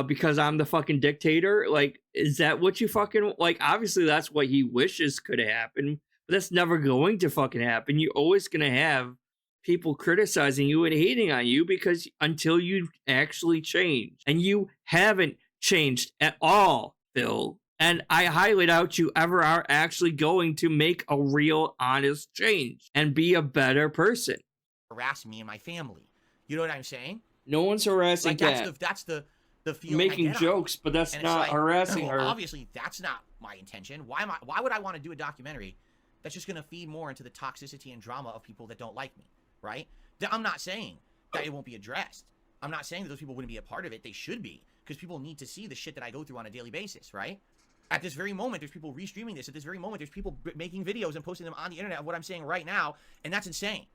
because I'm the fucking dictator, like, is that what you fucking like? Obviously, that's what he wishes could happen, but that's never going to fucking happen. You're always gonna have people criticizing you and hating on you because until you actually change, and you haven't changed at all, Phil. And I highly doubt you ever are actually going to make a real, honest change and be a better person. harass me and my family. You know what I'm saying? No one's harassing Like Kat. that's the feeling Making I get jokes, but that's and not it's like, harassing well, her. obviously, that's not my intention. Why would I want to do a documentary that's just going to feed more into the toxicity and drama of people that don't like me, right? I'm not saying that it won't be addressed. I'm not saying that those people wouldn't be a part of it. They should be, because people need to see the shit that I go through on a daily basis, right? At this very moment, there's people restreaming this. At this very moment, there's people making videos and posting them on the internet of what I'm saying right now, and that's insane.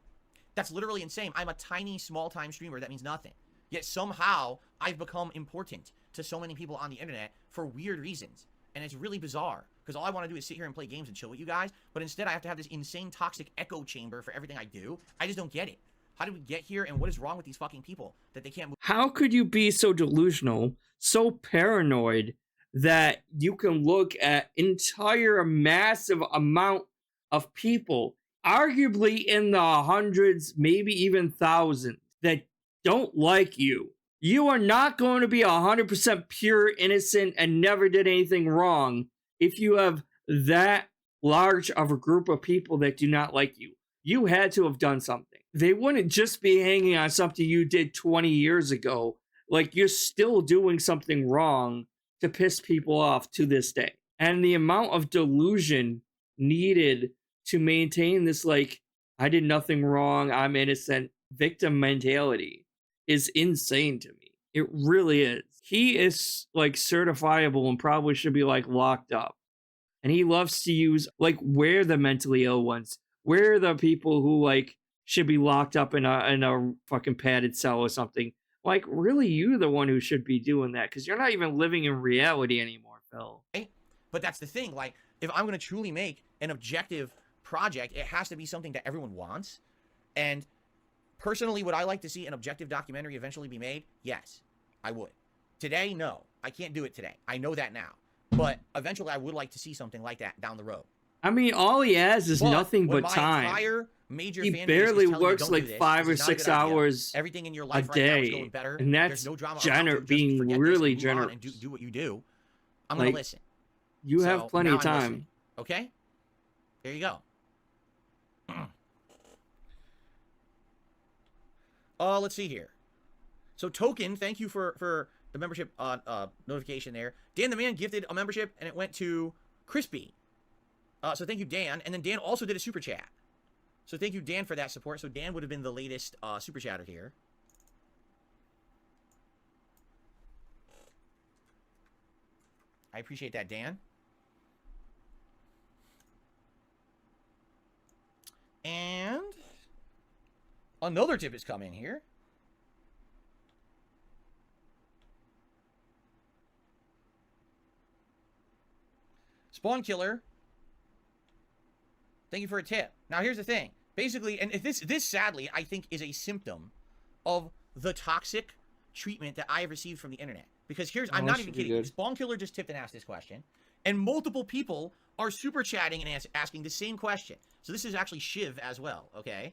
That's literally insane. I'm a tiny, small-time streamer. That means nothing. Yet somehow, I've become important to so many people on the internet for weird reasons. And it's really bizarre, because all I want to do is sit here and play games and chill with you guys, but instead I have to have this insane toxic echo chamber for everything I do. I just don't get it. How did we get here, and what is wrong with these fucking people that they can't move? How could you be so delusional, so paranoid, that you can look at entire massive amount of people, arguably in the hundreds, maybe even thousands, that don't like you? You are not going to be 100% pure, innocent, and never did anything wrong if you have that large of a group of people that do not like you. You had to have done something. They wouldn't just be hanging on something you did 20 years ago. Like, you're still doing something wrong to piss people off to this day. And the amount of delusion needed to maintain this, like, I did nothing wrong, I'm innocent, victim mentality is insane to me. It really is. He is, like, certifiable and probably should be, like, locked up. And he loves to use, like, we're the mentally ill ones. We're the people who, like, should be locked up in a fucking padded cell or something. Like, really, you're the one who should be doing that, because you're not even living in reality anymore, Phil. But that's the thing. Like, if I'm going to truly make an objective project, it has to be something that everyone wants. And personally, would I like to see an objective documentary eventually be made? Yes, I would. Today, no. I can't do it today. I know that now. But eventually, I would like to see something like that down the road. I mean, all he has is nothing but time. Entire major He fan barely base is works me, like this, 5 or this is not a 6 good idea. hours Everything in your a life right now is day, going better. and that's There's no drama around you. Just being forget really this and move on generous. and do what you do. I'm gonna listen. You have plenty now of I'm time. listening. Okay, there you go. Let's see here. So Token, thank you for the membership notification there. Dan the Man gifted a membership, and it went to Crispy. So thank you, Dan. And then Dan also did a super chat. So thank you, Dan, for that support. So Dan would have been the latest super chatter here. I appreciate that, Dan. And another tip has come in here. Spawn Killer, thank you for a tip. Now, here's the thing. Basically, and if this sadly, I think, is a symptom of the toxic treatment that I have received from the internet. Because I'm not even kidding. Spawn Killer just tipped and asked this question. And multiple people are super chatting and asking the same question. So this is actually Shiv as well, okay?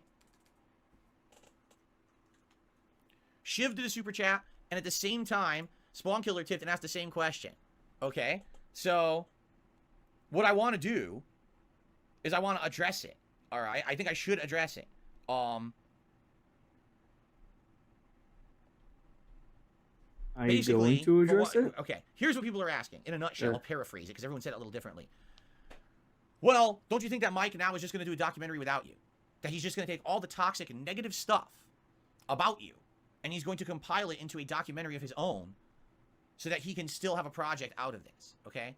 Shiv did a super chat, and at the same time, Spawn Killer tipped and asked the same question, okay? So what I want to do is I want to address it, all right? I think I should address it. Are you going to address it? Okay, here's what people are asking. In a nutshell, I'll paraphrase it because everyone said it a little differently. Well, don't you think that Mike now is just going to do a documentary without you? That he's just going to take all the toxic and negative stuff about you, and he's going to compile it into a documentary of his own so that he can still have a project out of this, okay?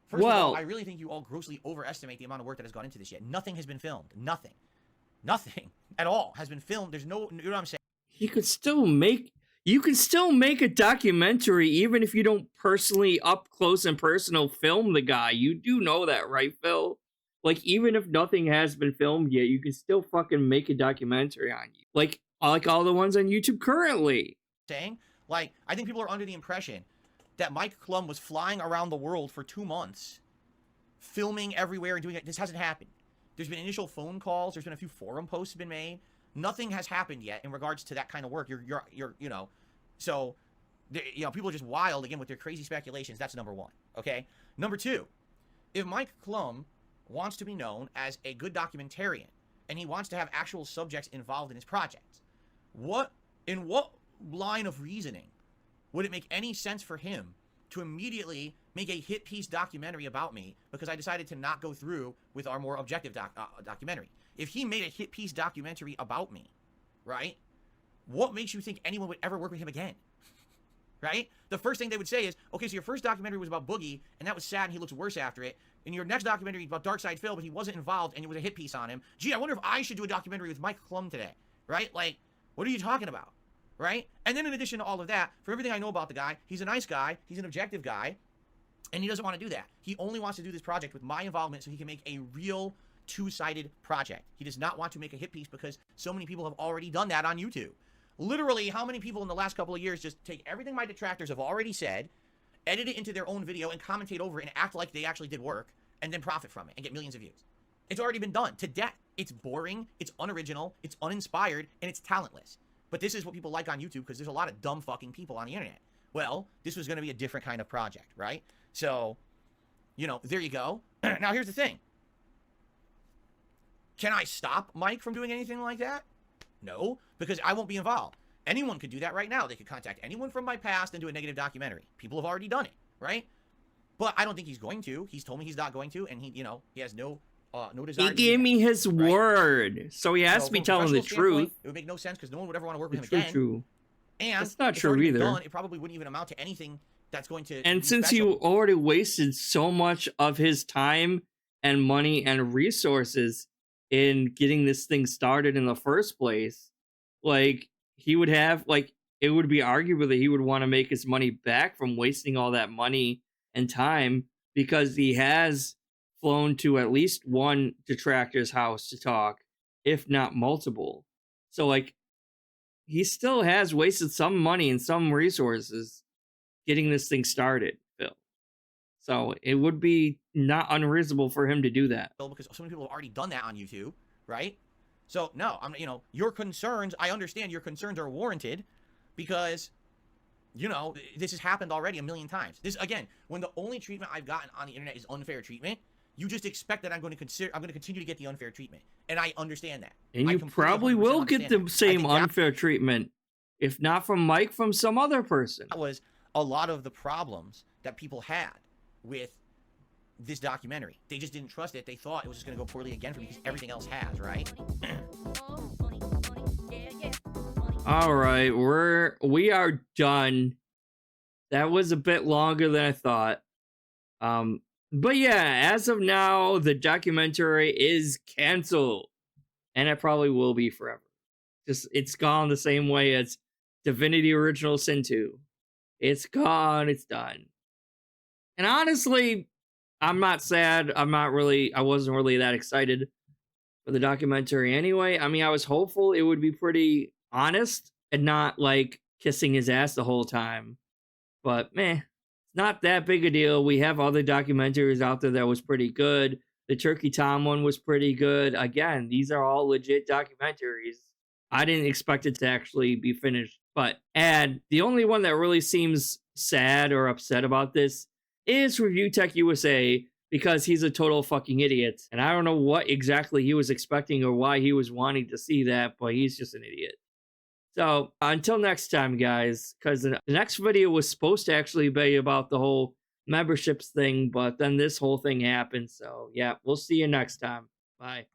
First of all, I really think you all grossly overestimate the amount of work that has gone into this yet. Nothing has been filmed. Nothing. Nothing at all has been filmed. There's no, you know what I'm saying? You can still make a documentary even if you don't personally up close and personal film the guy. You do know that, right, Phil? Like, even if nothing has been filmed yet, you can still fucking make a documentary on you. Like all the ones on YouTube currently. Like, I think people are under the impression that Mike Clum was flying around the world for 2 months, filming everywhere and doing it. This hasn't happened. There's been initial phone calls. There's been a few forum posts have been made. Nothing has happened yet in regards to that kind of work. You're you know, so, you know, people are just wild again with their crazy speculations. That's number one. Okay. Number two, if Mike Clum wants to be known as a good documentarian and he wants to have actual subjects involved in his projects, in what line of reasoning would it make any sense for him to immediately make a hit piece documentary about me because I decided to not go through with our more objective documentary? If he made a hit piece documentary about me, right, what makes you think anyone would ever work with him again? Right? The first thing they would say is, okay, so your first documentary was about Boogie, and that was sad, and he looks worse after it. And your next documentary is about darksydephil, but he wasn't involved, and it was a hit piece on him. Gee, I wonder if I should do a documentary with Mike Clum today. Right? Like, what are you talking about? Right? And then in addition to all of that, for everything I know about the guy, he's a nice guy, he's an objective guy, and he doesn't want to do that. He only wants to do this project with my involvement so he can make a real two-sided project. He does not want to make a hit piece because so many people have already done that on YouTube. Literally, how many people in the last couple of years just take everything my detractors have already said, edit it into their own video, and commentate over it and act like they actually did work, and then profit from it and get millions of views? It's already been done to death. It's boring, it's unoriginal, it's uninspired, and it's talentless. But this is what people like on YouTube because there's a lot of dumb fucking people on the internet. Well, this was going to be a different kind of project, right? So, you know, there you go. Now, here's the thing. Can I stop Mike from doing anything like that? No, because I won't be involved. Anyone could do that right now. They could contact anyone from my past and do a negative documentary. People have already done it, right? But I don't think he's going to. He's told me he's not going to, and he, you know, he has no desire. He gave me his word, so he has to be telling the truth. It would make no sense because no one would ever want to work with him again. True. And that's not true either. Done, it probably wouldn't even amount to anything that's going to. And since you already wasted so much of his time and money and resources in getting this thing started in the first place, like, he would have, like, it would be arguable that he would want to make his money back from wasting all that money and time, because he has flown to at least one detractor's house to talk, if not multiple. So, like, he still has wasted some money and some resources getting this thing started, Phil. So it would be not unreasonable for him to do that. Because so many people have already done that on YouTube, right? So no, you know, your concerns, I understand your concerns are warranted because, you know, this has happened already a million times. This, again, when the only treatment I've gotten on the internet is unfair treatment, you just expect that I'm going to continue to get the unfair treatment. And I understand that. And you probably will get the same unfair treatment, if not from Mike, from some other person. That was a lot of the problems that people had with this documentary. They just didn't trust it. They thought it was just going to go poorly again for me because everything else has, right? All right, we are done. That was a bit longer than I thought. But yeah, as of now, the documentary is canceled, and it probably will be forever. Just, it's gone the same way as Divinity Original Sin 2. It's gone. It's done. And honestly, I'm not sad. I wasn't really that excited for the documentary anyway. I mean, I was hopeful it would be pretty honest and not like kissing his ass the whole time. But meh, it's not that big a deal. We have other documentaries out there that was pretty good. The Turkey Tom one was pretty good. Again, these are all legit documentaries. I didn't expect it to actually be finished. And the only one that really seems sad or upset about this is Review Tech USA, because he's a total fucking idiot. And I don't know what exactly he was expecting or why he was wanting to see that, but he's just an idiot. So until next time, guys, because the next video was supposed to actually be about the whole memberships thing, but then this whole thing happened. So yeah, we'll see you next time. Bye.